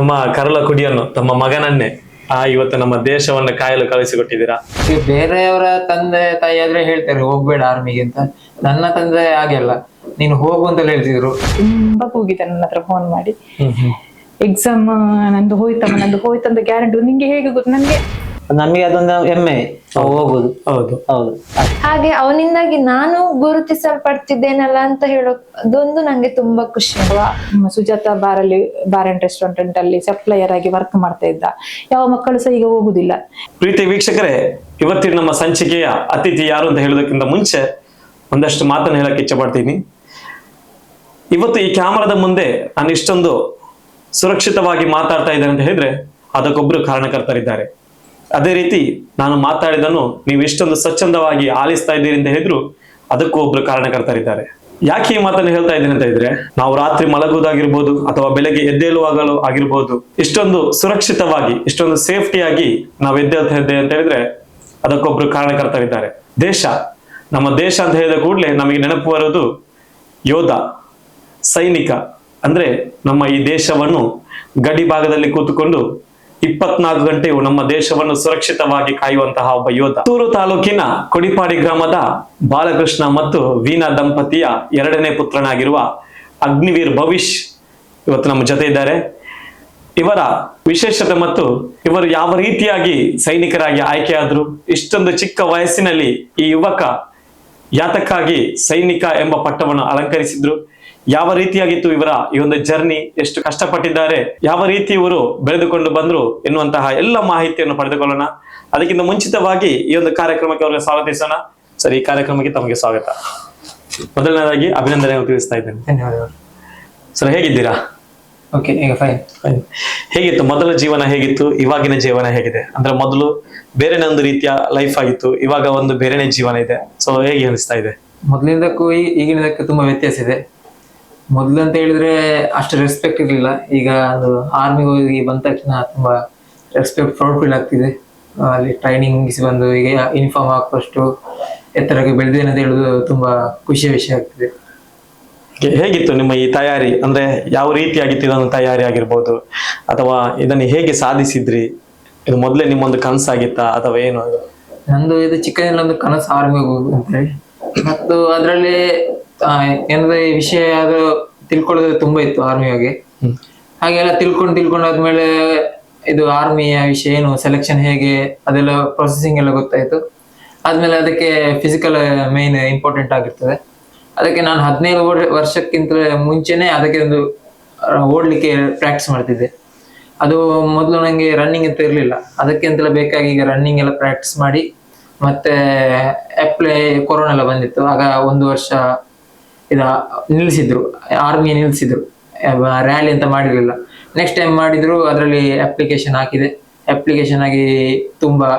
ತಮ್ಮ ಕರಳ ಕುಡಿಯನ್ನು ತಮ್ಮ ಮಗನನ್ನೇ ಇವತ್ತು ನಮ್ಮ ದೇಶವನ್ನ ಕಾಯಲು ಕಳಿಸಿಕೊಟ್ಟಿದ್ದೀರಾ. ಈಗ ಬೇರೆಯವರ ತಂದೆ ತಾಯಿ ಆದ್ರೆ ಹೇಳ್ತಾರೆ ಹೋಗ್ಬೇಡ ಆರ್ಮಿಗೆ ಅಂತ. ನನ್ನ ತಂದೆ ಹಾಗೆಲ್ಲ, ನೀನು ಹೋಗು ಅಂತ ಹೇಳ್ತಿದ್ರು. ತುಂಬಾ ಕೂಗಿದ್ದೆ ನನ್ನ ಹತ್ರ ಫೋನ್ ಮಾಡಿ, ಎಕ್ಸಾಮ್ ನಂದು ಹೋಯ್ತಂತ ಗ್ಯಾರಂಟಿ ನಿಂಗೆ ಹೇಗೆ ಗೊತ್ತು? ನಮಗೆ ಅದೊಂದು ಹೆಮ್ಮೆ ಹೋಗುದು. ಹೌದು ಹೌದು. ಹಾಗೆ ಅವನಿಂದಾಗಿ ನಾನು ಗುರುತಿಸಲ್ಪಡ್ತಿದ್ದೇನಲ್ಲ ಅಂತ ಹೇಳೋದೊಂದು ನಂಗೆ ತುಂಬಾ ಖುಷಿ. ಸುಜಾತ ಬಾರ್ ಅಂಡ್ ರೆಸ್ಟೋರೆಂಟ್ ಅಲ್ಲಿ ಸಪ್ಲೈಯರ್ ಆಗಿ ವರ್ಕ್ ಮಾಡ್ತಾ ಇದ್ದ. ಯಾವ ಮಕ್ಕಳು ಸಹ ಈಗ ಹೋಗುದಿಲ್ಲ. ಪ್ರೀತಿ ವೀಕ್ಷಕರೇ, ಇವತ್ತಿನ ನಮ್ಮ ಸಂಚಿಕೆಯ ಅತಿಥಿ ಯಾರು ಅಂತ ಹೇಳೋದಕ್ಕಿಂತ ಮುಂಚೆ ಒಂದಷ್ಟು ಮಾತನ್ನು ಹೇಳಕ್ಕೆ ಇಚ್ಛೆ ಪಡ್ತೀನಿ. ಇವತ್ತು ಈ ಕ್ಯಾಮರಾದ ಮುಂದೆ ನಾನು ಇಷ್ಟೊಂದು ಸುರಕ್ಷಿತವಾಗಿ ಮಾತಾಡ್ತಾ ಇದ್ದೇನೆ ಅಂತ ಹೇಳಿದ್ರೆ ಅದಕ್ಕೊಬ್ರು ಕಾರಣಕರ್ತರಿದ್ದಾರೆ. ಅದೇ ರೀತಿ ನಾನು ಮಾತಾಡಿದನ್ನು ನೀವು ಇಷ್ಟೊಂದು ಸ್ವಚ್ಛಂದವಾಗಿ ಆಲಿಸ್ತಾ ಇದ್ದೀರಿ ಅಂತ ಹೇಳಿದ್ರು ಅದಕ್ಕೂ ಒಬ್ರು ಕಾರಣಕರ್ತರಿದ್ದಾರೆ. ಯಾಕೆ ಈ ಮಾತನ್ನು ಹೇಳ್ತಾ ಇದ್ದೀನಿ ಅಂತ ಇದ್ರೆ, ನಾವು ರಾತ್ರಿ ಮಲಗುವುದಾಗಿರ್ಬೋದು ಅಥವಾ ಬೆಳಗ್ಗೆ ಎದ್ದೇಳುವಾಗಲೂ ಆಗಿರ್ಬೋದು, ಇಷ್ಟೊಂದು ಸುರಕ್ಷಿತವಾಗಿ ಇಷ್ಟೊಂದು ಸೇಫ್ಟಿಯಾಗಿ ನಾವು ಎದ್ದೇಳ್ತಾ ಇದ್ದೇವೆ ಅಂತ ಹೇಳಿದ್ರೆ ಅದಕ್ಕೊಬ್ರು ಕಾರಣಕರ್ತರಿದ್ದಾರೆ. ನಮ್ಮ ದೇಶ ಅಂತ ಹೇಳಿದ ಕೂಡಲೇ ನಮಗೆ ನೆನಪು ಬರೋದು ಯೋಧ, ಸೈನಿಕ. ಅಂದ್ರೆ ನಮ್ಮ ಈ ದೇಶವನ್ನು ಗಡಿ ಭಾಗದಲ್ಲಿ ಕೂತುಕೊಂಡು 24 ಗಂಟೆಯು ನಮ್ಮ ದೇಶವನ್ನು ಸುರಕ್ಷಿತವಾಗಿ ಕಾಯುವಂತಹ ಒಬ್ಬ ಯೋಧ. ಪುತ್ತೂರು ತಾಲೂಕಿನ ಕೊಡಿಪಾಡಿ ಗ್ರಾಮದ ಬಾಲಕೃಷ್ಣ ಮತ್ತು ವೀಣಾ ದಂಪತಿಯ 2ನೇ ಪುತ್ರನಾಗಿರುವ ಅಗ್ನಿವೀರ್ ಭವಿಷ್ ಇವತ್ತು ನಮ್ಮ ಜೊತೆ ಇದ್ದಾರೆ. ಇವರ ವಿಶೇಷತೆ ಮತ್ತು ಇವರು ಯಾವ ರೀತಿಯಾಗಿ ಸೈನಿಕರಾಗಿ ಆಯ್ಕೆಯಾದ್ರು, ಇಷ್ಟೊಂದು ಚಿಕ್ಕ ವಯಸ್ಸಿನಲ್ಲಿ ಈ ಯುವಕ ಯಾತಕ್ಕಾಗಿ ಸೈನಿಕ ಎಂಬ ಪಟ್ಟವನ್ನು ಅಲಂಕರಿಸಿದ್ರು, ಯಾವ ರೀತಿಯಾಗಿತ್ತು ಇವರ ಈ ಒಂದು ಜರ್ನಿ, ಎಷ್ಟು ಕಷ್ಟಪಟ್ಟಿದ್ದಾರೆ, ಯಾವ ರೀತಿ ಇವರು ಬೆಳೆದುಕೊಂಡು ಬಂದ್ರು ಎನ್ನುವಂತಹ ಎಲ್ಲ ಮಾಹಿತಿಯನ್ನು ಪಡೆದುಕೊಳ್ಳೋಣ. ಅದಕ್ಕಿಂತ ಮುಂಚಿತವಾಗಿ ಈ ಒಂದು ಕಾರ್ಯಕ್ರಮಕ್ಕೆ ಅವರಿಗೆ ಸ್ವಾಗತಿಸೋಣ. ಸರ್, ಈ ಕಾರ್ಯಕ್ರಮಕ್ಕೆ ತಮಗೆ ಸ್ವಾಗತ. ಮೊದಲನೇದಾಗಿ ಅಭಿನಂದನೆ ತಿಳಿಸ್ತಾ ಇದ್ದೇನೆ. ಧನ್ಯವಾದಗಳು ಸರ್. ಹೇಗಿದ್ದೀರಾ? ಓಕೆ, ಈಗ ಫೈನ್. ಹೇಗಿತ್ತು ಮೊದಲ ಜೀವನ, ಹೇಗಿತ್ತು ಇವಾಗಿನ ಜೀವನ ಹೇಗಿದೆ? ಅಂದ್ರೆ ಮೊದಲು ಬೇರೆನೇ ಒಂದು ರೀತಿಯ ಲೈಫ್ ಆಗಿತ್ತು, ಇವಾಗ ಒಂದು ಬೇರೆನೇ ಜೀವನ ಇದೆ. ಸೊ ಹೇಗೆ ಅನಿಸ್ತಾ ಇದೆ? ಮೊದಲಿಂದಕ್ಕೂ ಈಗಿನದಕ್ಕೂ ತುಂಬಾ ವ್ಯತ್ಯಾಸ ಇದೆ. ಮೊದ್ಲು ಅಂತ ಹೇಳಿದ್ರೆ ಅಷ್ಟು ರೆಸ್ಪೆಕ್ಟ್ ಇರ್ಲಿಲ್ಲ. ಈಗ ಒಂದು ಆರ್ಮಿಗೆ ಹೋಗಿ ಬಂದ ತಕ್ಷಣ ತುಂಬಾ ರೆಸ್ಪೆಕ್ಟ್, ಪ್ರೌಡ್ ಫೀಲ್ ಆಗ್ತಿದೆ. ಅಲ್ಲಿ ಟ್ರೈನಿಂಗ್ ಮುಗಿಸಿ ಬಂದು ಈಗ ಯೂನಿಫಾರ್ಮ್ ಹಾಕುವಷ್ಟು ಎತ್ತರಕ್ಕೆ ಬೆಳೆದೇನೆ ಅಂತ ಹೇಳುದು ತುಂಬಾ ಖುಷಿಯ ವಿಷಯ ಆಗ್ತಿದೆ. ಹೇಗಿತ್ತು ನಿಮ್ಮ ಈ ತಯಾರಿ? ಅಂದ್ರೆ ಯಾವ ರೀತಿಯಾಗಿತ್ತು ಇದೊಂದು ತಯಾರಿ ಆಗಿರ್ಬೋದು, ಅಥವಾ ಇದನ್ನು ಹೇಗೆ ಸಾಧಿಸಿದ್ರಿ? ಇದು ಮೊದಲೇ ನಿಮ್ಮೊಂದು ಕನಸಾಗಿತ್ತಾ ಅಥವಾ ಏನು? ನಂದು ಇದು ಚಿಕ್ಕದಿಂದ ಒಂದು ಕನಸು ಆರ್ಮಿಗೆ ಹೋಗುದು ಅಂತ ಹೇಳಿ. ಮತ್ತು ಅದರಲ್ಲಿ ಏನಂದ್ರೆ ವಿಷಯ ಅದು ತಿಳ್ಕೊಳ್ಳೋದು ತುಂಬಾ ಇತ್ತು ಆರ್ಮಿ ಬಗ್ಗೆ. ಹಾಗೆಲ್ಲ ತಿಳ್ಕೊಂಡು ಆದ್ಮೇಲೆ ಇದು ಆರ್ಮಿಯ ವಿಷಯ ಏನು, ಸೆಲೆಕ್ಷನ್ ಹೇಗೆ, ಅದೆಲ್ಲ ಪ್ರೊಸೆಸಿಂಗ್ ಎಲ್ಲ ಗೊತ್ತಾಯ್ತು. ಆದ್ಮೇಲೆ ಅದಕ್ಕೆ ಫಿಸಿಕಲ್ ಮೇನ್ ಇಂಪಾರ್ಟೆಂಟ್ ಆಗಿರ್ತದೆ. ಅದಕ್ಕೆ ನಾನು 15 ವರ್ಷಕ್ಕಿಂತ ಮುಂಚೆನೆ ಅದಕ್ಕೆ ಒಂದು ಓಡ್ಲಿಕ್ಕೆ ಪ್ರಾಕ್ಟೀಸ್ ಮಾಡ್ತಿದ್ದೆ. ಅದು ಮೊದಲು ನಂಗೆ ರನ್ನಿಂಗ್ ಅಂತ ಇರ್ಲಿಲ್ಲ, ಅದಕ್ಕೆ ಅಂತೆಲ್ಲ ಬೇಕಾಗಿ ಈಗ ರನ್ನಿಂಗ್ ಎಲ್ಲ ಪ್ರಾಕ್ಟೀಸ್ ಮಾಡಿ ಮತ್ತೆ ಕೊರೋನಾ ಎಲ್ಲ ಬಂದಿತ್ತು. ಆಗ 1 ವರ್ಷ ನಿಲ್ಸಿದ್ರು, ಆರ್ಮಿ ನಿಲ್ಸಿದ್ರು, ರ್ಯಾಲಿ ಅಂತ ಮಾಡಿರ್ಲಿಲ್ಲ. ನೆಕ್ಸ್ಟ್ ಟೈಮ್ ಮಾಡಿದ್ರು, ಅದರಲ್ಲಿ ಅಪ್ಲಿಕೇಶನ್ ಹಾಕಿದೆ. ಅಪ್ಲಿಕೇಶನ್ ಆಗಿ ತುಂಬಾ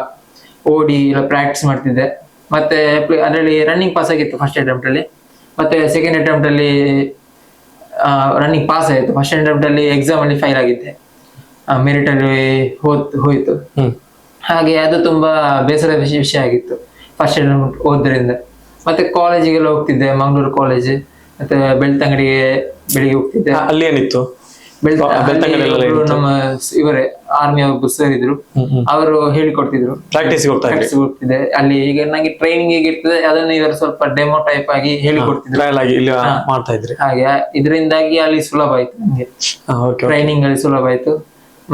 ಓಡಿ ಎಲ್ಲ ಪ್ರಾಕ್ಟೀಸ್ ಮಾಡ್ತಿದ್ದೆ. ಮತ್ತೆ ಅದರಲ್ಲಿ ರನ್ನಿಂಗ್ ಪಾಸ್ ಆಗಿತ್ತು ಫಸ್ಟ್ ಅಟೆಂಪ್ಟ್ ಅಲ್ಲಿ. ಮತ್ತೆ ಸೆಕೆಂಡ್ ಅಟೆಂಪ್ಟ್ ಅಲ್ಲಿ ರನ್ನಿಂಗ್ ಪಾಸ್ ಆಯ್ತು. ಫಸ್ಟ್ ಅಟೆಂಪ್ಟ್ ಅಲ್ಲಿ ಎಕ್ಸಾಮ್ ಅಲ್ಲಿ ಫೈಲ್ ಆಗಿದ್ದೆ, ಮೆರಿಟ್ ಅಲ್ಲಿ ಹೋಯ್ತು. ಹಾಗೆ ಅದು ತುಂಬಾ ಬೇಸರ ವಿಷಯ ಆಗಿತ್ತು ಫಸ್ಟ್ ಅಟೆಂಪ್ಟ್ ಹೋದ್ರಿಂದ. ಮತ್ತೆ ಕಾಲೇಜಿಗೆಲ್ಲ ಹೋಗ್ತಿದ್ದೆ, ಮಂಗಳೂರು ಕಾಲೇಜ್ ಮತ್ತೆ ಬೆಳ್ತಂಗಡಿಗೆ ಬೆಳಿಗ್ಗೆ ಹೋಗ್ತಿದ್ದೆ. ಅಲ್ಲಿ ಏನಿತ್ತು? ನಮ್ಮ ಇವರೇ ಆರ್ಮಿ ಸರ್ ಇದ್ರು, ಅವರು ಹೇಳಿಕೊಡ್ತಿದ್ರು, ಪ್ರಾಕ್ಟೀಸ್ ಹೋಗ್ತಿದ್ದೆ ಅಲ್ಲಿ. ಈಗ ನಂಗೆ ಟ್ರೈನಿಂಗ್ ಹೇಗಿರ್ತದೆ ಅದನ್ನ ಇವರು ಸ್ವಲ್ಪ ಡೆಮೋ ಟೈಪ್ ಆಗಿ ಹೇಳಿಕೊಡ್ತಿದ್ರು. ಹಾಗೆ ಇದರಿಂದಾಗಿ ಅಲ್ಲಿ ಸುಲಭ ಆಯ್ತು ನಂಗೆ, ಟ್ರೈನಿಂಗ್ ಅಲ್ಲಿ ಸುಲಭ ಆಯ್ತು.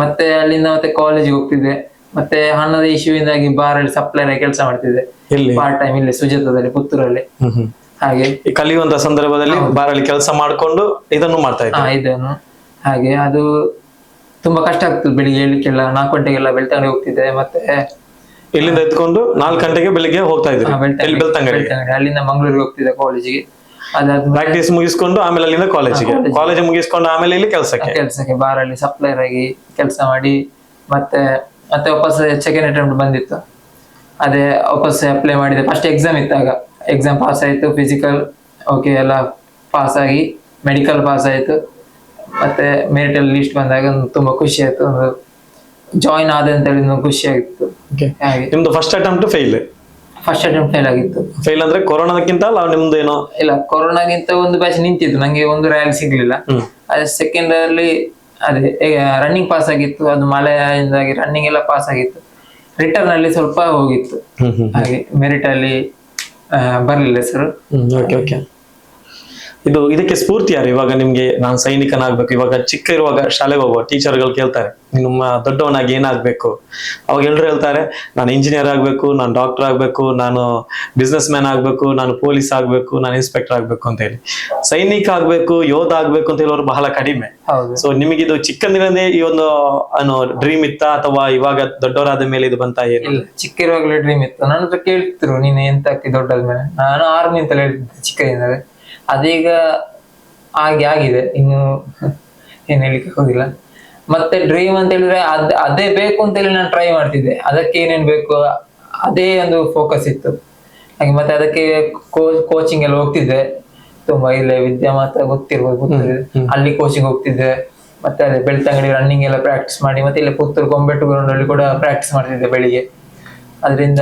ಮತ್ತೆ ಅಲ್ಲಿಂದ ಮತ್ತೆ ಕಾಲೇಜಿಗೆ ಹೋಗ್ತಿದ್ದೆ. ಮತ್ತೆ ಹಣದ ಇಶ್ಯೂ ಇಂದಾಗಿ ಬಾರ್ ಅಲ್ಲಿ ಸಪ್ಲೈರ್ ಕೆಲಸ ಮಾಡ್ತಿದ್ದೆ ಪಾರ್ಟ್ ಟೈಮ್, ಇಲ್ಲಿ ಸುಜಾತದಲ್ಲಿ, ಪುತ್ತೂರಲ್ಲಿ. ಹಾಗೆ ಕಲಿಯುವಂತ ಸಂದರ್ಭದಲ್ಲಿ ಬಾರಲ್ಲಿ ಕೆಲಸ ಮಾಡ್ಕೊಂಡು ಇದನ್ನು ಮಾಡ್ತಾ ಇದ್ದೆ. ಇದನ್ನು ಹಾಗೆ ಅದು ತುಂಬಾ ಕಷ್ಟ ಆಗ್ತದೆ. ಬೆಳಿಗ್ಗೆ ಹೇಳಲಿಕ್ಕೆಲ್ಲ 4 ಗಂಟೆಗೆಲ್ಲ ಬೆಳ್ತಂಗಡಿ ಹೋಗ್ತಿದ್ದೆ. ಮತ್ತೆ ಇಲ್ಲಿಂದ ಎತ್ಕೊಂಡು 4 ಗಂಟೆಗೆ ಬೆಳಿಗ್ಗೆ ಹೋಗ್ತಾ ಇದ್ದೆ ಬೆಳ್ತಂಗಡಿ. ಅಲ್ಲಿಂದ ಮಂಗಳೂರಿಗೆ ಹೋಗ್ತಿದ್ದೆ ಕಾಲೇಜಿಗೆ. ಅದಾದ್ಮೇಲೆ ಪ್ರಾಕ್ಟೀಸ್ ಮುಗಿಸ್ಕೊಂಡು ಆಮೇಲೆ ಅಲ್ಲಿಂದ ಕಾಲೇಜ್ ಮುಗಿಸ್ಕೊಂಡು ಆಮೇಲೆ ಇಲ್ಲಿ ಕೆಲಸಕ್ಕೆ ಬಾರಲ್ಲಿ ಸಪ್ಲೈರ್ ಆಗಿ ಕೆಲಸ ಮಾಡಿ ಮತ್ತೆ ವಾಪಸ್ ಸೆಕೆಂಡ್ ಅಟೆಂಪ್ಟ್ ಬಂದಿತ್ತು. ಅದೇ ವಾಪಸ್ ಅಪ್ಲೈ ಮಾಡಿದೆ. ಫಸ್ಟ್ ಎಕ್ಸಾಮ್ ಇತ್ತು, ಆಗ ಎಕ್ಸಾಮ್ ಪಾಸ್ ಆಯ್ತು. ಫಿಸಿಕಲ್ ಓಕೆ ಎಲ್ಲ ಪಾಸ್ ಆಗಿ ಮೆಡಿಕಲ್ ಪಾಸ್ ಆಯ್ತು. ಮತ್ತೆ ಮೆರಿಟಲ್ ಲಿಸ್ಟ್ ಬಂದಾಗ ತುಂಬಾ ಖುಷಿ ಆಯ್ತು, ಒಂದು ಜಾಯಿನ್ ಆದ ಅಂತ ಹೇಳಿ ಖುಷಿ ಆಗಿತ್ತು. ಹಾಗೆ ನಿಮ್ದು ಫಸ್ಟ್ ಅಟೆಂಪ್ಟ್ ಫೇಲ್ ಆಗಿತ್ತು. ಫೇಲ್ ಅಂದ್ರೆ ಕೊರೋನಾದಕ್ಕಿಂತ ನಿಮ್ದು ಏನೋ ಇಲ್ಲ, ಕೊರೋನಾಗಿಂತ ಒಂದು ಬ್ಯಾಚ್ ನಿಂತಿತ್ತು, ನಂಗೆ ಒಂದು ರ್ಯಾಲಿ ಸಿಗ್ಲಿಲ್ಲ. ಅದೇ ಸೆಕೆಂಡ್ ಅಲ್ಲಿ ಅದೇ ರನ್ನಿಂಗ್ ಪಾಸ್ ಆಗಿತ್ತು, ಅದು ಮಳೆಯಿಂದಾಗಿ ರನ್ನಿಂಗ್ ಎಲ್ಲ ಪಾಸ್ ಆಗಿತ್ತು. ರಿಟರ್ನ್ ಅಲ್ಲಿ ಸ್ವಲ್ಪ ಹೋಗಿತ್ತು, ಹಾಗೆ ಮೆರಿಟ್ ಅಲ್ಲಿ ಬರ್ಲಿಲ್ಲ ಸರ್. Okay okay. ಇದಕ್ಕೆ ಸ್ಫೂರ್ತಿ ಯಾರು? ಇವಾಗ ನಿಮ್ಗೆ ನಾನು ಸೈನಿಕನಾಗ್ಬೇಕು, ಇವಾಗ ಚಿಕ್ಕ ಇರುವಾಗ ಶಾಲೆಗೆ ಹೋಗುವ ಟೀಚರ್ಗಳು ಕೇಳ್ತಾರೆ ನಿಮ್ಮ ದೊಡ್ಡವನಾಗಿ ಏನಾಗ್ಬೇಕು, ಅವಾಗ ಎಲ್ರು ಹೇಳ್ತಾರೆ ನಾನು ಇಂಜಿನಿಯರ್ ಆಗ್ಬೇಕು, ನಾನು ಡಾಕ್ಟರ್ ಆಗ್ಬೇಕು, ನಾನು ಬಿಸ್ನೆಸ್ ಮ್ಯಾನ್ ಆಗ್ಬೇಕು, ನಾನು ಪೊಲೀಸ್ ಆಗ್ಬೇಕು, ನಾನು ಇನ್ಸ್ಪೆಕ್ಟರ್ ಆಗ್ಬೇಕು ಅಂತ ಹೇಳಿ. ಸೈನಿಕ ಆಗ್ಬೇಕು, ಯೋಧ ಆಗ್ಬೇಕು ಅಂತ ಹೇಳೋರು ಬಹಳ ಕಡಿಮೆ. ಸೊ ನಿಮಗಿದು ಚಿಕ್ಕಂದಿನದೇ ಈ ಒಂದು ಡ್ರೀಮ್ ಇತ್ತಾ, ಅಥವಾ ಇವಾಗ ದೊಡ್ಡವರಾದ ಮೇಲೆ ಇದು ಬಂತ? ಇಲ್ಲ, ಚಿಕ್ಕ ಇರುವಾಗಲೇ ಡ್ರೀಮ್ ಇತ್ತು. ನನ್ನ ಹತ್ರ ಕೇಳ್ತಿದ್ರು ನೀನು ಎಂತ ಆಗ್ತಿ ದೊಡ್ಡಾದ್ಮೇಲೆ. ನಾನು ಆರ್ಮಿ ಅಂತ ಹೇಳ್ತಿದ್ದೆ ಚಿಕ್ಕದಿಂದಲೇ. ಅದೀಗ ಹಾಗೆ ಆಗಿದೆ, ಇನ್ನು ಏನ್ ಹೇಳಿಕ್ಕೆ ಹೋಗಿಲ್ಲ. ಮತ್ತೆ ಡ್ರೀಮ್ ಅಂತ ಹೇಳಿದ್ರೆ ಅದೇ ಬೇಕು ಅಂತ ಹೇಳಿ ನಾನು ಟ್ರೈ ಮಾಡ್ತಿದ್ದೆ. ಅದಕ್ಕೆ ಏನೇನ್ ಬೇಕು ಅದೇ ಒಂದು ಫೋಕಸ್ ಇತ್ತು ಹಾಗೆ. ಮತ್ತೆ ಅದಕ್ಕೆ ಕೋಚಿಂಗ್ ಎಲ್ಲ ಹೋಗ್ತಿದ್ದೆ ತುಂಬಾ. ಇಲ್ಲೇ ವಿದ್ಯಾಮಾತ ಗೊತ್ತಿರ್ಬೋದು, ಅಲ್ಲಿ ಕೋಚಿಂಗ್ ಹೋಗ್ತಿದ್ದೆ. ಮತ್ತೆ ಅದೇ ಬೆಳ್ತಂಗಡಿ ರನ್ನಿಂಗ್ ಎಲ್ಲ ಪ್ರಾಕ್ಟೀಸ್ ಮಾಡಿ, ಮತ್ತೆ ಇಲ್ಲಿ ಪುತ್ತೂರು ಕೊಂಬೆಟ್ಟು ಗ್ರೌಂಡ್ ಅಲ್ಲಿ ಕೂಡ ಪ್ರಾಕ್ಟೀಸ್ ಮಾಡ್ತಿದ್ದೆ ಬೆಳಿಗ್ಗೆ. ಅದರಿಂದ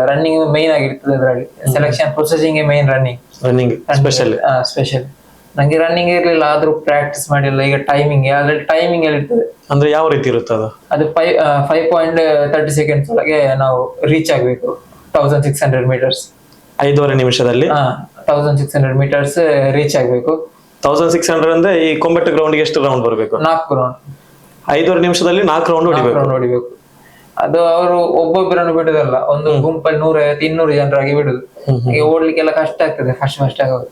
ರನ್ನಿಂಗ್ ಮೈನ್ ಆಗಿರ್ತದೆ. ಅದರಲ್ಲಿ selection processing main running special. ನಂಗೆ ರನ್ನಿಂಗ್ ಇರ್ಲಿಲ್ಲ, ಆದ್ರೂ ಪ್ರಾಕ್ಟೀಸ್ ಮಾಡಿಲ್ಲ. ಈಗ ಟೈಮಿಂಗ್ ಅದ್ರಲ್ಲಿ ಟೈಮಿಂಗ್ ಎಲ್ಲ ಇರ್ತದೆ. ಅಂದ್ರೆ ಯಾವ ರೀತಿ ಇರುತ್ತೆ ಅದು? 5.30 seconds ಒಳಗೆ ನಾವು ರೀಚ್ ಆಗ್ಬೇಕು 1600 meters. 5.5 ನಿಮಿಷದಲ್ಲಿ 1600 meters ರೀಚ್ ಆಗ್ಬೇಕು. 1600 ಅಂದ್ರೆ ಈ ಕೊಂಬೆಟ್ಟು ಗ್ರೌಂಡ್ ಗೆ ಎಷ್ಟು ರೌಂಡ್ ಬರಬೇಕು? 4 ರೌಂಡ್. 5.5 ನಿಮಿಷದಲ್ಲಿ 4 ರೌಂಡ್ ಹೊಡಿಬೇಕು. ಅದು ಅವರು ಒಬ್ಬೊಬ್ಬರನ್ನು ಬಿಡುದಲ್ಲ, ಒಂದು ಗುಂಪಲ್ಲಿ 150-200 ಜನರಾಗಿ ಬಿಡುದು. ಈಗ ಓಡ್ಲಿಕ್ಕೆಲ್ಲ ಕಷ್ಟ ಆಗ್ತದೆ ಫಸ್ಟ್ ಆಗೋದು.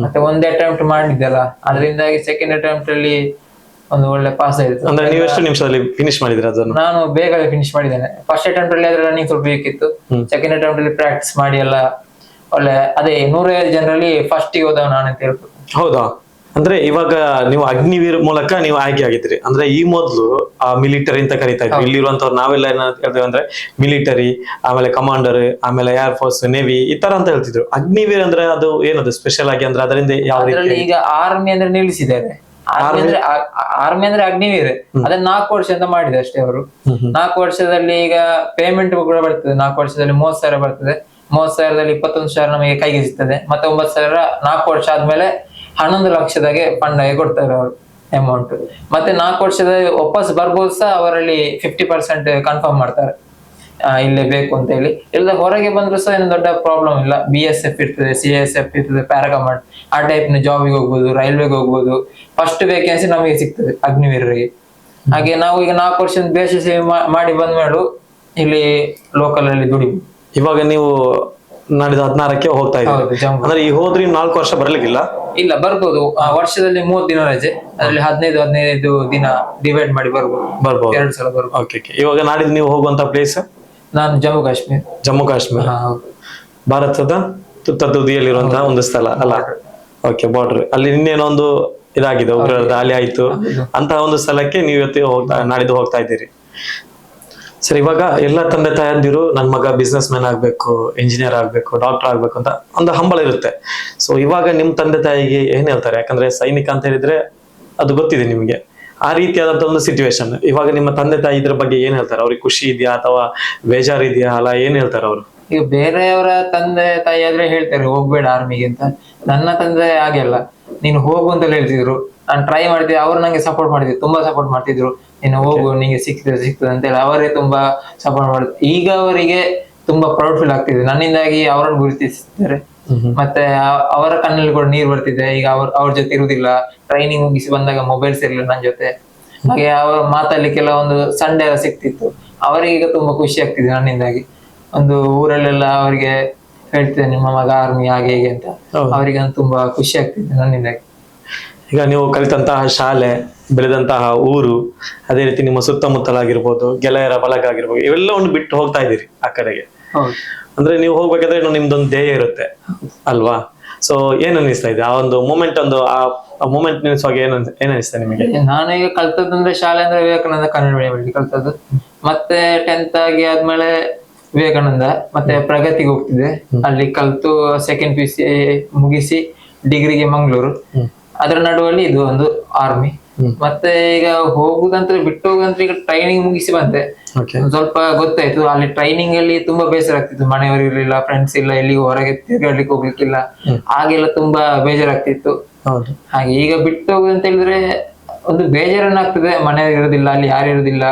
ಮತ್ತೆ ಒಂದೇ ಅಟೆಂಪ್ಟ್ ಮಾಡಿದ್ದಲ್ಲ, ಅದರಿಂದಾಗಿ ಸೆಕೆಂಡ್ ಅಟೆಂಪ್ಟ್ ಅಲ್ಲಿ ಒಂದು ಒಳ್ಳೆ ಪಾಸ್ ಆಯ್ತು. ಅಂದ್ರೆ ನೀವು ಎಷ್ಟು ನಿಮಿಷದಲ್ಲಿ ಫಿನಿಶ್ ಮಾಡಿದ್ರೆ ಅದನ್ನು? ನಾನು ಬೇಗನೆ ಫಿನಿಶ್ ಮಾಡಿದ್ದೇನೆ. ಫಸ್ಟ್ ಅಟೆಂಪ್ಟ್ ಅಲ್ಲಿ ಆದ್ರೆ ರನ್ನಿಂಗ್ ಸ್ವಲ್ಪ ಬೇಕಿತ್ತು. ಸೆಕೆಂಡ್ ಅಟೆಂಪ್ಟ್ ಅಲ್ಲಿ ಪ್ರಾಕ್ಟೀಸ್ ಮಾಡಿ ಎಲ್ಲ ಒಳ್ಳೆ ಅದೇ 150 ಜನರಲ್ಲಿ ಫಸ್ಟ್ ಹೋದವ ನಾನು ಅಂತ ಹೇಳ್ಬೋದು. ಹೌದಾ? ಅಂದ್ರೆ ಇವಾಗ ನೀವು ಅಗ್ನಿವೀರ್ ಮೂಲಕ ನೀವು ಆಯ್ಕೆ ಆಗಿದ್ರಿ. ಅಂದ್ರೆ ಈ ಮೊದಲು ಆ ಮಿಲಿಟರಿ ಅಂತ ಕರಿತಾ ಇದ್ವಿ. ಇಲ್ಲಿರುವಂತವ್ರು ನಾವೆಲ್ಲ ಏನ್ ಹೇಳ್ತೇವೆ ಅಂದ್ರೆ ಮಿಲಿಟರಿ, ಆಮೇಲೆ ಕಮಾಂಡರ್, ಆಮೇಲೆ ಏರ್ ಫೋರ್ಸ್, ನೇವಿ ಈ ತರ ಅಂತ ಹೇಳ್ತಿದ್ರು. ಅಗ್ನಿವೀರ್ ಅಂದ್ರೆ ಅದು ಏನದು ಸ್ಪೆಷಲ್ ಆಗಿ? ಅಂದ್ರೆ ಅದರಿಂದ ಯಾವ ರೀತಿ? ಈಗ ಆರ್ಮಿ ಅಂದ್ರೆ ನಿಲ್ಲಿಸಿದ್ದಾರೆ. ಆರ್ಮಿ ಅಂದ್ರೆ ಅಗ್ನಿವೀರ್ ಅದನ್ನ 4 ವರ್ಷ ಅಂತ ಮಾಡಿದೆ ಅಷ್ಟೇ ಅವರು. 4 ವರ್ಷದಲ್ಲಿ ಈಗ ಪೇಮೆಂಟ್ ಕೂಡ ಬರ್ತದೆ. 4 ವರ್ಷದಲ್ಲಿ 30,000 ಬರ್ತದೆ. 30,000ದಲ್ಲಿ 21,000 ನಮಗೆ ಕೈಗೆ ಸಿಗ್ತದೆ. ಮತ್ತೆ 9,000 4 ವರ್ಷ ಆದ್ಮೇಲೆ 11 ಲಕ್ಷದಾಗೆ ಫಂಡ್ ಆಗಿ ಕೊಡ್ತಾರೆ ಅವರು ಅಮೌಂಟ್. ಮತ್ತೆ 4 ವರ್ಷದ ವಾಪಸ್ ಬರ್ಬೋದು ಸಹ ಅವರಲ್ಲಿ 50% ಕನ್ಫರ್ಮ್ ಮಾಡ್ತಾರೆ ಇಲ್ಲೇ ಬೇಕು ಅಂತ ಹೇಳಿ. ಇಲ್ಲ ಹೊರಗೆ ಬಂದ್ರು ಸಹ ಏನು ದೊಡ್ಡ ಪ್ರಾಬ್ಲಮ್ ಇಲ್ಲ. BSF ಇರ್ತದೆ, CSF ಇರ್ತದೆ, ಪ್ಯಾರಾಕಮಾಂಡ್ ಆ ಟೈಪ್ ನ ಜಾಬಿಗೆ ಹೋಗ್ಬೋದು, ರೈಲ್ವೆಗೆ ಹೋಗ್ಬೋದು. ಫಸ್ಟ್ ವೇಕೆನ್ಸಿ ನಮಗೆ ಸಿಗ್ತದೆ ಅಗ್ನಿವೀರರಿಗೆ. ಹಾಗೆ ನಾವು ಈಗ 4 ವರ್ಷದ ದೇಶ ಸೇವೆ ಮಾಡಿ ಬಂದ್ಮೇಲೆ ಇಲ್ಲಿ ಲೋಕಲ್ ಅಲ್ಲಿ ದುಡಿಬೋದು. ಇವಾಗ ನೀವು ನಾಡಿದ 16ಕ್ಕೆ ಹೋಗ್ತಾ ಇದ್ದೀವಿ ಅಂದ್ರೆ ಈ ಹೋದ್ರಿ 4 ವರ್ಷ ಬರ್ಲಿಕ್ಕಿಲ್ಲ? ಇಲ್ಲ, ಬರ್ಬೋದು. ವರ್ಷದಲ್ಲಿ 30 ದಿನ ರಜೆ, ಅದರಲ್ಲಿ 15 ದಿನ ಡಿವೈಡ್ ಮಾಡಿ ಬರ್ಬೋದು. 2 ಸಲ ಬರ್ಬೋದು. ಓಕೆ. ಇವಾಗ ನಾಡಿದ್ದು ನೀವು ಹೋಗುವಂತ ಪ್ಲೇಸ್? ನಾನು ಜಮ್ಮು ಕಾಶ್ಮೀರ. ಭಾರತದ ತುತ್ತ ತುದಿಯಲ್ಲಿರುವಂತಹ ಒಂದು ಸ್ಥಳ ಅಲ್ಲ? ಓಕೆ, ಬಾರ್ಡರ್ ಅಲ್ಲಿ ನಿನ್ನೇನೋ ಒಂದು ಇದಾಗಿದೆ, ಉಗ್ರರ ದಾಳಿ ಆಯ್ತು. ಅಂತಹ ಒಂದು ಸ್ಥಳಕ್ಕೆ ನೀವು ಇವತ್ತು ನಾಡಿದ್ದು ಹೋಗ್ತಾ ಇದ್ದೀರಿ. ಸರಿ, ಇವಾಗ ಎಲ್ಲ ತಂದೆ ತಾಯಂದಿರು ನನ್ನ ಮಗ ಬಿಸ್ನೆಸ್ ಮ್ಯಾನ್ ಆಗ್ಬೇಕು, ಇಂಜಿನಿಯರ್ ಆಗ್ಬೇಕು, ಡಾಕ್ಟರ್ ಆಗ್ಬೇಕು ಅಂತ ಒಂದು ಹಂಬಲ ಇರುತ್ತೆ. ಸೊ ಇವಾಗ ನಿಮ್ ತಂದೆ ತಾಯಿಗೆ ಏನ್ ಹೇಳ್ತಾರೆ? ಯಾಕಂದ್ರೆ ಸೈನಿಕ ಅಂತ ಹೇಳಿದ್ರೆ ಅದು ಗೊತ್ತಿದೆ ನಿಮ್ಗೆ, ಆ ರೀತಿಯಾದಂತ ಒಂದು ಸಿಚುವೇಶನ್. ಇವಾಗ ನಿಮ್ಮ ತಂದೆ ತಾಯಿ ಇದ್ರ ಬಗ್ಗೆ ಏನ್ ಹೇಳ್ತಾರೆ? ಅವ್ರಿಗೆ ಖುಷಿ ಇದೆಯಾ ಅಥವಾ ಬೇಜಾರ್ ಇದೆಯಾ ಅಲ್ಲ? ಏನ್ ಹೇಳ್ತಾರೆ ಅವರು? ಈಗ ಬೇರೆಯವರ ತಂದೆ ತಾಯಿ ಆದ್ರೆ ಹೇಳ್ತಾರೆ ಹೋಗ್ಬೇಡ ಆರ್ಮಿಗೆ ಅಂತ. ನನ್ನ ತಂದೆ ಹಾಗೆಲ್ಲ, ನೀನು ಹೋಗು ಅಂತ ಹೇಳ್ತಿದ್ರು. ನಾನು ಟ್ರೈ ಮಾಡಿದ್ದೆ, ಅವ್ರು ನಂಗೆ ಸಪೋರ್ಟ್ ಮಾಡಿದ್ರು, ತುಂಬಾ ಸಪೋರ್ಟ್ ಮಾಡ್ತಿದ್ರು. ನೀನು ಹೋಗು, ನಿಂಗೆ ಸಿಗ್ತದೆ ಅಂತ ಹೇಳಿ ಅವರೇ ತುಂಬಾ ಸಪೋರ್ಟ್ ಮಾಡಿದ್ರು. ಈಗ ಅವರಿಗೆ ತುಂಬಾ ಪ್ರೌಡ್ ಫೀಲ್ ಆಗ್ತಿದೆ, ನನ್ನಿಂದಾಗಿ ಅವರನ್ನು ಗುರುತಿಸಿದ್ದಾರೆ. ಮತ್ತೆ ಅವರ ಕಣ್ಣಲ್ಲಿ ಕೂಡ ನೀರು ಬರ್ತಿದೆ. ಈಗ ಅವ್ರ ಜೊತೆ ಇರುವುದಿಲ್ಲ, ಟ್ರೈನಿಂಗ್ ಮುಗಿಸಿ ಬಂದಾಗ ಮೊಬೈಲ್ಸ್ ಇರಲಿಲ್ಲ ನನ್ನ ಜೊತೆ. ಹಾಗೆ ಅವರು ಮಾತಾಡ್ಲಿಕ್ಕೆಲ್ಲ ಒಂದು ಸಂಡೆ ಎಲ್ಲ ಸಿಕ್ತಿತ್ತು. ಅವರಿಗೆ ಈಗ ತುಂಬಾ ಖುಷಿ ಆಗ್ತಿದೆ ನನ್ನಿಂದಾಗಿ. ಒಂದು ಊರಲ್ಲೆಲ್ಲ ಅವರಿಗೆ ಹೇಳ್ತಿದ್ದೆ ನಿಮ್ಮ ಮಗ ಆರ್ಮಿ ಹಾಗೆ ಹೀಗೆ ಅಂತ. ಅವರಿಗೆ ತುಂಬಾ ಖುಷಿ ಆಗ್ತಿದೆ ನನ್ನಿಂದಾಗಿ. ಈಗ ನೀವು ಕಲಿತಂತಹ ಶಾಲೆ, ಬೆಳೆದಂತಹ ಊರು, ಅದೇ ರೀತಿ ನಿಮ್ಮ ಸುತ್ತಮುತ್ತಲಾಗಿರ್ಬೋದು, ಗೆಳೆಯರ ಬಳಗ ಆಗಿರ್ಬೋದು, ಇವೆಲ್ಲವನ್ನು ಬಿಟ್ಟು ಹೋಗ್ತಾ ಇದ್ದೀರಿ ಆ ಕಡೆಗೆ. ಅಂದ್ರೆ ನೀವು ಹೋಗ್ಬೇಕಾದ್ರೆ ನಿಮ್ದೊಂದು ಧ್ಯೇಯ ಇರುತ್ತೆ ಅಲ್ವಾ? ಸೊ ಏನ್ ಅನಿಸ್ತಾ ಇದೆ ಆ ಒಂದು ಮೂಮೆಂಟ್? ಆ ಮೂಮೆಂಟ್ ನಿಲ್ಸುವಾಗ ಏನ್ ಅನಿಸ್ತಾ ನಿಮಗೆ? ನಾನು ಈಗ ಕಲ್ತದಂದ್ರೆ ಶಾಲೆ ಅಂದ್ರೆ ವಿವೇಕಾನಂದ ಕನ್ನಡ ಮೀಡಿಯಂ ಕಲ್ತದ್ದು. ಮತ್ತೆ 10th ಆಗಿ ಆದ್ಮೇಲೆ ವಿವೇಕಾನಂದ, ಮತ್ತೆ ಪ್ರಗತಿಗೆ ಹೋಗ್ತಿದ್ದೆ. ಅಲ್ಲಿ ಕಲ್ತು ಸೆಕೆಂಡ್ PUC ಮುಗಿಸಿ ಡಿಗ್ರಿಗೆ ಮಂಗಳೂರು. ಅದರ ನಡುವಲ್ಲಿ ಇದು ಒಂದು ಆರ್ಮಿ. ಮತ್ತೆ ಈಗ ಹೋಗುದಂತ ಬಿಟ್ಟು ಹೋಗುದಂತ ಈಗ ಟ್ರೈನಿಂಗ್ ಮುಗಿಸಿ ಬಂತೆ. ಸ್ವಲ್ಪ ಗೊತ್ತಾಯ್ತು, ಅಲ್ಲಿ ಟ್ರೈನಿಂಗ್ ಅಲ್ಲಿ ತುಂಬಾ ಬೇಸರ ಆಗ್ತಿತ್ತು. ಮನೆಯವರು ಇರ್ಲಿಲ್ಲ, ಫ್ರೆಂಡ್ಸ್ ಇಲ್ಲ, ಎಲ್ಲಿಗೂ ಹೊರಗೆ ತಿರ್ಗಾಡ್ಲಿಕ್ಕೆ ಹೋಗ್ಲಿಕ್ಕಿಲ್ಲ. ಹಾಗೆಲ್ಲ ತುಂಬಾ ಬೇಜಾರಾಗ್ತಿತ್ತು. ಹಾಗೆ ಈಗ ಬಿಟ್ಟು ಹೋಗುದಂತ ಹೇಳಿದ್ರೆ ಒಂದು ಬೇಜಾರನ್ನಾಗ್ತದೆ, ಮನೆಯವ್ರು ಇರೋದಿಲ್ಲ, ಅಲ್ಲಿ ಯಾರು ಇರೋದಿಲ್ಲ,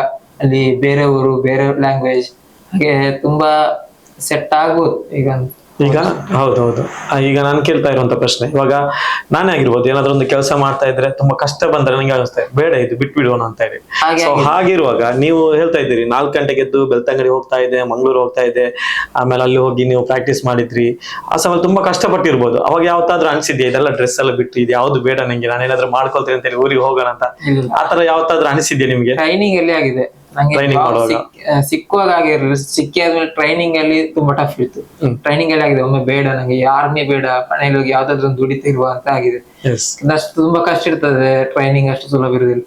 ಅಲ್ಲಿ ಬೇರೆ ಊರು, ಬೇರೆ ಲ್ಯಾಂಗ್ವೇಜ್, ಹಾಗೆ ತುಂಬಾ ಸೆಟ್ ಆಗ್ಬೋದು ಈಗ. ಈಗ ಹೌದೌದು. ಈಗ ನಾನು ಕೇಳ್ತಾ ಇರುವಂತ ಪ್ರಶ್ನೆ, ಇವಾಗ ನಾನೇ ಆಗಿರ್ಬೋದು, ಏನಾದ್ರೂ ಒಂದು ಕೆಲಸ ಮಾಡ್ತಾ ಇದ್ರೆ ತುಂಬಾ ಕಷ್ಟ ಬಂದ್ರೆ ನನಗೆ ಅನಿಸ್ತಾ ಬೇಡ ಇದು ಬಿಟ್ಬಿಡೋಣ ಅಂತ ಹೇಳಿ. ಹಾಗೆ ಸೊ ಹಾಗಿರುವಾಗ ನೀವು ಹೇಳ್ತಾ ಇದ್ದೀರಿ 4 ಗಂಟೆಗೆ ಎದ್ದು ಬೆಳ್ತಂಗಡಿ ಹೋಗ್ತಾ ಇದೆ, ಮಂಗಳೂರು ಹೋಗ್ತಾ ಇದೆ, ಆಮೇಲೆ ಅಲ್ಲಿ ಹೋಗಿ ನೀವು ಪ್ರಾಕ್ಟೀಸ್ ಮಾಡಿದ್ರಿ, ಆ ಸಮಯ ತುಂಬಾ ಕಷ್ಟಪಟ್ಟಿರ್ಬೋದು. ಅವಾಗ ಯಾವತ್ತಾದ್ರೂ ಅನಿಸಿದ್ಯಾ ಇದೆಲ್ಲ ಡ್ರೆಸ್ ಎಲ್ಲ ಬಿಟ್ಟು ಇದು ಯಾವ್ದು ಬೇಡ ನಂಗೆ, ನಾನೇನಾದ್ರೂ ಮಾಡ್ಕೊಳ್ತೀನಿ ಅಂತ ಹೇಳಿ ಊರಿಗೆ ಹೋಗೋಣ ಅಂತ ಆತರ ಯಾವತ್ತಾದ್ರೂ ಅನಿಸಿದ್ಯಾ ನಿಮ್ಗೆ? ಟ್ರೈನಿಂಗ್ ಅಲ್ಲಿ ಆಗಿದೆ ನಂಗೆ. Training ಮಾಡುವಾಗ? ಸಿಕ್ಕುವಾಗ ಆಗಿರಲಿಲ್ಲ, ಸಿಕ್ಕಿಯಾದ್ಮೇಲೆ ಟ್ರೈನಿಂಗ್ ಅಲ್ಲಿ ತುಂಬಾ ಟಫ್ ಇತ್ತು. ಟ್ರೈನಿಂಗ್ ಅಲ್ಲಿ ಆಗಿದೆ, ಒಮ್ಮೆ ಬೇಡ ನಂಗೆ ಆರ್ಮಿ ಬೇಡ, ಮನೇಲಿ ಹೋಗಿ ಯಾವ್ದಾದ್ರು ಒಂದು ದುಡಿತಿರುವ ಅಂತ ಆಗಿದೆ. ಅಷ್ಟು ತುಂಬಾ ಕಷ್ಟ ಇರ್ತದೆ ಟ್ರೈನಿಂಗ್, ಅಷ್ಟು ಸುಲಭ ಇರುದಿಲ್ಲ.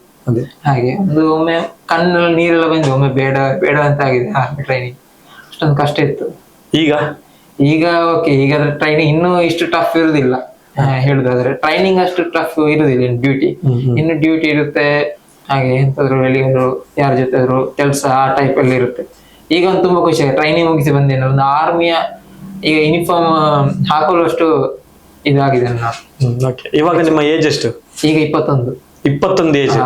ಹಾಗೆ ಒಂದು ಒಮ್ಮೆ ಕಣ್ಣಲ್ಲಿ ನೀರೆಲ್ಲ ಬಂದು ಒಮ್ಮೆ ಬೇಡ ಬೇಡ ಅಂತ ಆಗಿದೆ ಆರ್ಮಿ ಟ್ರೈನಿಂಗ್, ಅಷ್ಟೊಂದು ಕಷ್ಟ ಇತ್ತು. ಈಗ ಓಕೆ, ಈಗ ಅದ್ರ ಟ್ರೈನಿಂಗ್ ಇನ್ನೂ ಇಷ್ಟು ಟಫ್ ಇರುದಿಲ್ಲ. ಹೇಳುದಾದ್ರೆ ಟ್ರೈನಿಂಗ್ ಅಷ್ಟು ಟಫ್ ಇರುದಿಲ್ಲ, ಇನ್ನು ಡ್ಯೂಟಿ ಇರುತ್ತೆ, ಹಾಗೆ ಎಂತಾದ್ರು ಎಲ್ಲಿಗಾದ್ರು ಯಾರ ಜೊತೆ ಕೆಲಸ ಆ ಟೈಪ್ ಅಲ್ಲಿ ಇರುತ್ತೆ. ಈಗ ಒಂದು ತುಂಬಾ ಖುಷಿ ಆಗಿದೆ, ಟ್ರೈನಿಂಗ್ ಮುಗಿಸಿ ಬಂದೇನೆ. ಒಂದು ಆರ್ಮಿಯ ಈಗ ಯೂನಿಫಾರ್ಮ್ ಹಾಕೊಳ್ಳುವಷ್ಟು ಇದಾಗಿದೆ ನಾನು. ಇವಾಗ ನಿಮ್ಮ ಏಜ್ ಎಷ್ಟು? ಈಗ 21 ಏಜ್.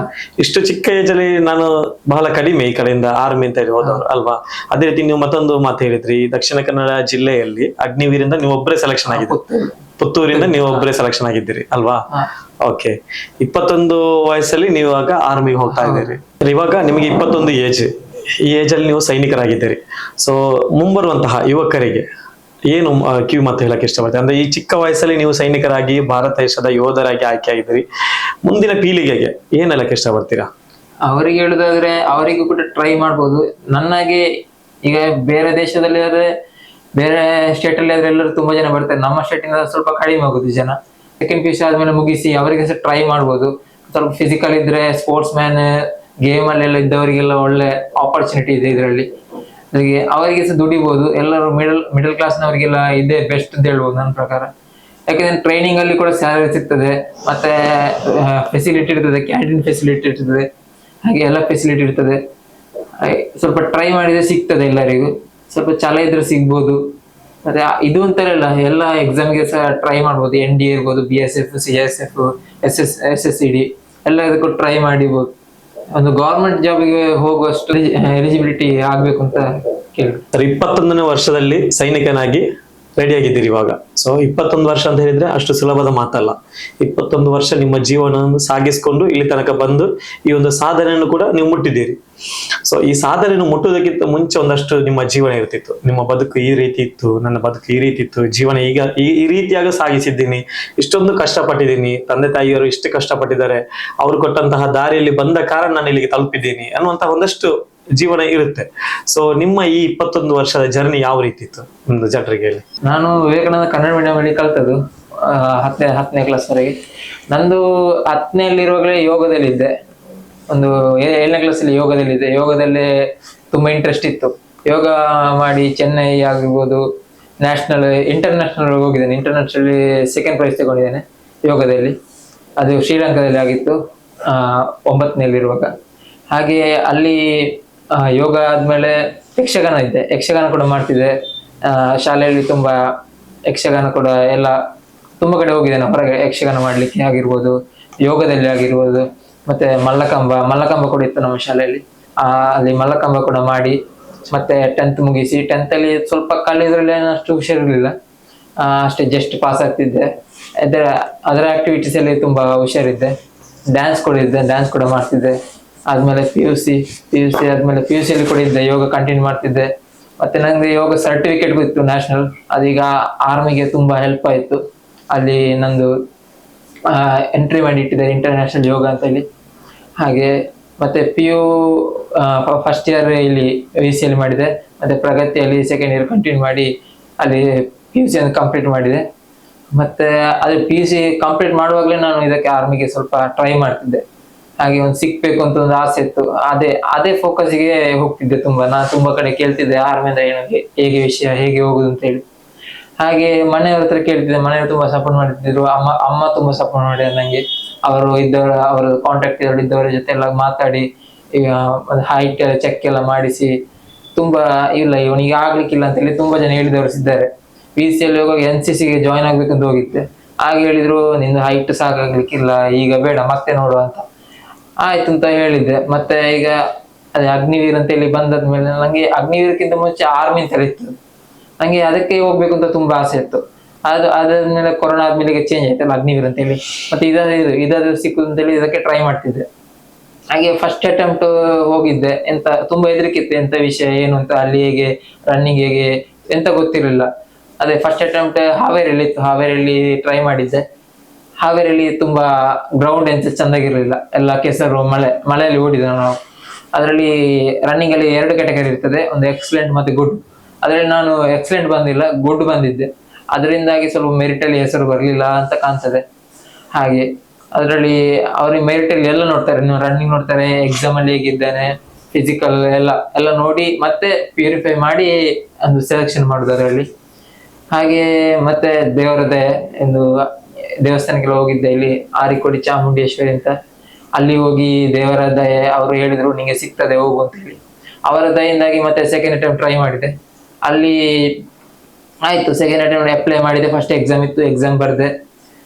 ಇಷ್ಟು ಚಿಕ್ಕ ಏಜ್ ಅಲ್ಲಿ ನಾನು ಬಹಳ ಕಡಿಮೆ ಈ ಕಡೆಯಿಂದ ಆರ್ಮಿ ಅಂತ ಹೇಳಿ ಹೋದವರು ಅಲ್ವಾ. ಅದೇ ರೀತಿ ನೀವು ಮತ್ತೊಂದು ಮಾತು ಹೇಳಿದ್ರಿ, ದಕ್ಷಿಣ ಕನ್ನಡ ಜಿಲ್ಲೆಯಲ್ಲಿ ಅಗ್ನಿವೀರಿಂದ ನೀವು ಒಬ್ಬರೇ ಸೆಲೆಕ್ಷನ್ ಆಗಿದ್ದೀರಿ, ಪುತ್ತೂರಿಂದ ನೀವು ಒಬ್ಬರೇ ಸೆಲೆಕ್ಷನ್ ಆಗಿದ್ದೀರಿ ಅಲ್ವಾ. ಓಕೆ, 21 ವಯಸ್ಸಲ್ಲಿ ನೀವು ಇವಾಗ ಆರ್ಮಿಗೆ ಹೋಗ್ತಾ ಇದ್ದೀರಿ. ಇವಾಗ ನಿಮಗೆ 21 ಏಜ್, ಈ ಏಜ್ ಅಲ್ಲಿ ನೀವು ಸೈನಿಕರಾಗಿದ್ದೀರಿ. ಸೊ ಮುಂಬರುವಂತಹ ಯುವಕರಿಗೆ ಏನು ಕಿವಿ ಮಾತು ಹೇಳಕ್ ಇಷ್ಟಪಡ್ತೀವಿ ಅಂದ್ರೆ, ಈ ಚಿಕ್ಕ ವಯಸ್ಸಲ್ಲಿ ನೀವು ಸೈನಿಕರಾಗಿ ಭಾರತ ದೇಶದ ಯೋಧರಾಗಿ ಆಯ್ಕೆ ಆಗಿದ್ದೀರಿ, ಮುಂದಿನ ಪೀಳಿಗೆಗೆ ಏನ್ ಹೇಳಕ್ ಇಷ್ಟಪಡ್ತೀರಾ? ಅವರಿಗೆ ಹೇಳುದಾದ್ರೆ ಅವರಿಗೂ ಕೂಡ ಟ್ರೈ ಮಾಡ್ಬೋದು. ನನಗೆ ಈಗ ಬೇರೆ ದೇಶದಲ್ಲಿ ಆದ್ರೆ, ಬೇರೆ ಸ್ಟೇಟ್ ಅಲ್ಲಿ ಆದ್ರೆ ಎಲ್ಲರೂ ತುಂಬಾ ಜನ ಬರ್ತಾರೆ, ನಮ್ಮ ಸ್ಟೇಟ್ ಇಂದ ಸ್ವಲ್ಪ ಕಡಿಮೆ ಆಗುದು ಜನ. ಸೆಕೆಂಡ್ PUC ಆದ್ಮೇಲೆ ಮುಗಿಸಿ ಅವರಿಗೆ ಸಹ ಟ್ರೈ ಮಾಡ್ಬೋದು. ಸ್ವಲ್ಪ ಫಿಸಿಕಲ್ ಇದ್ರೆ, ಸ್ಪೋರ್ಟ್ಸ್ ಮ್ಯಾನ್ ಗೇಮ್ ಅಲ್ಲೆಲ್ಲ ಇದ್ದವರಿಗೆಲ್ಲ ಒಳ್ಳೆ ಆಪರ್ಚುನಿಟಿ ಇದೆ ಇದರಲ್ಲಿ. ಅವರಿಗೆ ಸಹ ದುಡಿಬಹುದು. ಎಲ್ಲರೂ ಮಿಡಲ್ ಕ್ಲಾಸ್ನವರಿಗೆಲ್ಲ ಇದೇ ಬೆಸ್ಟ್ ಅಂತ ಹೇಳ್ಬೋದು ನನ್ನ ಪ್ರಕಾರ. ಯಾಕಂದ್ರೆ ಟ್ರೈನಿಂಗ್ ಅಲ್ಲಿ ಕೂಡ ಸ್ಯಾಲರಿ ಸಿಗ್ತದೆ, ಮತ್ತೆ ಫೆಸಿಲಿಟಿ ಇರ್ತದೆ, ಕ್ಯಾಂಟೀನ್ ಫೆಸಿಲಿಟಿ ಇರ್ತದೆ, ಹಾಗೆ ಎಲ್ಲ ಫೆಸಿಲಿಟಿ ಇರ್ತದೆ. ಸ್ವಲ್ಪ ಟ್ರೈ ಮಾಡಿದ್ರೆ ಸಿಗ್ತದೆ ಎಲ್ಲರಿಗೂ, ಸ್ವಲ್ಪ ಛಲ ಇದ್ರೆ ಸಿಗ್ಬೋದು. ಮತ್ತೆ ಇದು ಅಂತಾರಲ್ಲ, ಎಲ್ಲ ಎಕ್ಸಾಮ್ಗೆ ಸಹ ಟ್ರೈ ಮಾಡ್ಬೋದು. NDA ಇರ್ಬೋದು, BSF, CSF, SSCD ಎಲ್ಲ ಇದಕ್ಕೂ ಟ್ರೈ ಮಾಡಿಬೋದು. ಒಂದು ಗವರ್ಮೆಂಟ್ ಜಾಬ್ಗೆ ಹೋಗುವಷ್ಟು ಎಲಿಜಿಬಿಲಿಟಿ ಆಗ್ಬೇಕು ಅಂತ ಕೇಳಿ. 21ನೇ ವರ್ಷದಲ್ಲಿ ಸೈನಿಕನಾಗಿ ರೆಡಿ ಆಗಿದ್ದೀರಿ ಇವಾಗ. ಸೊ 21 ವರ್ಷ ಅಂತ ಹೇಳಿದ್ರೆ ಅಷ್ಟು ಸುಲಭದ ಮಾತಲ್ಲ. 21 ವರ್ಷ ನಿಮ್ಮ ಜೀವನವನ್ನು ಸಾಗಿಸಿಕೊಂಡು ಇಲ್ಲಿ ತನಕ ಬಂದು ಈ ಒಂದು ಸಾಧನೆಯನ್ನು ಕೂಡ ನೀವು ಮುಟ್ಟಿದ್ದೀರಿ. ಸೊ ಈ ಸಾಧನೆಯನ್ನು ಮುಟ್ಟುವುದಕ್ಕಿಂತ ಮುಂಚೆ ಒಂದಷ್ಟು ನಿಮ್ಮ ಜೀವನ ಇರ್ತಿತ್ತು, ನಿಮ್ಮ ಬದುಕು ಈ ರೀತಿ ಇತ್ತು, ನನ್ನ ಬದುಕು ಈ ರೀತಿ ಇತ್ತು, ಜೀವನ ಈಗ ಈ ರೀತಿಯಾಗ ಸಾಗಿಸಿದ್ದೀನಿ, ಇಷ್ಟೊಂದು ಕಷ್ಟಪಟ್ಟಿದ್ದೀನಿ, ತಂದೆ ತಾಯಿಯವರು ಇಷ್ಟು ಕಷ್ಟಪಟ್ಟಿದ್ದಾರೆ, ಅವರು ಕೊಟ್ಟಂತಹ ದಾರಿಯಲ್ಲಿ ಬಂದ ಕಾರಣ ನಾನು ಇಲ್ಲಿಗೆ ತಲುಪಿದ್ದೀನಿ ಅನ್ನುವಂತಹ ಒಂದಷ್ಟು ಜೀವನ ಇರುತ್ತೆ. ಸೊ ನಿಮ್ಮ ಈ 21 ವರ್ಷದ ಜರ್ನಿ ಯಾವ ರೀತಿ ಇತ್ತು ಒಂದು ಜನರಿಗೆ ಹೇಳಿ? ನಾನು ವಿವೇಕಾನಂದ ಕನ್ನಡ ಮೀಡಿಯಂ ಅಲ್ಲಿ ಕಲ್ತದ್ದು 10ನೇ ಕ್ಲಾಸ್ ವರೆಗೆ. ನಂದು 10ನೇಲಿರುವಾಗಲೇ ಯೋಗದಲ್ಲಿದ್ದೆ, ಒಂದು 7ನೇ ಕ್ಲಾಸಲ್ಲಿ ಯೋಗದಲ್ಲಿದ್ದೆ. ಯೋಗದಲ್ಲೇ ತುಂಬಾ ಇಂಟ್ರೆಸ್ಟ್ ಇತ್ತು. ಯೋಗ ಮಾಡಿ ಚೆನ್ನೈ ಆಗಿರ್ಬೋದು, ಇಂಟರ್ನ್ಯಾಷನಲ್ ಹೋಗಿದ್ದೇನೆ. ಇಂಟರ್ನ್ಯಾಷನಲ್ ಸೆಕೆಂಡ್ ಪ್ರೈಸ್ ತಗೊಂಡಿದ್ದೇನೆ ಯೋಗದಲ್ಲಿ. ಅದು ಶ್ರೀಲಂಕಾದಲ್ಲಿ ಆಗಿತ್ತು 9ನೇಲಿರುವಾಗ. ಹಾಗೆ ಅಲ್ಲಿ ಯೋಗ ಆದ್ಮೇಲೆ ಯಕ್ಷಗಾನ ಇದ್ದೆ, ಯಕ್ಷಗಾನ ಕೂಡ ಮಾಡ್ತಿದ್ದೆ. ಶಾಲೆಯಲ್ಲಿ ತುಂಬಾ ಯಕ್ಷಗಾನ ಕೂಡ ಎಲ್ಲ ತುಂಬಾ ಕಡೆ ಹೋಗಿದ್ದೇನೆ ಹೊರಗೆ ಯಕ್ಷಗಾನ ಮಾಡ್ಲಿಕ್ಕೆ ಆಗಿರ್ಬೋದು, ಯೋಗದಲ್ಲಿ ಆಗಿರ್ಬೋದು. ಮತ್ತೆ ಮಲ್ಲಕಂಬ ಕೂಡ ಇತ್ತು ನಮ್ಮ ಶಾಲೆಯಲ್ಲಿ. ಅಲ್ಲಿ ಮಲ್ಲಕಂಬ ಕೂಡ ಮಾಡಿ ಮತ್ತೆ 10th ಮುಗಿಸಿ. 10th ಅಲ್ಲಿ ಸ್ವಲ್ಪ ಕಲಿಯೋದ್ರಲ್ಲಿ ಅಷ್ಟು ಹುಷಾರಿರ್ಲಿಲ್ಲ, ಅಷ್ಟೇ ಜಸ್ಟ್ ಪಾಸ್ ಆಗ್ತಿದ್ದೆ. ಅದರ ಆಕ್ಟಿವಿಟೀಸ್ ಅಲ್ಲಿ ತುಂಬಾ ಹುಷಾರಿದ್ದೆ. ಡ್ಯಾನ್ಸ್ ಕೂಡ ಮಾಡ್ತಿದ್ದೆ. ಆದ್ಮೇಲೆ PUC ಆದ್ಮೇಲೆ PUC ಅಲ್ಲಿ ಕೂಡ ಇದ್ದೆ, ಯೋಗ ಕಂಟಿನ್ಯೂ ಮಾಡ್ತಿದ್ದೆ. ಮತ್ತೆ ನಂಗೆ ಯೋಗ ಸರ್ಟಿಫಿಕೇಟ್ ಇತ್ತು ನ್ಯಾಷನಲ್, ಅದೀಗ ಆರ್ಮಿಗೆ ತುಂಬಾ ಹೆಲ್ಪ್ ಆಯ್ತು. ಅಲ್ಲಿ ನಂದು ಎಂಟ್ರಿ ಮಾಡಿ ಇಟ್ಟಿದ್ದಾರೆ ಇಂಟರ್ನ್ಯಾಷನಲ್ ಯೋಗ ಅಂತ ಹೇಳಿ. ಹಾಗೆ ಮತ್ತೆ PU ಫಸ್ಟ್ ಇಯರ್ ಇಲ್ಲಿ VC ಅಲ್ಲಿ ಮಾಡಿದೆ, ಮತ್ತೆ ಪ್ರಗತಿಯಲ್ಲಿ ಸೆಕೆಂಡ್ ಇಯರ್ ಕಂಟಿನ್ಯೂ ಮಾಡಿ ಅಲ್ಲಿ PUC ಅನ್ನು ಕಂಪ್ಲೀಟ್ ಮಾಡಿದೆ. ಮತ್ತೆ ಅದು PUC ಕಂಪ್ಲೀಟ್ ಮಾಡುವಾಗಲೇ ನಾನು ಇದಕ್ಕೆ ಆರ್ಮಿಗೆ ಸ್ವಲ್ಪ ಟ್ರೈ ಮಾಡ್ತಿದ್ದೆ. ಹಾಗೆ ಒಂದು ಸಿಕ್ಬೇಕು ಅಂತ ಒಂದು ಆಸೆ ಇತ್ತು, ಅದೇ ಫೋಕಸ್ಗೆ ಹೋಗ್ತಿದ್ದೆ. ನಾನು ತುಂಬಾ ಕಡೆ ಕೇಳ್ತಿದ್ದೆ ಆರ್ಮಿ ಅಂದ್ರೆ ಏನು, ಹೇಗೆ ವಿಷಯ, ಹೇಗೆ ಹೋಗುದು ಅಂತ ಹೇಳಿ. ಹಾಗೆ ಮನೆಯವ್ರ ಹತ್ರ ಕೇಳ್ತಿದ್ದೆ, ಮನೆಯವರು ತುಂಬಾ ಸಪೋರ್ಟ್ ಮಾಡ್ತಿದ್ರು. ಅಮ್ಮ ತುಂಬಾ ಸಪೋರ್ಟ್ ಮಾಡಿದ್ರು ನಂಗೆ. ಅವರ ಕಾಂಟ್ಯಾಕ್ಟ್ ಇದ್ದವರ ಜೊತೆ ಎಲ್ಲ ಮಾತಾಡಿ, ಈಗ ಒಂದು ಹೈಟ್ ಚೆಕ್ ಎಲ್ಲ ಮಾಡಿಸಿ, ತುಂಬಾ ಇಲ್ಲ ಇವನಿಗೆ ಆಗ್ಲಿಕ್ಕಿಲ್ಲ ಅಂತ ಹೇಳಿ ತುಂಬಾ ಜನ ಹೇಳಿದವರು ಇದ್ದಾರೆ. VC ಅಲ್ಲಿ ಹೋಗುವಾಗ NCCಗೆ ಜಾಯ್ನ್ ಆಗ್ಬೇಕಂತ ಹೋಗಿದ್ದೆ. ಹಾಗೆ ಹೇಳಿದ್ರು, ನಿಂದು ಹೈಟ್ ಸಾಕಾಗ್ಲಿಕ್ಕಿಲ್ಲ, ಈಗ ಬೇಡ ಮತ್ತೆ ನೋಡುವ ಅಂತ. ಆಯ್ತು ಅಂತ ಹೇಳಿದ್ದೆ. ಮತ್ತೆ ಈಗ ಅದೇ ಅಗ್ನಿವೀರ್ ಅಂತ ಹೇಳಿ ಬಂದಾದ್ಮೇಲೆ ನಂಗೆ ಅಗ್ನಿವೀರ್ಕ್ಕಿಂತ ಮುಂಚೆ ಆರ್ಮಿ ಅಂತ ಇತ್ತು, ನಂಗೆ ಅದಕ್ಕೆ ಹೋಗ್ಬೇಕು ಅಂತ ತುಂಬಾ ಆಸೆ ಇತ್ತು. ಅದಾದ್ಮೇಲೆ ಕೊರೋನಾ ಆದ್ಮೇಲೆ ಈಗ ಚೇಂಜ್ ಆಯ್ತಲ್ಲ ಅಗ್ನಿವೀರ್ ಅಂತ ಹೇಳಿ, ಮತ್ತೆ ಇದಾದ್ರೂ ಸಿಕ್ಕುದು ಅಂತ ಹೇಳಿ ಇದಕ್ಕೆ ಟ್ರೈ ಮಾಡ್ತಿದ್ದೆ. ಹಾಗೆ ಫಸ್ಟ್ ಅಟೆಂಪ್ಟ್ ಹೋಗಿದ್ದೆ, ಎಂತ ತುಂಬಾ ಹೆದರಿಕೆ ಇತ್ತು, ಎಂತ ವಿಷಯ ಏನು ಅಂತ, ಅಲ್ಲಿ ಹೇಗೆ ರನ್ನಿಂಗ್ ಹೇಗೆ ಎಂತ ಗೊತ್ತಿರಲಿಲ್ಲ. ಅದೇ ಫಸ್ಟ್ ಅಟೆಂಪ್ಟ್ ಹಾವೇರಿಯಲ್ಲಿ ಇತ್ತು, ಹಾವೇರಿಯಲ್ಲಿ ಟ್ರೈ ಮಾಡಿದ್ದೆ. ಹಾವೇರಿಯಲ್ಲಿ ತುಂಬಾ ಗ್ರೌಂಡ್ ಎಂತ ಚೆಂದಾಗಿರ್ಲಿಲ್ಲ, ಎಲ್ಲ ಕೆಸರು ಮಳೆಯಲ್ಲಿ ಓಡಿದ ನಾವು. ಅದರಲ್ಲಿ ರನ್ನಿಂಗ್ ಅಲ್ಲಿ 2 ಕ್ಯಾಟಗರಿ ಇರ್ತದೆ, ಒಂದು ಎಕ್ಸಲೆಂಟ್ ಮತ್ತೆ ಗುಡ್. ಅದರಲ್ಲಿ ನಾನು ಎಕ್ಸಲೆಂಟ್ ಬಂದಿಲ್ಲ, ಗುಡ್ ಬಂದಿದ್ದೆ. ಅದರಿಂದಾಗಿ ಸ್ವಲ್ಪ ಮೆರಿಟ್ ಅಲ್ಲಿ ಹೆಸರು ಬರಲಿಲ್ಲ ಅಂತ ಕಾಣ್ತದೆ. ಹಾಗೆ ಅದರಲ್ಲಿ ಅವ್ರಿಗೆ ಮೆರಿಟ್ ಅಲ್ಲಿ ಎಲ್ಲ ನೋಡ್ತಾರೆ, ನೀವು ರನ್ನಿಂಗ್ ನೋಡ್ತಾರೆ, ಎಕ್ಸಾಮ್ ಅಲ್ಲಿ ಹೇಗಿದ್ದೇನೆ, ಫಿಸಿಕಲ್ ಎಲ್ಲ ನೋಡಿ ಮತ್ತೆ ಪ್ಯೂರಿಫೈ ಮಾಡಿ ಒಂದು ಸೆಲೆಕ್ಷನ್ ಮಾಡುದು ಅದರಲ್ಲಿ. ಹಾಗೆ ಮತ್ತೆ ದೇವರದೇ ಒಂದು ದೇವಸ್ಥಾನಕ್ಕೆಲ್ಲ ಹೋಗಿದ್ದೆ, ಇಲ್ಲಿ ಆರಿಕೋಡಿ ಚಾಮುಂಡೇಶ್ವರಿ ಅಂತ. ಅಲ್ಲಿ ಹೋಗಿ ದೇವರ ದಯೆ, ಅವರು ಹೇಳಿದ್ರು ನಿಂಗೆ ಸಿಗ್ತದೆ ಹೋಗು ಅಂತ ಹೇಳಿ. ಅವರ ದಯೆಯಿಂದಾಗಿ ಮತ್ತೆ ಸೆಕೆಂಡ್ ಅಟೆಂಪ್ಟ್ ಟ್ರೈ ಮಾಡಿದೆ. ಅಲ್ಲಿ ಆಯ್ತು, ಸೆಕೆಂಡ್ ಅಟೆಂಪ್ಟ್ ಅಪ್ಲೈ ಮಾಡಿದೆ. ಫಸ್ಟ್ ಎಕ್ಸಾಮ್ ಇತ್ತು, ಎಕ್ಸಾಮ್ ಬರ್ದೆ.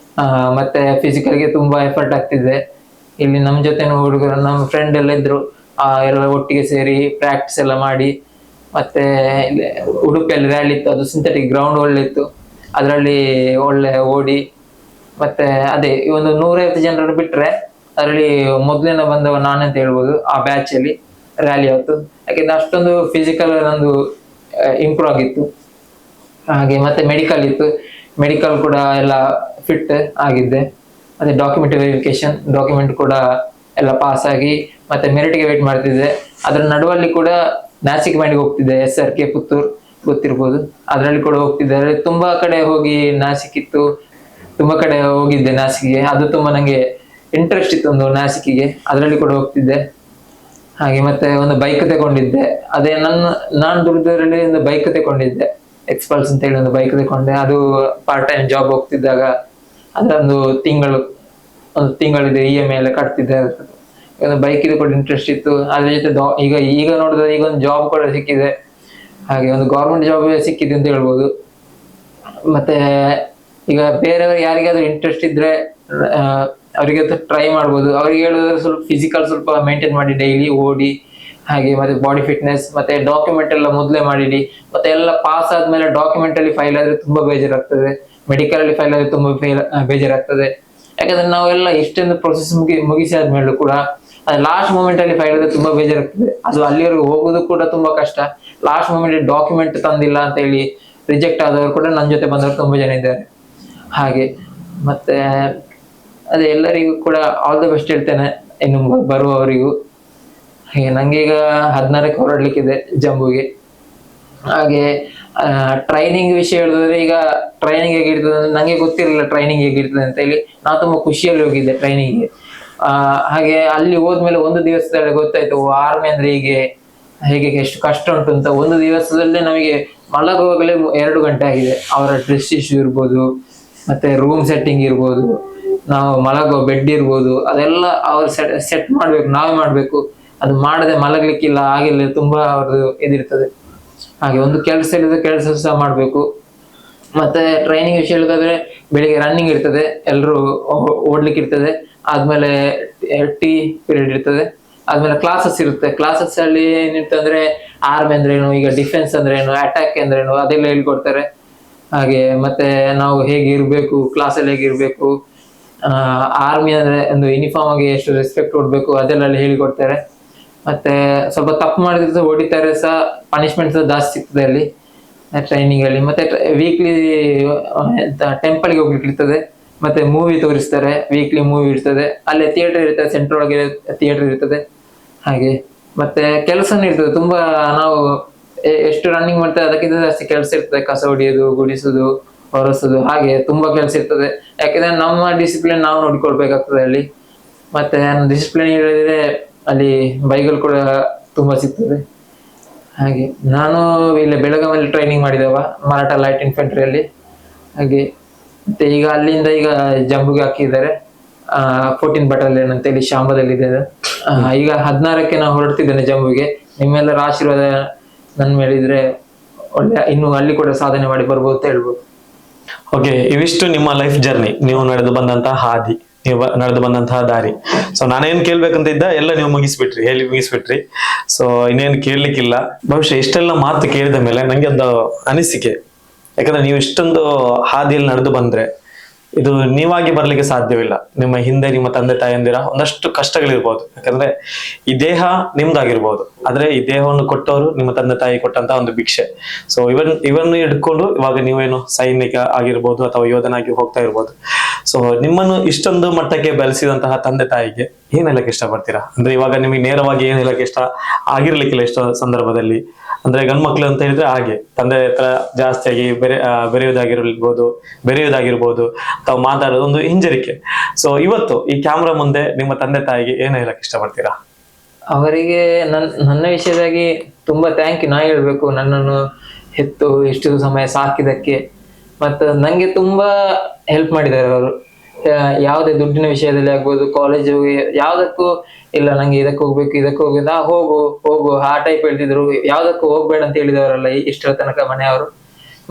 ಮತ್ತೆ ಫಿಸಿಕಲ್ಗೆ ತುಂಬಾ ಎಫರ್ಟ್ ಆಗ್ತಿದೆ. ಇಲ್ಲಿ ನಮ್ಮ ಜೊತೆ ಹುಡುಗರು, ನಮ್ಮ ಫ್ರೆಂಡ್ ಎಲ್ಲ ಇದ್ರು, ಎಲ್ಲ ಒಟ್ಟಿಗೆ ಸೇರಿ ಪ್ರಾಕ್ಟೀಸ್ ಎಲ್ಲ ಮಾಡಿ. ಮತ್ತೆ ಇಲ್ಲಿ ಉಡುಪಿಯಲ್ಲಿ ರ್ಯಾಲಿ ಇತ್ತು, ಅದು ಸಿಂಥೆಟಿಕ್ ಗ್ರೌಂಡ್ ಒಳ್ಳೆ ಇತ್ತು, ಅದರಲ್ಲಿ ಒಳ್ಳೆ ಓಡಿ. ಮತ್ತೆ ಅದೇ ಒಂದು 150 ಜನರನ್ನು ಬಿಟ್ರೆ ಅದರಲ್ಲಿ ಮೊದಲಿನ ಬಂದವ ನಾನಂತ ಹೇಳ್ಬೋದು ಆ ಬ್ಯಾಚ್ ಅಲ್ಲಿ ರ್ಯಾಲಿ ಆಯ್ತು. ಯಾಕೆಂದ್ರೆ ಅಷ್ಟೊಂದು ಫಿಸಿಕಲ್ ನಂದು ಇಂಪ್ರೂವ್ ಆಗಿತ್ತು. ಹಾಗೆ ಮತ್ತೆ ಮೆಡಿಕಲ್ ಇತ್ತು, ಮೆಡಿಕಲ್ ಕೂಡ ಎಲ್ಲ ಫಿಟ್ ಆಗಿದ್ದೆ. ಮತ್ತೆ ಡಾಕ್ಯುಮೆಂಟ್ ವೆರಿಫಿಕೇಶನ್, ಡಾಕ್ಯುಮೆಂಟ್ ಕೂಡ ಎಲ್ಲ ಪಾಸ್ ಆಗಿ ಮತ್ತೆ ಮೆರಿಟ್ಗೆ ವೇಟ್ ಮಾಡ್ತಿದ್ದೆ. ಅದ್ರ ನಡುವಲ್ಲಿ ಕೂಡ ನಾಸಿಕ್ ಬ್ಯಾಂಡ್ಗೆ ಹೋಗ್ತಿದ್ದೆ, SRK ಪುತ್ತೂರ್ ಗೊತ್ತಿರ್ಬೋದು, ಅದರಲ್ಲಿ ಕೂಡ ಹೋಗ್ತಿದ್ದೆ. ಅದರಲ್ಲಿ ತುಂಬಾ ಕಡೆ ಹೋಗಿ ನಾಸಿಕ್ ಇತ್ತು, ತುಂಬಾ ಕಡೆ ಹೋಗಿದ್ದೆ ನಾಸಿಕ್ಗೆ. ಅದು ತುಂಬಾ ನಂಗೆ ಇಂಟ್ರೆಸ್ಟ್ ಇತ್ತು ಒಂದು ನಾಸಿಕ್ಕಿಗೆ, ಅದರಲ್ಲಿ ಕೂಡ ಹೋಗ್ತಿದ್ದೆ. ಹಾಗೆ ಮತ್ತೆ ಒಂದು ಬೈಕ್ ತಗೊಂಡಿದ್ದೆ, ಅದೇ ನಾನು ದುರ್ಗದಲ್ಲಿ ಒಂದು ಬೈಕ್ ತಗೊಂಡಿದ್ದೆ, ಎಕ್ಸ್ಪಲ್ಸ್ ಅಂತ ಹೇಳಿ ಒಂದು ಬೈಕ್ ತಗೊಂಡೆ. ಅದು ಪಾರ್ಟ್ ಟೈಮ್ ಜಾಬ್ ಹೋಗ್ತಿದ್ದಾಗ ಅದೊಂದು ಒಂದು ತಿಂಗಳಿದೆ EMI ಎಲ್ಲ ಕಟ್ತಿದ್ದೆ. ಒಂದು ಬೈಕ್ ಇದು ಕೂಡ ಇಂಟ್ರೆಸ್ಟ್ ಇತ್ತು. ಅದ್ರ ಜೊತೆ ಈಗ ನೋಡಿದ್ರೆ ಈಗ ಒಂದು ಜಾಬ್ ಕೂಡ ಸಿಕ್ಕಿದೆ, ಹಾಗೆ ಒಂದು ಗೌರ್ಮೆಂಟ್ ಜಾಬ್ ಸಿಕ್ಕಿದೆ ಅಂತ ಹೇಳ್ಬೋದು. ಮತ್ತೆ ಈಗ ಬೇರೆಯವರು ಯಾರಿಗಾದ್ರೂ ಇಂಟ್ರೆಸ್ಟ್ ಇದ್ರೆ ಅವರಿಗೆ ಟ್ರೈ ಮಾಡ್ಬೋದು. ಅವ್ರಿಗೆ ಹೇಳಿದ್ರೆ ಸ್ವಲ್ಪ ಫಿಸಿಕಲ್ ಸ್ವಲ್ಪ ಮೇಂಟೈನ್ ಮಾಡಿ, ಡೈಲಿ ಓಡಿ. ಹಾಗೆ ಮತ್ತೆ ಬಾಡಿ ಫಿಟ್ನೆಸ್, ಮತ್ತೆ ಡಾಕ್ಯುಮೆಂಟ್ ಎಲ್ಲ ಮೊದಲೇ ಮಾಡಿಡಿ. ಮತ್ತೆ ಎಲ್ಲ ಪಾಸ್ ಆದ್ಮೇಲೆ ಡಾಕ್ಯುಮೆಂಟ್ ಅಲ್ಲಿ ಫೈಲ್ ಆದ್ರೆ ತುಂಬಾ ಬೇಜಾರಾಗ್ತದೆ, ಮೆಡಿಕಲ್ ಅಲ್ಲಿ ಫೈಲ್ ಆದ್ರೆ ತುಂಬಾ ಬೇಜಾರಾಗ್ತದೆ. ಯಾಕಂದ್ರೆ ನಾವೆಲ್ಲ ಇಷ್ಟೊಂದು ಪ್ರೊಸೆಸ್ ಮುಗಿಸಿ ಆದ್ಮೇಲೆ ಕೂಡ ಅದು ಲಾಸ್ಟ್ ಮೂಮೆಂಟ್ ಅಲ್ಲಿ ಫೈಲ್ ಆದ್ರೆ ತುಂಬಾ ಬೇಜಾರಾಗ್ತದೆ. ಅದು ಅಲ್ಲಿವರೆಗೂ ಹೋಗೋದು ಕೂಡ ತುಂಬಾ ಕಷ್ಟ. ಲಾಸ್ಟ್ ಮೂಮೆಂಟ್ ಡಾಕ್ಯುಮೆಂಟ್ ತಂದಿಲ್ಲ ಅಂತ ಹೇಳಿ ರಿಜೆಕ್ಟ್ ಆದವರು ಕೂಡ ನನ್ನ ಜೊತೆ ಬಂದವರು ತುಂಬಾ ಜನ ಇದ್ದಾರೆ. ಹಾಗೆ ಮತ್ತೆ ಅದೇ ಎಲ್ಲರಿಗೂ ಕೂಡ ಆಲ್ ದ ಬೆಸ್ಟ್ ಹೇಳ್ತೇನೆ, ಇನ್ನು ಬರುವವರಿಗೂ. ಹಾಗೆ ನಂಗೆ ಈಗ 16ಕ್ಕೆ ಹೊರಡ್ಲಿಕ್ಕಿದೆ ಜಂಬುಗೆ. ಹಾಗೆ ಟ್ರೈನಿಂಗ್ ವಿಷಯ ಹೇಳಿದ್ರೆ, ಈಗ ಟ್ರೈನಿಂಗ್ ಹೇಗಿರ್ತದೆ ಅಂದ್ರೆ ನಂಗೆ ಗೊತ್ತಿರಲಿಲ್ಲ ಟ್ರೈನಿಂಗ್ ಹೇಗಿರ್ತದೆ ಅಂತ ಹೇಳಿ. ನಾನು ತುಂಬಾ ಖುಷಿಯಲ್ಲಿ ಹೋಗಿದ್ದೆ ಟ್ರೈನಿಂಗ್ಗೆ. ಹಾಗೆ ಅಲ್ಲಿ ಹೋದ್ಮೇಲೆ ಒಂದು ದಿವಸದಲ್ಲಿ ಗೊತ್ತಾಯ್ತು ಆರ್ಮಿ ಅಂದ್ರೆ ಹೇಗೆ ಎಷ್ಟು ಕಷ್ಟ ಉಂಟು ಅಂತ. ಒಂದು ದಿವಸದಲ್ಲೇ ನಮಗೆ ಮಲಗುವಾಗಲೇ 2 ಗಂಟೆ ಆಗಿದೆ. ಅವರ ಡ್ರೆಸ್ ಇಶ್ಯೂ ಇರ್ಬೋದು, ಮತ್ತೆ ರೂಮ್ ಸೆಟ್ಟಿಂಗ್ ಇರ್ಬೋದು, ನಾವು ಮಲಗುವ ಬೆಡ್ ಇರ್ಬೋದು, ಅದೆಲ್ಲ ಅವ್ರು ಸೆಟ್ ಮಾಡ್ಬೇಕು, ನಾವೇ ಮಾಡ್ಬೇಕು. ಅದು ಮಾಡದೆ ಮಲಗ್ಲಿಕ್ಕಿಲ್ಲ, ಹಾಗೆಲ್ಲ ತುಂಬಾ ಅವ್ರದ್ದು ಇದಿರ್ತದೆ. ಹಾಗೆ ಒಂದು ಕೆಲಸ ಇಲ್ಲದೆ ಕೆಲಸ ಸಹ ಮಾಡ್ಬೇಕು. ಮತ್ತೆ ಟ್ರೈನಿಂಗ್ ವಿಷಯ ಹೇಳಿದ್ರೆ ಬೆಳಿಗ್ಗೆ ರನ್ನಿಂಗ್ ಇರ್ತದೆ, ಎಲ್ಲರೂ ಓಡ್ಲಿಕ್ಕೆ ಇರ್ತದೆ. ಆದ್ಮೇಲೆ ಟೀ ಪೀರಿಯಡ್ ಇರ್ತದೆ. ಆದ್ಮೇಲೆ ಕ್ಲಾಸಸ್ ಇರುತ್ತೆ. ಕ್ಲಾಸಸ್ ಅಲ್ಲಿ ಏನಿರ್ತದೆ ಅಂದ್ರೆ ಆರ್ಮಿ ಅಂದ್ರೆ ಏನು, ಈಗ ಡಿಫೆನ್ಸ್ ಅಂದ್ರೆ ಏನು, ಅಟ್ಯಾಕ್ ಅಂದ್ರೆ ಏನು, ಅದೆಲ್ಲ ಹೇಳ್ಕೊಡ್ತಾರೆ. ಹಾಗೆ ಮತ್ತೆ ನಾವು ಹೇಗೆ ಇರ್ಬೇಕು, ಕ್ಲಾಸಲ್ಲಿ ಹೇಗಿರ್ಬೇಕು, ಆರ್ಮಿ ಅಂದ್ರೆ ಒಂದು ಯೂನಿಫಾರ್ಮ್ ಆಗಿ ಎಷ್ಟು ರೆಸ್ಪೆಕ್ಟ್ ಕೊಡ್ಬೇಕು, ಅದೆಲ್ಲ ಅಲ್ಲಿ ಹೇಳಿಕೊಡ್ತಾರೆ. ಮತ್ತೆ ಸ್ವಲ್ಪ ತಪ್ಪು ಮಾಡಿದ್ರೆ ಹೊಡಿತಾರೆ ಸಹ, ಪನಿಷ್ಮೆಂಟ್ ಸಹ ಜಾಸ್ತಿ ಸಿಗ್ತದೆ ಅಲ್ಲಿ ಟ್ರೈನಿಂಗ್ ಅಲ್ಲಿ. ಮತ್ತೆ ವೀಕ್ಲಿ ಟೆಂಪಲ್ಗೆ ಹೋಗ್ಲಿಕ್ಕೆ ಇರ್ತದೆ. ಮತ್ತೆ ಮೂವಿ ತೋರಿಸ್ತಾರೆ, ವೀಕ್ಲಿ ಮೂವಿ ಇರ್ತದೆ. ಅಲ್ಲೇ ಥಿಯೇಟರ್ ಇರ್ತದೆ, ಸೆಂಟ್ರಲ್ ಒಳಗೆ ಥಿಯೇಟರ್ ಇರ್ತದೆ. ಹಾಗೆ ಮತ್ತೆ ಕೆಲಸನೂ ಇರ್ತದೆ ತುಂಬಾ. ನಾವು ಎಷ್ಟು ರನ್ನಿಂಗ್ ಮಾಡ್ತೇವೆ ಅದಕ್ಕಿಂತ ಜಾಸ್ತಿ ಕೆಲಸ ಇರ್ತದೆ. ಕಸ ಹೊಡಿಯೋದು, ಗುಡಿಸೋದು, ಹೊರಸೋದು, ಹಾಗೆ ತುಂಬಾ ಕೆಲಸ ಇರ್ತದೆ. ಯಾಕಂದ್ರೆ ನಮ್ಮ ಡಿಸಿಪ್ಲಿನ್ ನಾವು ನೋಡ್ಕೊಳ್ಬೇಕಾಗ್ತದೆ ಅಲ್ಲಿ. ಮತ್ತೆ ಡಿಸಿಪ್ಲಿನ್ ಹೇಳಿದ್ರೆ ಅಲ್ಲಿ ಬೈಗಳು ಕೂಡ ತುಂಬಾ ಸಿಗ್ತದೆ. ಹಾಗೆ ನಾನು ಇಲ್ಲಿ ಬೆಳಗಾವಿಯಲ್ಲಿ ಟ್ರೈನಿಂಗ್ ಮಾಡಿದವ, ಮರಾಠ ಲೈಟ್ ಇನ್ಫೆಂಟ್ರಿಯಲ್ಲಿ. ಹಾಗೆ ಮತ್ತೆ ಈಗ ಅಲ್ಲಿಂದ ಈಗ ಜಂಬುಗೆ ಹಾಕಿದ್ದಾರೆ, 14 ಬಟಾಲಿಯನ್ ಅಂತ ಹೇಳಿ ಶಾಂಬದಲ್ಲಿ ಇದೆ. ಈಗ 16ಕ್ಕೆ ನಾನು ಹೊರಡ್ತಿದ್ದೇನೆ ಜಂಬುಗೆ. ನಿಮ್ಮೆಲ್ಲರ ಆಶೀರ್ವಾದ ನನ್ನ ಮೇಲೆ ಇದ್ರೆ ಒಳ್ಳೆ ಇನ್ನು ಅಲ್ಲಿ ಕೂಡ ಸಾಧನೆ ಮಾಡಿ ಬರ್ಬೋದು ಅಂತ ಹೇಳ್ಬೋದು. ಓಕೆ, ಇವಿಷ್ಟು ನಿಮ್ಮ ಲೈಫ್ ಜರ್ನಿ, ನೀವು ನಡೆದು ಬಂದಂತಹ ಹಾದಿ. ನೀವು ನಡೆದು ಬಂದಂತಹ ದಾರಿ. ಸೊ ನಾನೇನ್ ಕೇಳ್ಬೇಕಂತ ಇದ್ದ ಎಲ್ಲ ನೀವು ಹೇಳಿ ಮುಗಿಸ್ಬಿಟ್ರಿ. ಸೊ ಇನ್ನೇನು ಕೇಳಲಿಕ್ಕಿಲ್ಲ. ಬಹುಶಃ ಇಷ್ಟೆಲ್ಲ ಮಾತು ಕೇಳಿದ ಮೇಲೆ ನಂಗೆ ಒಂದು ಅನಿಸಿಕೆ, ಯಾಕಂದ್ರೆ ನೀವು ಇಷ್ಟೊಂದು ಹಾದಿಯಲ್ಲಿ ನಡೆದು ಬಂದ್ರೆ ಇದು ನೀವಾಗಿ ಬರ್ಲಿಕ್ಕೆ ಸಾಧ್ಯವಿಲ್ಲ. ನಿಮ್ಮ ಹಿಂದೆ ನಿಮ್ಮ ತಂದೆ ತಾಯಂದಿರ ಒಂದಷ್ಟು ಕಷ್ಟಗಳಿರ್ಬೋದು, ಯಾಕಂದ್ರೆ ಈ ದೇಹ ನಿಮ್ದಾಗಿರ್ಬೋದು, ಆದ್ರೆ ಈ ದೇಹವನ್ನು ಕೊಟ್ಟವರು ನಿಮ್ಮ ತಂದೆ ತಾಯಿ ಕೊಟ್ಟಂತ ಒಂದು ಭಿಕ್ಷೆ. ಸೊ ಇವನ್ನು ಹಿಡ್ಕೊಂಡು ಇವಾಗ ನೀವೇನು ಸೈನಿಕ ಆಗಿರ್ಬೋದು ಅಥವಾ ಯೋಧನಾಗಿ ಹೋಗ್ತಾ ಇರ್ಬೋದು. ಸೊ ನಿಮ್ಮನ್ನು ಇಷ್ಟೊಂದು ಮಟ್ಟಕ್ಕೆ ಬೆಳೆಸಿದಂತಹ ತಂದೆ ತಾಯಿಗೆ ಏನ್ ಹೇಳಕ್ ಇಷ್ಟಪಡ್ತೀರಾ? ಅಂದ್ರೆ ಇವಾಗ ನಿಮಗೆ ನೇರವಾಗಿ ಏನ್ ಹೇಳಕ್ ಇಷ್ಟ ಆಗಿರ್ಲಿಕ್ಕಿಲ್ಲ ಎಷ್ಟೋ ಸಂದರ್ಭದಲ್ಲಿ. ಅಂದ್ರೆ ಗಂಡ್ಮಕ್ಳು ಅಂತ ಹೇಳಿದ್ರೆ ಹಾಗೆ ತಂದೆ ಹತ್ರ ಜಾಸ್ತಿಯಾಗಿ ಬೆರೆಯುವುದಾಗಿರ್ಬೋದು ತಾವು ಮಾತಾಡೋದು ಒಂದು ಹಿಂಜರಿಕೆ. ಸೊ ಇವತ್ತು ಈ ಕ್ಯಾಮ್ರಾ ಮುಂದೆ ನಿಮ್ಮ ತಂದೆ ತಾಯಿಗೆ ಏನ್ ಹೇಳಕ್ ಇಷ್ಟಪಡ್ತೀರಾ? ಅವರಿಗೆ ನನ್ನ ವಿಷಯದಾಗಿ ತುಂಬಾ ಥ್ಯಾಂಕ್ ಯು ನಾ ಹೇಳ್ಬೇಕು. ನನ್ನನ್ನು ಹೆತ್ತು ಇಷ್ಟು ಸಮಯ ಸಾಕಿದಕ್ಕೆ ಮತ್ತು ನಂಗೆ ತುಂಬಾ ಹೆಲ್ಪ್ ಮಾಡಿದ್ದಾರೆ ಅವರು. ಯಾವುದೇ ದುಡ್ಡಿನ ವಿಷಯದಲ್ಲಿ ಆಗ್ಬೋದು, ಕಾಲೇಜ್ ಯಾವ್ದಕ್ಕೂ ಇಲ್ಲ ನಂಗೆ ಇದಕ್ಕೆ ಹೋಗ್ಬೇಕು ಹೋಗು ಆ ಟೈಪ್ ಹೇಳ್ತಿದ್ರು. ಯಾವ್ದಕ್ಕೂ ಹೋಗ್ಬೇಡ ಅಂತ ಹೇಳಿದವರಲ್ಲ ಇಷ್ಟರ ತನಕ ಮನೆಯವರು.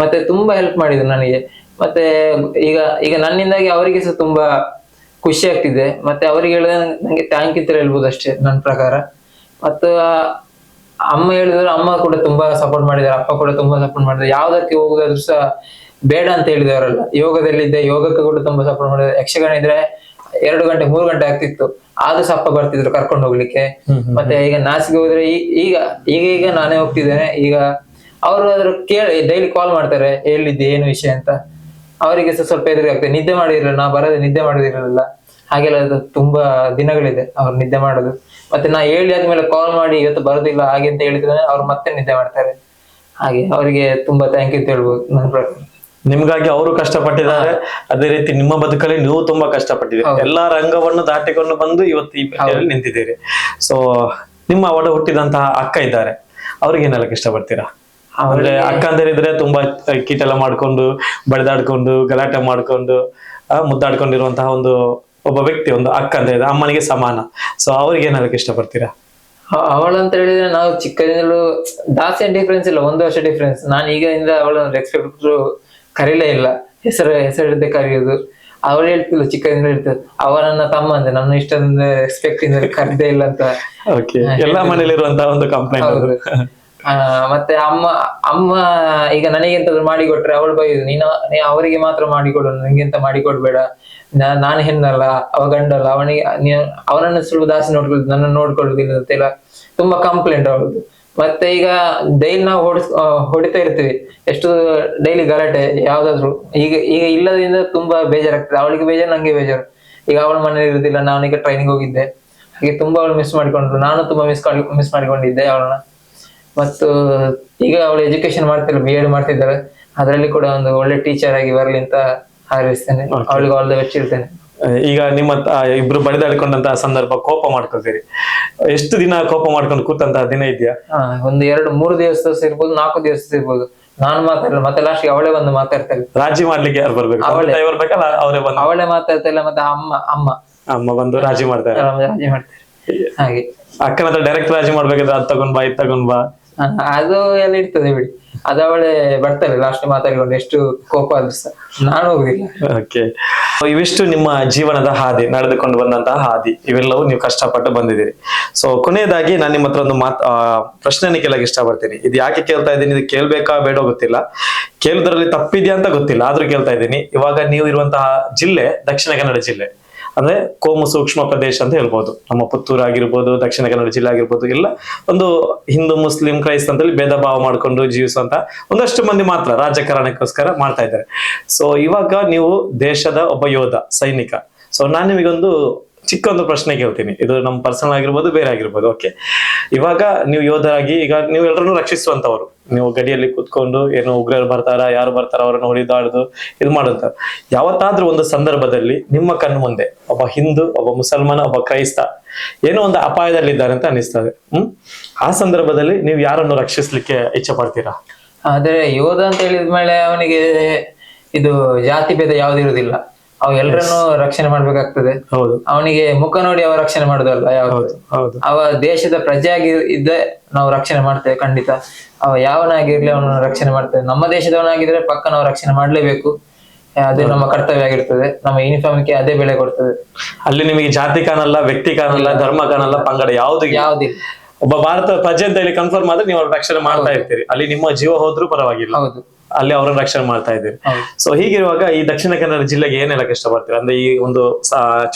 ಮತ್ತೆ ತುಂಬಾ ಹೆಲ್ಪ್ ಮಾಡಿದ್ರು ನನಗೆ. ಮತ್ತೆ ಈಗ ನನ್ನಿಂದಾಗಿ ಅವರಿಗೆ ಸಹ ತುಂಬಾ ಖುಷಿ ಆಗ್ತಿದೆ. ಮತ್ತೆ ಅವರಿಗೆ ಹೇಳಿದ್ರೆ ನಂಗೆ ಥ್ಯಾಂಕ್ ಯು ಅಂತ ಹೇಳ್ಬೋದು ಅಷ್ಟೇ ನನ್ನ ಪ್ರಕಾರ. ಮತ್ತು ಅಮ್ಮ ಹೇಳಿದ್ರು, ಅಮ್ಮ ಕೂಡ ತುಂಬಾ ಸಪೋರ್ಟ್ ಮಾಡಿದ್ದಾರೆ, ಅಪ್ಪ ಕೂಡ ತುಂಬಾ ಸಪೋರ್ಟ್ ಮಾಡಿದ್ದಾರೆ. ಯಾವ್ದಕ್ಕೆ ಹೋಗುದಾದ್ರೂ ಸಹ ಬೇಡ ಅಂತ ಹೇಳಿದವರಲ್ಲ. ಯೋಗದಲ್ಲಿದ್ದೆ, ಯೋಗಕ್ಕೆ ಕೂಡ ತುಂಬಾ ಸಪೋರ್ಟ್ ಮಾಡಿದ್ದಾರೆ. ಯಕ್ಷಗಾನ ಇದ್ರೆ 2 ಗಂಟೆ 3 ಗಂಟೆ ಆಗ್ತಿತ್ತು, ಆದ್ರೂ ಸಪ್ಪ ಬರ್ತಿದ್ರು ಕರ್ಕೊಂಡು ಹೋಗ್ಲಿಕ್ಕೆ. ಮತ್ತೆ ಈಗ ನಾಸಿಗೆ ಹೋದ್ರೆ ಈಗ ನಾನೇ ಹೋಗ್ತಿದ್ದೇನೆ. ಈಗ ಅವರು ಅದ್ರ ಕೇಳಿ ಡೈಲಿ ಕಾಲ್ ಮಾಡ್ತಾರೆ, ಎಲ್ಲಿದ್ದೆ ಏನು ವಿಷಯ ಅಂತ. ಅವರಿಗೆ ಸಹ ಸ್ವಲ್ಪ ಎದುರಾಗ್ತದೆ. ನಿದ್ದೆ ಮಾಡಿರಲಿಲ್ಲ, ನಾ ಬರದೆ ನಿದ್ದೆ ಮಾಡೋದಿರಲಿಲ್ಲ. ಹಾಗೆಲ್ಲ ತುಂಬಾ ದಿನಗಳಿದೆ ಅವ್ರು ನಿದ್ದೆ ಮಾಡೋದು. ಮತ್ತೆ ನಾ ಹೇಳಿ ಆದ್ಮೇಲೆ ಕಾಲ್ ಮಾಡಿ ಇವತ್ತು ಬರೋದಿಲ್ಲ ಹಾಗೆ ಅಂತ ಹೇಳಿದ್ರೆ ಅವ್ರು ಮತ್ತೆ ನಿದ್ದೆ ಮಾಡ್ತಾರೆ. ಹಾಗೆ ಅವರಿಗೆ ತುಂಬಾ ಥ್ಯಾಂಕ್ ಯು ಅಂತ ಹೇಳ್ಬೋದು ನನ್ನ ಪ್ರಕಾರ. ನಿಮ್ಗಾಗಿ ಅವರು ಕಷ್ಟಪಟ್ಟಿದ್ದಾರೆ, ಅದೇ ರೀತಿ ನಿಮ್ಮ ಬದುಕಲ್ಲಿ ನೀವು ತುಂಬಾ ಕಷ್ಟಪಟ್ಟಿದ್ದೀರಿ. ಎಲ್ಲಾ ರಂಗವನ್ನು ದಾಟಿಕೊಂಡು ಬಂದು ಇವತ್ತು ಈ ಪಟ್ಟಿಯಲ್ಲಿ ನಿಂತಿದ್ದೀರಿ. ಸೊ ನಿಮ್ಮ ಒಡ ಹುಟ್ಟಿದಂತಹ ಅಕ್ಕ ಇದ್ದಾರೆ, ಅವ್ರಿಗೆ ಏನೆಲ್ಲ ಇಷ್ಟಪಡ್ತೀರಾ? ಅಂದ್ರೆ ಅಕ್ಕ ಅಂತ ಹೇಳಿದ್ರೆ ತುಂಬಾ ಕೀಟೆಲ್ಲ ಮಾಡ್ಕೊಂಡು ಬಡಿದಾಡ್ಕೊಂಡು ಗಲಾಟೆ ಮಾಡ್ಕೊಂಡು ಮುದ್ದಾಡ್ಕೊಂಡಿರುವಂತಹ ಒಬ್ಬ ವ್ಯಕ್ತಿ, ಒಂದು ಅಕ್ಕ ಅಂತ ಹೇಳಿದ್ರೆ ಅಮ್ಮನಿಗೆ ಸಮಾನ. ಸೊ ಅವ್ರಿಗೆ ಏನೆಲ್ಲ ಇಷ್ಟಪಡ್ತೀರಾ? ಅವಳಂತ ಹೇಳಿದ್ರೆ ನಾವು ಚಿಕ್ಕದಿಂದಲೂ ಜಾಸ್ತಿ ಡಿಫ್ರೆನ್ಸ್ ಇಲ್ಲ, 1 ವರ್ಷ ಡಿಫ್ರೆನ್ಸ್. ನಾನು ಈಗಿಂದ ಅವಳನ್ನು ರೆಸ್ಪೆಕ್ಟ್ ಕರೀಲೇ ಇಲ್ಲ, ಹೆಸರಿಡದೆ ಕರೆಯೋದು. ಅವಳು ಹೇಳ್ತಿಲ್ಲ, ಚಿಕ್ಕದಿಂದ ಹೇಳ್ತಿದ್ಲು ಅವ ನನ್ನ ತಮ್ಮ ಅಂದ್ರೆ ನನ್ನ ಇಷ್ಟದಿಂದ ರೆಸ್ಪೆಕ್ಟ್ ಇಂದ ಕರೀದೇ ಇಲ್ಲ ಅಂತ. ಎಲ್ಲಾ ಮನೇಲಿರುವಂತಹ ಒಂದು ಕಂಪ್ಲೇಂಟ್. ಮತ್ತೆ ಅಮ್ಮ ಈಗ ನನಗೆಂತಾದ್ರು ಮಾಡಿಕೊಟ್ರೆ ಅವಳು ಬೈದು, ನೀನು ಅವರಿಗೆ ಮಾತ್ರ ಮಾಡಿಕೊಡು, ನಂಗೆಂತ ಮಾಡಿಕೊಡ್ಬೇಡ, ನಾನು ಹೆಣ್ಣಲ್ಲ ಅವ ಗಂಡಲ್ಲ, ಅವನನ್ನ ಸ್ವಲ್ಪ ಜಾಸ್ತಿ ನೋಡ್ಕೊಳ್ಳುದು, ನನ್ನ ನೋಡ್ಕೊಳ್ಳುದಿಲ್ಲ ಅಂತೆಲ್ಲ ತುಂಬಾ ಕಂಪ್ಲೇಂಟ್ ಅವಳದು. ಮತ್ತೆ ಈಗ ಡೈಲಿ ನಾವು ಹೊಡಿತಾ ಇರ್ತೀವಿ, ಎಷ್ಟು ಡೈಲಿ ಗಲಾಟೆ ಯಾವ್ದಾದ್ರು. ಈಗ ಇಲ್ಲದ್ರಿಂದ ತುಂಬಾ ಬೇಜಾರಾಗ್ತದೆ. ಅವಳಿಗೆ ಬೇಜಾರು, ನಂಗೆ ಬೇಜಾರು. ಈಗ ಅವಳ ಮನೇಲಿ ಇರುದಿಲ್ಲ, ನಾನೀಗ ಟ್ರೈನಿಂಗ್ ಹೋಗಿದ್ದೆ, ಹಾಗೆ ತುಂಬಾ ಅವಳು ಮಿಸ್ ಮಾಡಿಕೊಂಡ್ರು, ನಾನು ತುಂಬಾ ಮಿಸ್ ಮಾಡಿಕೊಂಡಿದ್ದೆ ಅವಳನ್ನ. ಮತ್ತು ಈಗ ಅವಳು ಎಜುಕೇಶನ್ ಮಾಡ್ತಿಲ್ಲ, B.Ed ಮಾಡ್ತಿದ್ದಾಳೆ. ಅದರಲ್ಲಿ ಕೂಡ ಒಂದು ಒಳ್ಳೆ ಟೀಚರ್ ಆಗಿ ಬರ್ಲಿ ಅಂತ ಹಾರೈಸ್ತೇನೆ. ಅವಳಿಗೆ ಆಲ್ ದ ಬೆಸ್ಟ್ ಹೇಳ್ತೇನೆ. ಈಗ ನಿಮ್ಮ ಇಬ್ರು ಬಡಿದಾಡಿಕೊಂಡಂತಹ ಸಂದರ್ಭ, ಕೋಪ ಮಾಡ್ಕೊಳ್ತೀರಿ, ಎಷ್ಟು ದಿನ ಕೋಪ ಮಾಡ್ಕೊಂಡು ಕೂತಂತಹ ದಿನ ಇದೆಯಾ? ಒಂದು 2-3 ದಿವಸ ಇರ್ಬೋದು, 4 ದಿವಸ ಇರ್ಬೋದು. ನಾನು ಮಾತಾಡಲ್ಲ, ಮತ್ತೆ ಲಾಸ್ಟ್ ಅವಳೇ ಬಂದು ಮಾತಾಡ್ತಾಳೆ. ರಾಜಿ ಮಾಡ್ಲಿಕ್ಕೆ ಯಾರು ಬರ್ಬೇಕು? ಅವಳೇ ಮಾತಾಡ್ತಾ ಇಲ್ಲ. ಮತ್ತೆ ಅಮ್ಮ ಬಂದು ರಾಜಿ ಮಾಡ್ತಾರೆ. ಹಾಗೆ ಅಕ್ಕನ ಹತ್ರ ಡೈರೆಕ್ಟ್ ರಾಜಿ ಮಾಡ್ಬೇಕಾದ್ರೆ ಅದ್ ತಗೊಂಡ್ ಬಾ ಇದ್ ತಗೊಂಡ್ ಬಾ ಅದು ಎಲ್ಲ ಇರ್ತದೆ ಬಿಡಿ. ಅದು ಅವಳೇ ಬರ್ತಾರೆ ಲಾಸ್ಟ್ ಮಾತಾಡಿಕೊಂಡು, ಎಷ್ಟು ಕೋಪ ಆದ್ರೂ ಸಹ ನಾನು ಹೋಗುದಿಲ್ಲ. ಓಕೆ, ಇವಿಷ್ಟು ನಿಮ್ಮ ಜೀವನದ ಹಾದಿ, ನಡೆದುಕೊಂಡು ಬಂದಂತಹ ಹಾದಿ, ಇವೆಲ್ಲವೂ ನೀವು ಕಷ್ಟಪಟ್ಟು ಬಂದಿದ್ದೀರಿ. ಸೊ ಕೊನೆಯದಾಗಿ ನಾನು ನಿಮ್ಮ ಹತ್ರ ಒಂದು ಪ್ರಶ್ನೆನ ಕೇಳಕ್ಕೆ ಇಷ್ಟಪಡ್ತೀನಿ. ಇದು ಯಾಕೆ ಕೇಳ್ತಾ ಇದ್ದೀನಿ, ಇದು ಕೇಳ್ಬೇಕಾ ಬೇಡ ಗೊತ್ತಿಲ್ಲ, ಕೇಳುದ್ರಲ್ಲಿ ತಪ್ಪಿದ್ಯಾ ಅಂತ ಗೊತ್ತಿಲ್ಲ, ಆದ್ರೂ ಕೇಳ್ತಾ ಇದ್ದೀನಿ. ಇವಾಗ ನೀವು ಇರುವಂತಹ ಜಿಲ್ಲೆ ದಕ್ಷಿಣ ಕನ್ನಡ ಜಿಲ್ಲೆ, ಅಂದ್ರೆ ಕೋಮು ಸೂಕ್ಷ್ಮ ಪ್ರದೇಶ ಅಂತ ಹೇಳ್ಬೋದು. ನಮ್ಮ ಪುತ್ತೂರು ಆಗಿರ್ಬೋದು, ದಕ್ಷಿಣ ಕನ್ನಡ ಜಿಲ್ಲೆ ಆಗಿರ್ಬೋದು, ಎಲ್ಲ ಒಂದು ಹಿಂದೂ ಮುಸ್ಲಿಂ ಕ್ರೈಸ್ತ ಅಂತೇಳಿ ಭೇದ ಭಾವ ಮಾಡ್ಕೊಂಡು ಜೀವಿಸುವಂತ ಒಂದಷ್ಟು ಮಂದಿ ಮಾತ್ರ ರಾಜಕಾರಣಕ್ಕೋಸ್ಕರ ಮಾಡ್ತಾ ಇದ್ದಾರೆ. ಸೊ ಇವಾಗ ನೀವು ದೇಶದ ಒಬ್ಬ ಯೋಧ, ಸೈನಿಕ. ಸೊ ನಾನು ನಿಮಗೊಂದು ಚಿಕ್ಕ ಒಂದು ಪ್ರಶ್ನೆ ಕೇಳ್ತೀನಿ, ಇದು ನಮ್ಮ ಪರ್ಸನಲ್ ಆಗಿರ್ಬೋದು, ಬೇರೆ ಆಗಿರ್ಬೋದು. ಓಕೆ, ಇವಾಗ ನೀವು ಯೋಧರಾಗಿ ಈಗ ನೀವು ಎಲ್ಲರನ್ನು ರಕ್ಷಿಸುವಂತವ್ರು, ನೀವು ಗಡಿಯಲ್ಲಿ ಕೂತ್ಕೊಂಡು ಏನು ಉಗ್ರರು ಬರ್ತಾರ, ಯಾರು ಬರ್ತಾರ ಅವರನ್ನು ಹೊಡೆದಾಡುದು ಇದು ಮಾಡುವಂತ, ಯಾವತ್ತಾದ್ರೂ ಒಂದು ಸಂದರ್ಭದಲ್ಲಿ ನಿಮ್ಮ ಕಣ್ಣು ಮುಂದೆ ಒಬ್ಬ ಹಿಂದೂ, ಒಬ್ಬ ಮುಸಲ್ಮಾನ, ಒಬ್ಬ ಕ್ರೈಸ್ತ ಏನೋ ಒಂದು ಅಪಾಯದಲ್ಲಿದ್ದಾರೆ ಅಂತ ಅನಿಸ್ತದೆ, ಆ ಸಂದರ್ಭದಲ್ಲಿ ನೀವು ಯಾರನ್ನು ರಕ್ಷಿಸ್ಲಿಕ್ಕೆ ಇಚ್ಛೆ ಪಡ್ತೀರಾ? ಆದ್ರೆ ಯೋಧ ಅಂತ ಹೇಳಿದ್ಮೇಲೆ ಅವನಿಗೆ ಇದು ಜಾತಿ ಭೇದ ಯಾವ್ದಿರುವುದಿಲ್ಲ, ಅವ ಎಲ್ಲರನ್ನು ರಕ್ಷಣೆ ಮಾಡ್ಬೇಕಾಗ್ತದೆ. ಹೌದು, ಅವನಿಗೆ ಮುಖ ನೋಡಿ ಅವ ರಕ್ಷಣೆ ಮಾಡುದಲ್ಲ ಯಾವ್ದು. ಅವ ದೇಶದ ಪ್ರಜೆಯಾಗಿ ಇದ್ದೆ ನಾವು ರಕ್ಷಣೆ ಮಾಡ್ತೇವೆ ಖಂಡಿತ. ಅವ ಯಾವನಾಗಿರ್ಲಿ ಅವನನ್ನು ರಕ್ಷಣೆ ಮಾಡ್ತೇವೆ. ನಮ್ಮ ದೇಶದವನಾಗಿದ್ರೆ ಪಕ್ಕ ನಾವು ರಕ್ಷಣೆ ಮಾಡ್ಲೇಬೇಕು. ಅದೇ ನಮ್ಮ ಕರ್ತವ್ಯ ಆಗಿರ್ತದೆ. ನಮ್ಮ ಯೂನಿಫಾರ್ಮ್ಗೆ ಅದೇ ಬೆಲೆ ಕೊಡ್ತದೆ. ಅಲ್ಲಿ ನಿಮಗೆ ಜಾತಿ ಕಾಣಲ್ಲ, ವ್ಯಕ್ತಿ ಕಾಣಲ್ಲ, ಧರ್ಮ ಕಾಣಲ್ಲ, ಪಂಗಡ ಯಾವ್ದಿಲ್ಲ. ಒಬ್ಬ ಭಾರತ ಪ್ರಜೆ ಅಂತ ಹೇಳಿ ಕನ್ಫರ್ಮ್ ಆದ್ರೆ ನೀವು ಅವ್ರ ರಕ್ಷಣೆ ಮಾಡ್ತಾ ಇರ್ತೀರಿ. ಅಲ್ಲಿ ನಿಮ್ಮ ಜೀವ ಹೋದ್ರೂ ಪರವಾಗಿಲ್ಲ, ಅಲ್ಲಿ ಅವರನ್ನ ರಕ್ಷಣೆ ಮಾಡ್ತಾ ಇದ್ದೀರಿ. ಸೊ ಹೀಗಿರುವಾಗ ಈ ದಕ್ಷಿಣ ಕನ್ನಡ ಜಿಲ್ಲೆಗೆ ಏನ್ ಹೇಳಕ್ ಇಷ್ಟಪಡ್ತೀರಾ? ಅಂದ್ರೆ ಈ ಒಂದು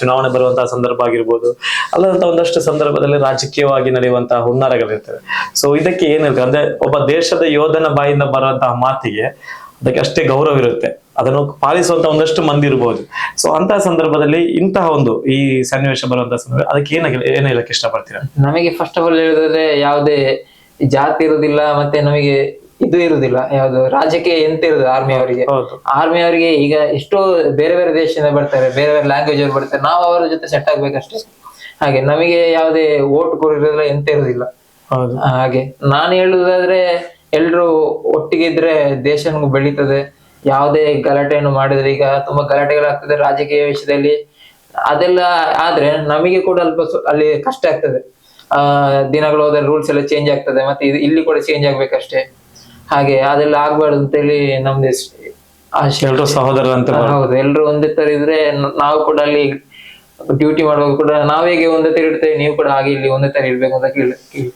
ಚುನಾವಣೆ ಬರುವಂತಹ ಸಂದರ್ಭ ಆಗಿರ್ಬೋದು, ಅಲ್ಲದಂತ ಒಂದಷ್ಟು ಸಂದರ್ಭದಲ್ಲಿ ರಾಜಕೀಯವಾಗಿ ನಡೆಯುವಂತಹ ಹುನ್ನಾರಗಳಿರ್ತವೆ. ಸೊ ಇದಕ್ಕೆ ಏನ್ ಹೇಳ್ತಾರೆ ಅಂದ್ರೆ, ಒಬ್ಬ ದೇಶದ ಯೋಧನ ಬಾಯಿಂದ ಬರುವಂತಹ ಮಾತಿಗೆ ಅದಕ್ಕೆ ಅಷ್ಟೇ ಗೌರವ ಇರುತ್ತೆ, ಅದನ್ನು ಪಾಲಿಸುವಂತ ಒಂದಷ್ಟು ಮಂದಿ ಇರ್ಬೋದು. ಸೊ ಅಂತಹ ಸಂದರ್ಭದಲ್ಲಿ ಇಂತಹ ಒಂದು ಈ ಸನ್ನಿವೇಶ ಬರುವಂತಹ ಸಂದರ್ಭ ಅದಕ್ಕೆ ಏನ್ ಹೇಳಕ್ ಇಷ್ಟಪಡ್ತೀರಾ? ನಮಗೆ ಫಸ್ಟ್ ಆಫ್ ಆಲ್ ಹೇಳಿದ್ರೆ ಯಾವುದೇ ಜಾತಿ ಇರುವುದಿಲ್ಲ, ಮತ್ತೆ ನಮಗೆ ಇದು ಇರುವುದಿಲ್ಲ, ಯಾವ್ದು ರಾಜಕೀಯ ಎಂತ ಇರುದು ಆರ್ಮಿ ಅವರಿಗೆ ಈಗ ಎಷ್ಟೋ ಬೇರೆ ಬೇರೆ ದೇಶದಿಂದ ಬರ್ತಾರೆ, ಬೇರೆ ಬೇರೆ ಲ್ಯಾಂಗ್ವೇಜ್ ಅವ್ರು ಬರ್ತಾರೆ, ನಾವು ಅವರ ಜೊತೆ ಸೆಟ್ ಆಗ್ಬೇಕಷ್ಟೇ. ಹಾಗೆ ನಮಗೆ ಯಾವುದೇ ಓಟ್ ಕೊಡೋದಿಲ್ಲ, ಎಂತ ಇರುವುದಿಲ್ಲ. ಹಾಗೆ ನಾನು ಹೇಳುದಾದ್ರೆ ಎಲ್ರು ಒಟ್ಟಿಗೆ ಇದ್ರೆ ದೇಶ ಬೆಳೀತದೆ. ಯಾವುದೇ ಗಲಾಟೆಯನ್ನು ಮಾಡಿದ್ರೆ, ಈಗ ತುಂಬಾ ಗಲಾಟೆಗಳಾಗ್ತದೆ ರಾಜಕೀಯ ವಿಷಯದಲ್ಲಿ, ಅದೆಲ್ಲ ಆದ್ರೆ ನಮಗೆ ಕೂಡ ಅಲ್ಲಿ ಕಷ್ಟ ಆಗ್ತದೆ. ದಿನಗಳು ಹೋದ್ರೆ ರೂಲ್ಸ್ ಎಲ್ಲ ಚೇಂಜ್ ಆಗ್ತದೆ, ಮತ್ತೆ ಇಲ್ಲಿ ಕೂಡ ಚೇಂಜ್ ಆಗ್ಬೇಕಷ್ಟೇ. ಹಾಗೆ ಅದೆಲ್ಲ ಆಗ್ಬಾರ್ದು ಅಂತೇಳಿ ನಮ್ದು ಎಲ್ರು ಸಹೋದರ ಅಂತ. ಹೌದು, ಎಲ್ರು ಒಂದೇ ತರ ಇದ್ರೆ ನಾವು ಕೂಡ ಅಲ್ಲಿ ಡ್ಯೂಟಿ ಮಾಡುವಾಗ ಕೂಡ ನಾವೇಗೆ ಒಂದೇ ತರ ಇರ್ತೇವೆ, ನೀವು ಕೂಡ ಹಾಗೆ ಇಲ್ಲಿ ಒಂದೇ ತರ ಇರ್ಬೇಕು ಅಂತ ಕೇಳ್ತೇವೆ.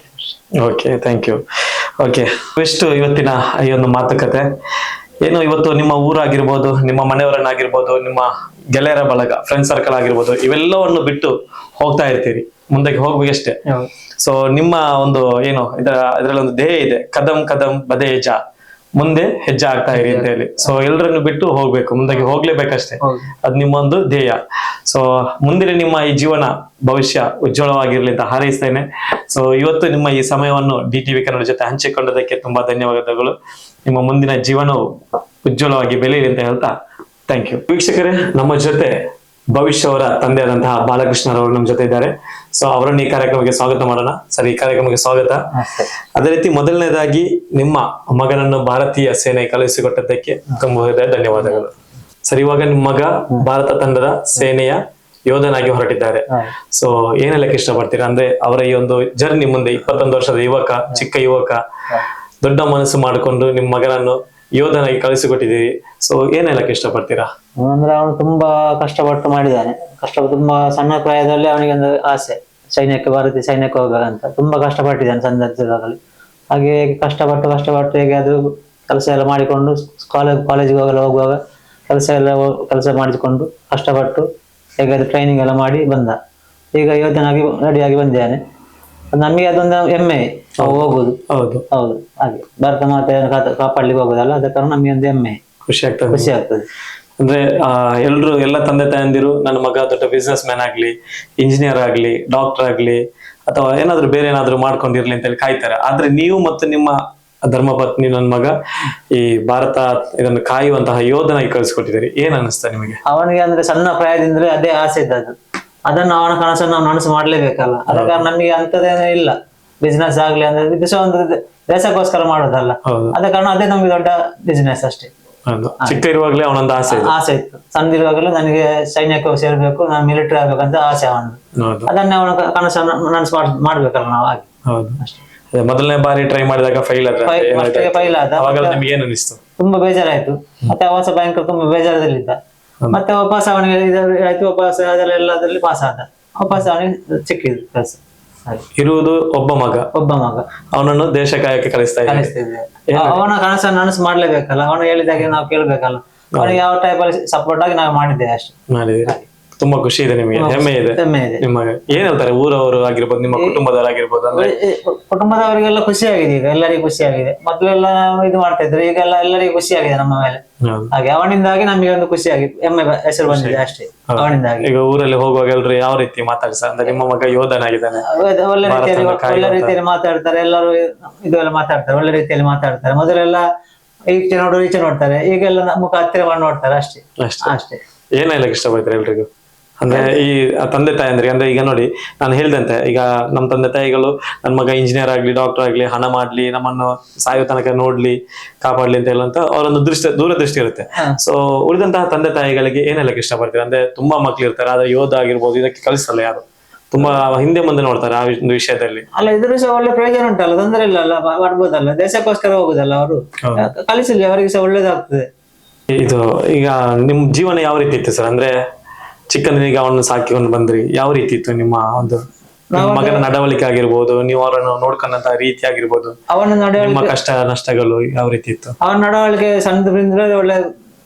Okay, thank you. ಓಕೆ, ಇಷ್ಟು ಇವತ್ತಿನ ಈ ಒಂದು ಮಾತುಕತೆ. ಏನು ಇವತ್ತು ನಿಮ್ಮ ಊರಾಗಿರ್ಬೋದು, ನಿಮ್ಮ ಮನೆಯವರನ್ನಾಗಿರ್ಬೋದು, ನಿಮ್ಮ ಗೆಳೆಯರ ಬಳಗ, ಫ್ರೆಂಡ್ ಸರ್ಕಲ್ ಆಗಿರ್ಬೋದು, ಇವೆಲ್ಲವನ್ನು ಬಿಟ್ಟು ಹೋಗ್ತಾ ಇರ್ತೀರಿ, ಮುಂದಕ್ಕೆ ಹೋಗ್ಬೇಕಷ್ಟೇ. ಸೊ ನಿಮ್ಮ ಒಂದು ಏನು ಇದರಲ್ಲಿ ಒಂದು ಧ್ಯೇಯ ಇದೆ, ಕದಂ ಕದಂ ಬದೇಜ, ಮುಂದೆ ಹೆಜ್ಜೆ ಆಗ್ತಾ ಇರಿ ಅಂತ ಹೇಳಿ. ಸೊ ಎಲ್ಲರನ್ನು ಬಿಟ್ಟು ಹೋಗ್ಬೇಕು, ಮುಂದಕ್ಕೆ ಹೋಗ್ಲೇಬೇಕಷ್ಟೇ, ಅದ್ ನಿಮ್ಮ ಒಂದು ಧ್ಯೇಯ. ಸೊ ಮುಂದಿನ ನಿಮ್ಮ ಈ ಜೀವನ ಭವಿಷ್ಯ ಉಜ್ವಲವಾಗಿರ್ಲಿ ಅಂತ ಹಾರೈಸ್ತೇನೆ. ಸೊ ಇವತ್ತು ನಿಮ್ಮ ಈ ಸಮಯವನ್ನು DTV ಕನ್ನಡ ಜೊತೆ ಹಂಚಿಕೊಂಡದಕ್ಕೆ ತುಂಬಾ ಧನ್ಯವಾದಗಳು. ನಿಮ್ಮ ಮುಂದಿನ ಜೀವನವು ಉಜ್ವಲವಾಗಿ ಬೆಳೆಯಲಿ ಅಂತ ಹೇಳ್ತಾ ಥ್ಯಾಂಕ್ ಯು. ವೀಕ್ಷಕರೇ, ನಮ್ಮ ಜೊತೆ ಭವಿಷ್ಯ ಅವರ ತಂದೆಯಾದಂತಹ ಬಾಲಕೃಷ್ಣರವರು ನಮ್ಮ ಜೊತೆ ಇದ್ದಾರೆ. ಸೊ ಅವರನ್ನು ಈ ಕಾರ್ಯಕ್ರಮಕ್ಕೆ ಸ್ವಾಗತ ಮಾಡೋಣ. ಸರ್, ಈ ಕಾರ್ಯಕ್ರಮಕ್ಕೆ ಸ್ವಾಗತ. ಅದೇ ರೀತಿ ಮೊದಲನೇದಾಗಿ ನಿಮ್ಮ ಮಗನನ್ನು ಭಾರತೀಯ ಸೇನೆ ಕಳುಹಿಸಿಕೊಟ್ಟದ್ದಕ್ಕೆ ತುಂಬ ಧನ್ಯವಾದಗಳು. ಸರ್, ಇವಾಗ ನಿಮ್ಮ ಮಗ ಭಾರತ ತಂಡದ ಸೇನೆಯ ಯೋಧನಾಗಿ ಹೊರಟಿದ್ದಾರೆ. ಸೊ ಏನ್ ಹೇಳಕ್ ಇಷ್ಟಪಡ್ತೀರಾ? ಅಂದ್ರೆ ಅವರ ಈ ಒಂದು ಜರ್ನಿ ಮುಂದೆ 21 ವರ್ಷದ ಯುವಕ, ಚಿಕ್ಕ ಯುವಕ, ದೊಡ್ಡ ಮನಸ್ಸು ಮಾಡಿಕೊಂಡು ನಿಮ್ಮ ಮಗನನ್ನು ಯೋಧನಾಗಿ ಕಳಿಸಿಕೊಟ್ಟಿದ್ದೀರಿ. ಸೊ ಏನ್ ಹೇಳಕ್ ಇಷ್ಟಪಡ್ತೀರಾ? ಅಂದ್ರೆ ಅವನು ತುಂಬಾ ಕಷ್ಟಪಟ್ಟು ಮಾಡಿದ್ದಾನೆ. ತುಂಬಾ ಸಣ್ಣ ಪ್ರಾಯದಲ್ಲಿ ಅವನಿಗೆ ಒಂದು ಆಸೆ, ಭಾರತೀಯ ಸೈನ್ಯಕ್ಕೆ ಹೋಗಬೇಕಂತ. ತುಂಬಾ ಕಷ್ಟಪಟ್ಟಿದ್ದಾನೆ ಸಂದರ್ಭದಲ್ಲಿ. ಹಾಗೆ ಕಷ್ಟಪಟ್ಟು ಹೇಗೆ ಅದು ಕೆಲಸ ಎಲ್ಲ ಮಾಡಿಕೊಂಡು ಕಾಲೇಜಿಗೆ ಹೋಗುವಾಗ ಕೆಲಸ ಮಾಡಿಕೊಂಡು ಕಷ್ಟಪಟ್ಟು ಹೇಗೆ ಅದು ಟ್ರೈನಿಂಗ್ ಎಲ್ಲ ಮಾಡಿ ಬಂದ. ಈಗ ಯೋಧನಾಗಿ ರೆಡಿಯಾಗಿ ಬಂದಿದ್ದಾನೆ. ನಮಗೆ ಅದೊಂದು ಹೆಮ್ಮೆ ಹೋಗುದು. ಹೌದು, ಹಾಗೆ ಭಾರತ ಮಾತೆಯನ್ನು ಕಾಪಾಡ್ಲಿಕ್ಕೆ ಹೋಗುದಲ್ಲ, ಅದ ಕಾರಣ ನಮಗೆ ಒಂದು ಹೆಮ್ಮೆ, ಖುಷಿ ಆಗ್ತದೆ. ಅಂದ್ರೆ ಎಲ್ಲ ತಂದೆ ತಾಯಂದಿರು ನನ್ನ ಮಗ ದೊಡ್ಡ ಬಿಸ್ನೆಸ್ ಮ್ಯಾನ್ ಆಗ್ಲಿ, ಇಂಜಿನಿಯರ್ ಆಗ್ಲಿ, ಡಾಕ್ಟರ್ ಆಗ್ಲಿ, ಅಥವಾ ಏನಾದ್ರು ಬೇರೆ ಏನಾದ್ರು ಮಾಡ್ಕೊಂಡಿರ್ಲಿ ಅಂತ ಹೇಳಿ ಕಾಯ್ತಾರೆ. ಆದ್ರೆ ನೀವು ಮತ್ತು ನಿಮ್ಮ ಧರ್ಮಪತ್ನಿ ನನ್ನ ಮಗ ಈ ಭಾರತ ಇದನ್ನು ಕಾಯುವಂತಹ ಯೋಧನಾಗಿ ಕಳಿಸ್ಕೊಟ್ಟಿದ್ದೀರಿ. ಏನ್ ಅನಿಸ್ತಾ ನಿಮಗೆ? ಅವನಿಗೆ ಅಂದ್ರೆ ಸಣ್ಣ ಪ್ರಾಯದಿಂದಲೇ ಅದೇ ಆಸೆ ಇದ್ದದ್ದು. ಅದನ್ನು ಅವನ ಕನಸನ್ನು ನಾವು ನನಸು ಮಾಡ್ಲೇಬೇಕಲ್ಲ. ಅದ ಕಾರಣ ನಮಗೆ ಅಂತದೇನೂ ಇಲ್ಲ. ಬಿಸ್ನೆಸ್ ಆಗ್ಲಿ ಅಂದ್ರೆ ಇದು ಸಹ ಒಂದು ದೇಶಕ್ಕೋಸ್ಕರ ಮಾಡೋದಲ್ಲ. ಅದ ಕಾರಣ ಅದೇ ನಮ್ಗೆ ದೊಡ್ಡ ಬಿಸ್ನೆಸ್ ಅಷ್ಟೇ. ಚಿಕ್ಕ ಇರುವಾಗಲೇ ಅವನೊಂದು ಆಸೆ ಇತ್ತು. ಸಣ್ಣದಿರುವಾಗಲೇ ನನಗೆ ಸೈನ್ಯಕ್ಕೆ ಸೇರ್ಬೇಕು, ನಾನು ಮಿಲಿಟರಿ ಆಗ್ಬೇಕಂತ ಆಸೆ ಅವನು. ಅದನ್ನೇ ಅವನ ಕನಸನ್ನು ನನಸು ಮಾಡ್ಬೇಕಲ್ಲ ನಾವು. ಹಾಗೆ ಮೊದಲನೇ ಬಾರಿ ಟ್ರೈ ಮಾಡಿದಾಗ ಫೈಲ್ ಆದ ನಿಮ್ಗೆ ಏನ್ ಅನಿಸ್ತು? ತುಂಬಾ ಬೇಜಾರಾಯ್ತು. ಮತ್ತೆ ವಾಸ ಭಯಂಕರ ತುಂಬಾ ಬೇಜಾರದಲ್ಲಿದ್ದ. ಮತ್ತೆ ವಾಪಸ್ ಅವನಿಗೆ ಆಯ್ತು, ವಾಪಸ್ ಅದೆಲ್ಲದಲ್ಲಿ ಪಾಸ್ ಆದ. ವಾಪಸ್ ಅವನಿಗೆ ಸಿಕ್ಕಿದ್ರು ಕೆಲಸ. ಇರುವುದು ಒಬ್ಬ ಮಗ. ಅವನನ್ನು ದೇಶ ಕಾಯಕ್ಕೆ ಕಲಿಸ್ತಿದ್ದೆ. ಅವನ ಕನಸನ್ನು ನನಸು ಮಾಡ್ಲೇಬೇಕಲ್ಲ. ಅವನು ಹೇಳಿದಾಗೆ ನಾವು ಕೇಳ್ಬೇಕಲ್ಲ. ಅವನಿಗೆ ಯಾವ ಟೈಪ್ ಅಲ್ಲಿ ಸಪೋರ್ಟ್ ಆಗಿ ನಾವು ಮಾಡಿದ್ದೇವೆ ಅಷ್ಟೇ. ತುಂಬಾ ಖುಷಿ ಇದೆ, ನಿಮಗೆ ಹೆಮ್ಮೆ ಇದೆ. ನಿಮ್ಮ ಏನ್ ಹೇಳ್ತಾರೆ ಊರವರು ಆಗಿರ್ಬೋದು, ನಿಮ್ಮ ಕುಟುಂಬದವರಾಗಿರ್ಬೋದು? ಅಂದ್ರೆ ಕುಟುಂಬದವರಿಗೆಲ್ಲ ಖುಷಿಯಾಗಿದೆ. ಈಗ ಎಲ್ಲರಿಗೂ ಖುಷಿಯಾಗಿದೆ. ಮೊದಲೆಲ್ಲ ಇದು ಮಾಡ್ತಾ ಇದ್ರು, ಈಗೆಲ್ಲ ಎಲ್ಲರಿಗೂ ಖುಷಿಯಾಗಿದೆ ನಮ್ಮ ಮೇಲೆ. ಹಾಗೆ ಅವನಿಂದಾಗಿ ನಮಗೆ ಒಂದು ಖುಷಿಯಾಗಿದೆ, ಹೆಮ್ಮೆ ಹೆಸರು ಬಂದಿದೆ ಅಷ್ಟೇ ಅವನಿಂದಾಗಿ. ಈಗ ಊರಲ್ಲಿ ಹೋಗುವಾಗ ಎಲ್ರು ಯಾವ ರೀತಿ ಮಾತಾಡ್ಸ ಅಂದ್ರೆ ನಿಮ್ಮ ಮಗ ಯೋಧನಾಗಿದ್ದಾನೆ, ಒಳ್ಳೆ ರೀತಿಯಲ್ಲಿ ಮಾತಾಡ್ತಾರೆ. ಎಲ್ಲರೂ ಇದೆಲ್ಲ ಮಾತಾಡ್ತಾರೆ, ಒಳ್ಳೆ ರೀತಿಯಲ್ಲಿ ಮಾತಾಡ್ತಾರೆ. ಮೊದಲೆಲ್ಲ ಈಚೆ ನೋಡು ಈಚೆ ನೋಡ್ತಾರೆ, ಈಗೆಲ್ಲ ಮುಖ ಹತ್ತಿರ ಮಾಡಿ ನೋಡ್ತಾರೆ ಅಷ್ಟೇ. ಏನ್ ಹೇಳಕ್ ಇಷ್ಟಪಡ್ತಾರೆ ಎಲ್ರಿಗೂ? ಅಂದ್ರೆ ಈ ತಂದೆ ತಾಯಿ ಅಂದ್ರೆ ಈಗ ನೋಡಿ, ನಾನು ಹೇಳ್ದಂತೆ, ಈಗ ನಮ್ಮ ತಂದೆ ತಾಯಿಗಳು ನನ್ನ ಮಗ ಇಂಜಿನಿಯರ್ ಆಗ್ಲಿ, ಡಾಕ್ಟರ್ ಆಗ್ಲಿ, ಹಣ ಮಾಡ್ಲಿ, ನಮ್ಮನ್ನು ಸಾಯೋ ತನಕ ನೋಡ್ಲಿ, ಕಾಪಾಡ್ಲಿ ಅಂತ ಹೇಳಂತ ಅವರೊಂದು ದೂರದೃಷ್ಟಿ ಇರುತ್ತೆ. ಸೊ ಉಳಿದಂತಹ ತಂದೆ ತಾಯಿಗಳಿಗೆ ಏನ್ ಹೇಳಕ್ ಇಷ್ಟಪಡ್ತೀರಾ? ಅಂದ್ರೆ ತುಂಬಾ ಮಕ್ಳು ಇರ್ತಾರೆ, ಆದ್ರೆ ಯೋಧ ಆಗಿರ್ಬೋದು ಇದಕ್ಕೆ ಕಲಿಸಲ್ಲ ಯಾರು, ತುಂಬಾ ಹಿಂದೆ ಮುಂದೆ ನೋಡ್ತಾರೆ ಆ ಒಂದು ವಿಷಯದಲ್ಲಿ. ಅಲ್ಲ, ಇದ್ರ ಸಹ ಒಳ್ಳೆ ಪ್ರಯೋಜನ ಉಂಟಲ್ಲ, ತೊಂದರೆ ಇಲ್ಲ ಅಲ್ಲ, ಮಾಡ್ಬೋದಲ್ಲ. ದೇಶಕ್ಕೋಸ್ಕರ ಹೋಗುದಲ್ಲ ಅವರು, ಕಲಿಸಲಿ, ಅವರಿಗೆ ಸಹ ಒಳ್ಳೇದಾಗ್ತದೆ. ಇದು ಈಗ ನಿಮ್ ಜೀವನ ಯಾವ ರೀತಿ ಇತ್ತು ಸರ್? ಅಂದ್ರೆ ಚಿಕ್ಕಂದಿನಿಗೆ ಅವನನ್ನು ಸಾಕಿಕೊಂಡು ಬಂದ್ರಿ, ಯಾವ ರೀತಿ ಇತ್ತು ನಿಮ್ಮ ಒಂದು ನಿಮ್ಮ ಮಗನ ನಡವಳಿಕೆ ಆಗಿರ್ಬೋದು, ನೀವು ಅವರನ್ನು ನೋಡ್ಕೊಂಡಂತ ರೀತಿ ಆಗಿರ್ಬೋದು, ಅವನ ನಿಮ್ಮ ನಡವಳಿಕೆ ಕಷ್ಟ ನಷ್ಟಗಳು ಯಾವ ರೀತಿ ಇತ್ತು? ಅವನ ನಡವಳಿಕೆ ಸಣ್ಣದ್ರಿಂದ ಒಳ್ಳೆ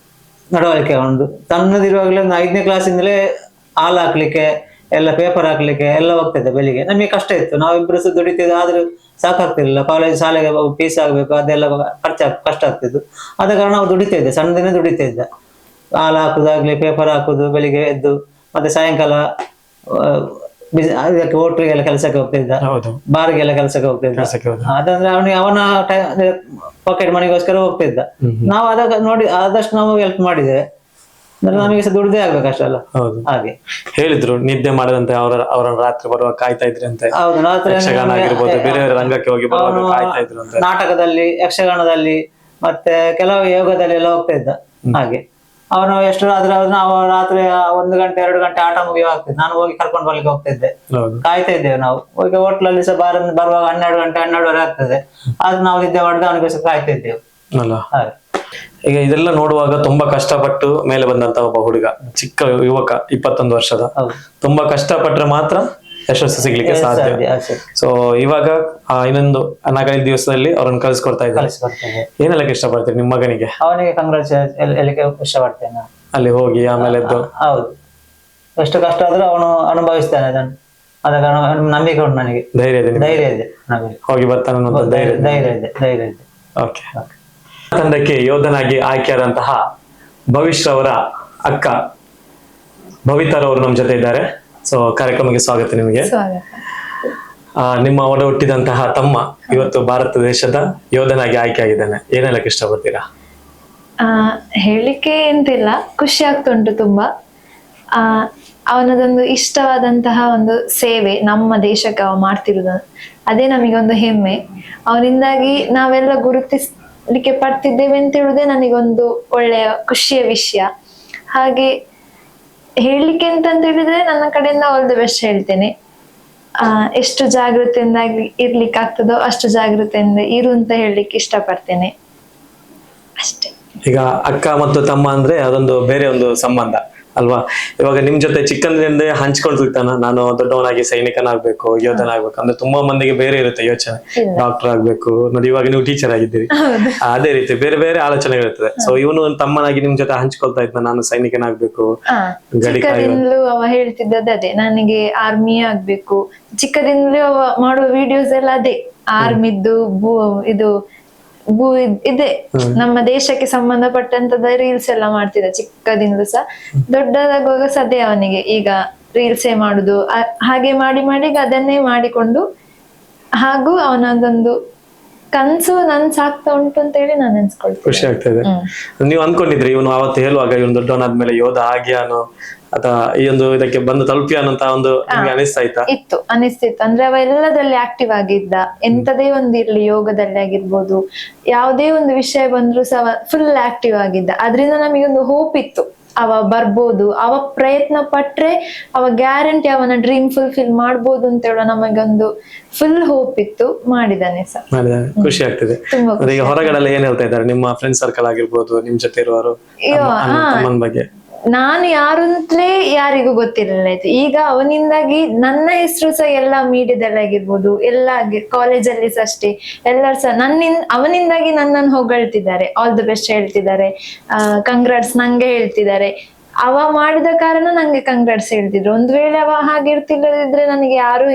ನಡವಳಿಕೆ ಅವನದು. ಸಣ್ಣದಿರುವಾಗಲೇ 5ನೇ ಕ್ಲಾಸಿಂದಲೇ ಹಾಲು ಹಾಕ್ಲಿಕ್ಕೆ ಎಲ್ಲ ಪೇಪರ್ ಹಾಕ್ಲಿಕ್ಕೆ ಎಲ್ಲ ಹೋಗ್ತಿದ್ದೆ ಬೆಳಿಗ್ಗೆ. ನಮಗೆ ಕಷ್ಟ ಇತ್ತು, ನಾವಿಬ್ರು ಸಹ ದುಡಿತಿದ್ದೆ, ಆದ್ರೂ ಸಾಕಾಗ್ತಿರ್ಲಿಲ್ಲ. ಕಾಲೇಜ್ ಶಾಲೆಗೆ ಫೀಸ್ ಆಗ್ಬೇಕು, ಅದೆಲ್ಲ ಕಷ್ಟ ಆಗ್ತಿತ್ತು. ಆದ ಕಾರಣ ನಾವು ದುಡಿತಿದ್ದೆ, ಸಣ್ಣದಿನ ದುಡಿತಿದ್ದ. ಹಾಲು ಹಾಕುದಾಗ್ಲಿ, ಪೇಪರ್ ಹಾಕುದು, ಬೆಳಿಗ್ಗೆ ಎದ್ದು ಮತ್ತೆ ಸಾಯಂಕಾಲ ಇದಕ್ಕೆ ಹೋಟ್ಲಿಗೆಲ್ಲ ಕೆಲಸಕ್ಕೆ ಹೋಗ್ತಿದ್ದ, ಬಾರಿಗೆಲ್ಲ ಕೆಲಸಕ್ಕೆ ಹೋಗ್ತಿದ್ದ. ಅದಂದ್ರೆ ಅವನ ಪಾಕೆಟ್ ಮನಿಗೋಸ್ಕರ ಹೋಗ್ತಿದ್ದ. ನಾವು ಅದಾಗ ನೋಡಿ ಆದಷ್ಟು ನಾವು ಹೆಲ್ಪ್ ಮಾಡಿದ್ದೇವೆ. ನಮಗೆ ಸಹ ದುಡ್ದೇ ಆಗ್ಬೇಕಷ್ಟಲ್ಲ. ಹಾಗೆ ಹೇಳಿದ್ರು, ನಿದ್ದೆ ಮಾಡದಂತೆ ಅವರ ರಾತ್ರಿ ಬರುವಾಗ ಕಾಯ್ತಾ ಇದ್ರಿ ಅಂತೆ. ಹೌದು, ರಾತ್ರಿ ಯಕ್ಷಗಾನ ಆಗಿರ್ಬೋದು, ಬೇರೆ ಬೇರೆ ರಂಗಕ್ಕೆ ಹೋಗಿ ಬರುವಾಗ ಕಾಯ್ತಾ ಇದ್ರು ಅಂತ. ನಾಟಕದಲ್ಲಿ, ಯಕ್ಷಗಾನದಲ್ಲಿ, ಮತ್ತೆ ಕೆಲವು ಯೋಗದಲ್ಲಿ ಎಲ್ಲ ಹೋಗ್ತಾ ಇದ್ದ. ಹಾಗೆ ಅವನು ಎಷ್ಟು ರಾತ್ರಿ ನಾವು ರಾತ್ರಿ 1 ಗಂಟೆ 2 ಗಂಟೆ ಆಟ ಮುಗಿಯುವ ಆಗ್ತಿದ್ದೆ. ನಾನು ಹೋಗಿ ಕರ್ಕೊಂಡು ಬರ್ಲಿಕ್ಕೆ ಹೋಗ್ತಿದ್ದೆ, ಕಾಯ್ತಾ ಇದ್ದೇವೆ ನಾವು. ಈಗ ಹೋಟ್ಲಲ್ಲಿ ಸಹ ಬರುವಾಗ 12 ಗಂಟೆ 12:30 ಆಗ್ತದೆ. ಆದ್ರೆ ನಾವು ನಿದ್ದೆ ಮಾಡಿದ್ರೆ ಅವನಿಗೋಸ್ಕರ ಕಾಯ್ತಾ ಇದ್ದೇವೆ. ಹಾಗೆ ಈಗ ಇದೆಲ್ಲ ನೋಡುವಾಗ ತುಂಬಾ ಕಷ್ಟಪಟ್ಟು ಮೇಲೆ ಬಂದಂತ ಒಬ್ಬ ಹುಡುಗ, ಚಿಕ್ಕ ಯುವಕ, 21 ವರ್ಷದ, ತುಂಬಾ ಕಷ್ಟಪಟ್ರೆ ಮಾತ್ರ ಯಶಸ್ಸು ಸಿಗ್ಲಿಕ್ಕೆ ಸಾಧ್ಯ. ಸೊ ಇವಾಗ ಇನ್ನೊಂದು 4-5 ದಿವಸದಲ್ಲಿ ಅವ್ರನ್ನ ಕಳಿಸ್ಕೊಡ್ತಾ ಇದ್ದಾರೆ. ಏನೆಲ್ಲ ಇಷ್ಟಪಡ್ತೀರಿ ನಿಮ್ಮ ಮಗನಿಗೆ? ಅವನಿಗೆ ಕಂಗ್ರಾಚುಲೇಷನ್ ಇಷ್ಟಪಡ್ತೇನೆ. ಅಲ್ಲಿ ಹೋಗಿ ಆಮೇಲೆ ಹೌದು, ಎಷ್ಟು ಕಷ್ಟ ಆದ್ರೂ ಅವನು ಅನುಭವಿಸ್ತಾನೆ ಅದನ್ನು. ಆದ ಕಾರಣ ನಂಬಿಕೆ ಉಂಟು ನನಗೆ, ಧೈರ್ಯ ಇದೆ. ಹೋಗಿ ಬರ್ತಾನೆ, ಧೈರ್ಯ ಇದೆ. ಓಕೆ. ತಂಡಕ್ಕೆ ಯೋಧನಾಗಿ ಆಯ್ಕೆಯಾದಂತಹ ಭವಿಷ್ಯ ಅವರ ಅಕ್ಕ ಭವಿತಾರವರು ನಮ್ಮ ಜೊತೆ ಇದ್ದಾರೆ. ಸೊ ಕಾರ್ಯಕ್ರಮಕ್ಕೆ ಸ್ವಾಗತ ನಿಮಗೆ. ನಿಮ್ಮ ಒಡ ಹುಟ್ಟಿದಂತಹ ತಮ್ಮ ಇವತ್ತು ಭಾರತ ದೇಶದ ಯೋಧನಾಗಿ ಆಯ್ಕೆ ಆಗಿದ್ದಾನೆ, ಏನೆಲ್ಲ ಇಷ್ಟಪಡ್ತೀರಾ? ಹೇಳಿಕೆ ಎಂತಿಲ್ಲ, ಖುಷಿ ಆಗ್ತುಂಟು ತುಂಬಾ. ಅವನದೊಂದು ಇಷ್ಟವಾದಂತಹ ಒಂದು ಸೇವೆ ನಮ್ಮ ದೇಶಕ್ಕೆ ಅವ ಮಾಡ್ತಿರುವುದು, ಅದೇ ನಮಗೊಂದು ಹೆಮ್ಮೆ. ಅವನಿಂದಾಗಿ ನಾವೆಲ್ಲ ಗುರುತಿಸ್ಲಿಕ್ಕೆ ಪಡ್ತಿದ್ದೇವೆ ಅಂತ ಹೇಳುದೇ ನನಗೊಂದು ಒಳ್ಳೆಯ ಖುಷಿಯ ವಿಷಯ. ಹಾಗೆ ಹೇಳಲಿಕ್ಕೆ ಅಂತ ಹೇಳಿದ್ರೆ ನನ್ನ ಕಡೆಯಿಂದ ಆಲ್ ದಿ ಬೆಸ್ಟ್ ಹೇಳ್ತೇನೆ. ಎಷ್ಟು ಜಾಗೃತೆಯಿಂದ ಇರ್ಲಿಕ್ಕೆ ಆಗ್ತದೋ ಅಷ್ಟು ಜಾಗೃತೆಯಿಂದ ಇರು ಅಂತ ಹೇಳಲಿಕ್ಕೆ ಇಷ್ಟಪಡ್ತೇನೆ ಅಷ್ಟೇ. ಈಗ ಅಕ್ಕ ಮತ್ತು ತಮ್ಮ ಅಂದ್ರೆ ಅದೊಂದು ಬೇರೆ ಒಂದು ಸಂಬಂಧ ಅಲ್ವಾ? ಇವಾಗ ನಿಮ್ ಜೊತೆ ಚಿಕ್ಕಂದ್ರಿಂದ ಹಂಚ್ಕೊಳ್ತಿರ್ತಾನ, ನಾನು ದೊಡ್ಡವನಾಗಿ ಸೈನಿಕನಾಗ್ಬೇಕು, ಯೋಧನಾಗ್ಬೇಕು ಅಂದ್ರೆ ತುಂಬಾ ಮಂದಿಗೆ ಬೇರೆ ಇರುತ್ತೆ ಯೋಚನೆ, ಡಾಕ್ಟರ್ ಆಗ್ಬೇಕು ನೋಡಿ, ಇವಾಗ ನೀವು ಟೀಚರ್ ಆಗಿದ್ದೀರಿ, ಅದೇ ರೀತಿ ಬೇರೆ ಬೇರೆ ಆಲೋಚನೆಗಳಿರ್ತದೆ. ಸೊ ಇವನು ತಮ್ಮನಾಗಿ ನಿಮ್ ಜೊತೆ ಹಂಚ್ಕೊಳ್ತಾ ಇದ್ದ, ನಾನು ಸೈನಿಕನಾಗ್ಬೇಕು, ಚಿಕ್ಕದಿಂದಲೂ ಅವ ಹೇಳ್ತಿದ್ದದ್ದು ಅದೇ, ನನಗೆ ಆರ್ಮಿ ಆಗ್ಬೇಕು. ಚಿಕ್ಕದಿಂದಲೂ ಅವ ಮಾಡುವ ವಿಡಿಯೋಸ್ ಎಲ್ಲ ಅದೇ, ಆರ್ಮಿದ್ದು ಇದು ಇದೆ, ನಮ್ಮ ದೇಶಕ್ಕೆ ಸಂಬಂಧಪಟ್ಟಂತದ ರೀಲ್ಸ್ ಎಲ್ಲ ಮಾಡ್ತಿದ್ದ ಚಿಕ್ಕದಿಂದಲೂ ಸಹ. ದೊಡ್ಡದಾಗುವಾಗ ಸದೇ ಅವನಿಗೆ ಈಗ ರೀಲ್ಸೇ ಮಾಡುದು, ಹಾಗೆ ಮಾಡಿ ಮಾಡಿ ಅದನ್ನೇ ಮಾಡಿಕೊಂಡು, ಹಾಗೂ ಅವನದೊಂದು ಕನ್ಸು ನನ್ ಸಾಕ್ತಾ ಉಂಟು ಅಂತ ಹೇಳಿ ನಾನು ಅನ್ಸ್ಕೊಳ್ತೀನಿ. ಖುಷಿ ಆಗ್ತದೆ. ನೀವು ಅನ್ಕೊಂಡಿದ್ರಿ ಇವನು ಅವತ್ತು ಹೇಳುವಾಗ ಇವನು ದೊಡ್ಡವನಾದ್ಮೇಲೆ ಯೋಧ ಆಗ್ಯಾನು ಅಥವಾ ಈ ಒಂದು ಇದಕ್ಕೆ ಬಂದು ತಲುಪಿಯಾನು ಅಂತ ಒಂದು ಅನಿಸ್ತಿತ್ತು. ಅಂದ್ರೆ ಅವ ಎಲ್ಲದಲ್ಲಿ ಆಕ್ಟಿವ್ ಆಗಿದ್ದ, ಎಂತದೇ ಒಂದು ಇರ್ಲಿ, ಯೋಗದಲ್ಲಿ ಆಗಿರ್ಬೋದು, ಯಾವುದೇ ಒಂದು ವಿಷಯ ಬಂದ್ರು ಸಹ ಫುಲ್ ಆಕ್ಟಿವ್ ಆಗಿದ್ದ. ಅದ್ರಿಂದ ನಮಗೊಂದು ಹೋಪ್ ಇತ್ತು, ಅವ ಬರ್ಬೋದು, ಅವ ಪ್ರಯತ್ನ ಪಟ್ರೆ ಅವ ಗ್ಯಾರಂಟಿ ಅವನ ಡ್ರೀಮ್ ಫುಲ್ಫಿಲ್ ಮಾಡ್ಬೋದು ಅಂತ ಹೇಳೋ ನಮಗೊಂದು ಫುಲ್ ಹೋಪ್ ಇತ್ತು. ಮಾಡಿದಾನೆ ಸಹ, ಖುಷಿ ಆಗ್ತದೆ. ಈಗ ಹೊರಗಡೆಲ್ಲ ಏನ್ ಹೇಳ್ತಾ ಇದ್ದಾರೆ ನಿಮ್ಮ ಫ್ರೆಂಡ್ ಸರ್ಕಲ್ ಆಗಿರ್ಬೋದು, ನಿಮ್ ಜೊತೆ ಇರುವವರು ಬಗ್ಗೆ? ನಾನು ಯಾರು ಅಂತಲೇ ಯಾರಿಗೂ ಗೊತ್ತಿರಲಿಲ್ಲ. ಆಯ್ತು, ಈಗ ಅವನಿಂದಾಗಿ ನನ್ನ ಹೆಸರು ಸಹ ಎಲ್ಲ ಮೀಡಿಯಾದಲ್ಲಿ ಆಗಿರ್ಬೋದು, ಎಲ್ಲ ಕಾಲೇಜಲ್ಲಿ ಸಹ ಅಷ್ಟೇ, ಎಲ್ಲರೂ ಸಹ ಅವನಿಂದಾಗಿ ನನ್ನನ್ನು ಹೊಗಳ್ತಿದ್ದಾರೆ, ಆಲ್ ದಿ ಬೆಸ್ಟ್ ಹೇಳ್ತಿದ್ದಾರೆ, ಕಂಗ್ರಾಟ್ಸ್ ನಂಗೆ ಹೇಳ್ತಿದ್ದಾರೆ. ಅವ ಮಾಡಿದ ಕಾರಣ ನಂಗೆ ಕಂಗ್ರಾಟ್ಸ್ ಹೇಳ್ತಿದ್ರು. ಒಂದ್ ವೇಳೆ ಅವ ಹಾಗಿರ್ತಿಲ್ಲದಿದ್ರೆ ನನಗೆ ಯಾರು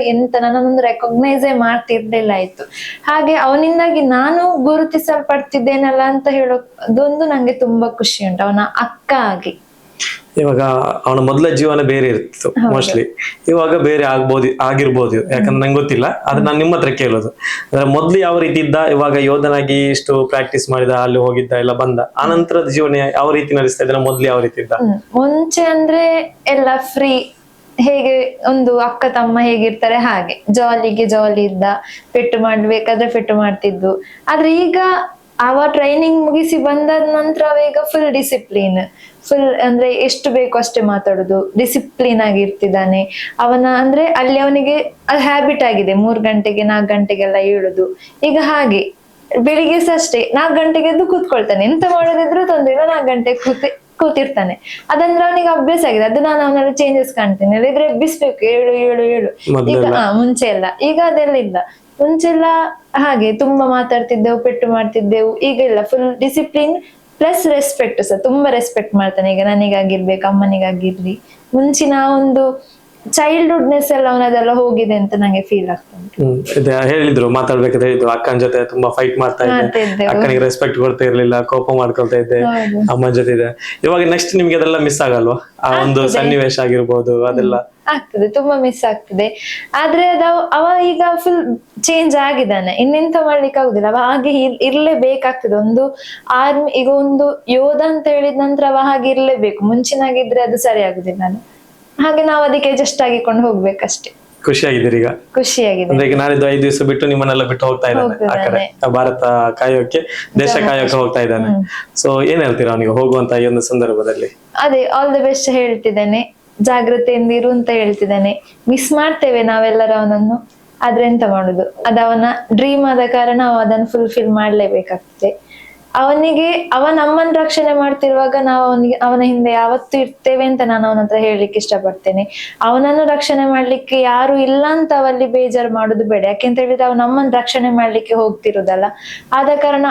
ನನ್ನೊಂದು ರೆಕಗ್ನೈಸೇ ಮಾಡ್ತಿರ್ಲಿಲ್ಲ ಆಯ್ತು. ಹಾಗೆ ಅವನಿಂದಾಗಿ ನಾನು ಗುರುತಿಸಲ್ಪಡ್ತಿದ್ದೇನಲ್ಲ ಅಂತ ಹೇಳೋದೊಂದು ನಂಗೆ ತುಂಬಾ ಖುಷಿ ಉಂಟು, ಅವನ ಅಕ್ಕ ಆಗಿ. ಇವಾಗ ಅವನ ಮೊದಲ ಜೀವನ ಬೇರೆ ಇರ್ತಿತ್ತು ಮೋಸ್ಟ್ಲಿ, ಇವಾಗ ಬೇರೆ ಆಗಿರ್ಬೋದು, ಯಾಕಂದ್ರೆ ನಂಗೆ ಗೊತ್ತಿಲ್ಲ. ಆದ್ರೆ ನಾನು ನಿಮ್ಮ ಹತ್ರ ಕೇಳೋದು ಅಂದ್ರೆ ಮೊದ್ಲು ಯಾವ ರೀತಿ ಇದ್ದ, ಇವಾಗ ಯೋಧನಾಗಿ ಇಷ್ಟು ಪ್ರಾಕ್ಟೀಸ್ ಮಾಡಿದ, ಅಲ್ಲಿ ಹೋಗಿದ್ದ, ಎಲ್ಲ ಬಂದ, ಆನಂತರದ ಜೀವನ ಯಾವ ರೀತಿ ನಡೆಸ್ತಾ ಇದ್ರೆ ಮೊದ್ಲು ಯಾವ ರೀತಿ ಇದ್ದ? ಮುಂಚೆ ಅಂದ್ರೆ ಎಲ್ಲ ಫ್ರೀ, ಹೇಗೆ ಒಂದು ಅಕ್ಕ ತಮ್ಮ ಹೇಗಿರ್ತಾರೆ ಹಾಗೆ ಜಾಲಿಗೆ ಜಾಲಿ ಇದ್ದ, ಪೆಟ್ಟು ಮಾಡ್ಬೇಕಾದ್ರೆ ಪೆಟ್ಟು ಮಾಡ್ತಿದ್ದು. ಆದ್ರೆ ಈಗ ಅವ ಟ್ರೈನಿಂಗ್ ಮುಗಿಸಿ ಬಂದ ನಂತರ ಅವಾಗ ಫುಲ್ ಡಿಸಿಪ್ಲಿನ್, ಫುಲ್ ಅಂದ್ರೆ ಎಷ್ಟು ಬೇಕು ಅಷ್ಟೇ ಮಾತಾಡುದು, ಡಿಸಿಪ್ಲಿನ್ ಆಗಿರ್ತಿದ್ದಾನೆ. ಅವನ ಅಂದ್ರೆ ಅಲ್ಲಿ ಅವನಿಗೆ ಅದು ಹ್ಯಾಬಿಟ್ ಆಗಿದೆ, 3 ಗಂಟೆಗೆ 4 ಗಂಟೆಗೆಲ್ಲ ಏಳುದು. ಈಗ ಹಾಗೆ ಬೆಳಿಗ್ಗೆ ಸಹ ಅಷ್ಟೇ 4 ಗಂಟೆಗೆ ಎದ್ದು ಕೂತ್ಕೊಳ್ತಾನೆ, ಎಂತ ಮಾಡೋದಿದ್ರು ತೊಂದ್ರೆ ಇಲ್ಲ, 4 ಗಂಟೆಗೆ ಕೂತಿರ್ತಾನೆ. ಅದಂದ್ರೆ ಅವನಿಗೆ ಅಭ್ಯಾಸ ಆಗಿದೆ. ಅದು ನಾನು ಅವನಲ್ಲಿ ಚೇಂಜಸ್ ಕಾಣ್ತೇನೆ. ಇಲ್ಲದಿದ್ರೆ ಎಬ್ಬಿಸ್ಬೇಕು, ಏಳು ಏಳು ಏಳು. ಈಗ ಮುಂಚೆ ಎಲ್ಲ, ಈಗ ಅದೆಲ್ಲ ಇಲ್ಲ. ಮುಂಚೆಲ್ಲ ಹಾಗೆ ತುಂಬಾ ಮಾತಾಡ್ತಿದ್ದೆವು, ಪೆಟ್ಟು ಮಾಡ್ತಿದ್ದೆವು. ಈಗ ಇಲ್ಲ, ಫುಲ್ ಡಿಸಿಪ್ಲಿನ್ ಪ್ಲಸ್ ರೆಸ್ಪೆಕ್ಟ್ ಸಹ. ತುಂಬಾ ರೆಸ್ಪೆಕ್ಟ್ ಮಾಡ್ತಾನೆ ಈಗ, ನನಗಾಗಿರ್ಬೇಕು, ಅಮ್ಮನಿಗಾಗಿರ್ಲಿ. ಮುಂಚಿನ ಒಂದು ಚೈಲ್ಡ್ಹುಡ್ನೆಸ್ ಎಲ್ಲ ಅವನದೆಲ್ಲ ಹೋಗಿದೆ ಅಂತ ನಂಗೆ ಫೀಲ್ ಆಗ್ತದೆ. ಹೇಳಿದ್ರು, ಮಾತಾಡ್ಬೇಕಾದ್ರೆ ಹೇಳಿದ್ರು, ಅಕ್ಕನ ಜೊತೆ ತುಂಬಾ ಫೈಟ್ ಮಾಡ್ತಾ ಇದ್ದೆ, ಅಕ್ಕನಿಗೆ ರೆಸ್ಪೆಕ್ಟ್ ಕೊಡ್ತಾ ಇರ್ಲಿಲ್ಲ, ಕೋಪ ಮಾಡ್ಕೊಳ್ತಾ ಇದ್ದೆ, ಅಮ್ಮನ ಜೊತೆ ಇದೆ. ಇವಾಗ ನೆಕ್ಸ್ಟ್ ನಿಮ್ಗೆ ಅದೆಲ್ಲ ಮಿಸ್ ಆಗಲ್ವಾ? ಆ ಒಂದು ಸನ್ನಿವೇಶ ಆಗಿರ್ಬೋದು, ಅದೆಲ್ಲ ಆಗ್ತದೆ, ತುಂಬಾ ಮಿಸ್ ಆಗ್ತದೆ. ಆದ್ರೆ ಅವ ಈಗ ಫುಲ್ ಚೇಂಜ್ ಆಗಿದ್ದಾನೆ, ಇನ್ನೆಂತ ಮಾಡ್ಲಿಕ್ಕೆ ಆಗುದಿಲ್ಲ. ಅವ ಹಾಗೆ ಇರ್ಲೇಬೇಕಾಗ್ತದೆ. ಒಂದು ಆರ್ಮಿ, ಈಗ ಒಂದು ಯೋಧ ಅಂತ ಹೇಳಿದ ನಂತರ ಅವ ಹಾಗೆ ಇರ್ಲೇಬೇಕು. ಮುಂಚಿನಾಗಿದ್ರೆ ಅದು ಸರಿ ಆಗುದಿಲ್ಲ. ಹಾಗೆ ನಾವು ಅದಕ್ಕೆ ಅಡ್ಜಸ್ಟ್ ಆಗಿಕೊಂಡು ಹೋಗ್ಬೇಕಷ್ಟೇ. ಖುಷಿಯಾಗಿದ್ದೀರಿ ಈಗ? ಖುಷಿಯಾಗಿದೆ. ಅಂದ್ರೆ ಈಗ ನಾಳಿದ್ದು 5 ದಿವಸ ಬಿಟ್ಟು ನಿಮ್ಮನ್ನೆಲ್ಲ ಬಿಟ್ಟು ಹೋಗ್ತಾ ಇದ್ದಾನೆ ಆ ಕಡೆ, ಭಾರತ ಕಾಯೋಕೆ, ದೇಶ ಕಾಯೋಕೆ ಹೋಗ್ತಾ ಇದ್ದಾನೆ. ಸೊ ಏನ್ ಹೇಳ್ತೀರಾ ಅವನಿಗೆ ಹೋಗುವಂತ ಈ ಒಂದು ಸಂದರ್ಭದಲ್ಲಿ? ಅದೇ ಆಲ್ ದಿ ಬೆಸ್ಟ್ ಹೇಳ್ತಿದ್ದೇನೆ, ಜಾಗ್ರತೆಯಿಂದ ಇರು ಅಂತ ಹೇಳ್ತಿದ್ದೇನೆ. ಮಿಸ್ ಮಾಡ್ತೇವೆ ನಾವೆಲ್ಲರೂ ಅವನನ್ನು, ಆದ್ರೆ ಎಂತ ಮಾಡುದು, ಅದು ಅವನ ಡ್ರೀಮ್ ಆದ ಕಾರಣ ಅವ ಅದನ್ನು ಫುಲ್ಫಿಲ್ ಮಾಡ್ಲೇಬೇಕಾಗ್ತದೆ. ಅವ ನಮ್ಮನ್ನ ರಕ್ಷಣೆ ಮಾಡ್ತಿರುವಾಗ ನಾವು ಅವನ ಹಿಂದೆ ಯಾವತ್ತೂ ಇರ್ತೇವೆ ಅಂತ ನಾನು ಅವನ ಹತ್ರ ಹೇಳಲಿಕ್ಕೆ ಇಷ್ಟಪಡ್ತೇನೆ. ಅವನನ್ನು ರಕ್ಷಣೆ ಮಾಡ್ಲಿಕ್ಕೆ ಯಾರು ಇಲ್ಲ ಅಂತ ಅವಲ್ಲಿ ಬೇಜಾರು ಮಾಡುದು ಬೇಡ. ಯಾಕೆಂತ ಹೇಳಿದ್ರೆ ಅವ ನಮ್ಮನ್ನ ರಕ್ಷಣೆ ಮಾಡ್ಲಿಕ್ಕೆ ಹೋಗ್ತಿರುದಲ್ಲ. ಆದ ಕಾರಣ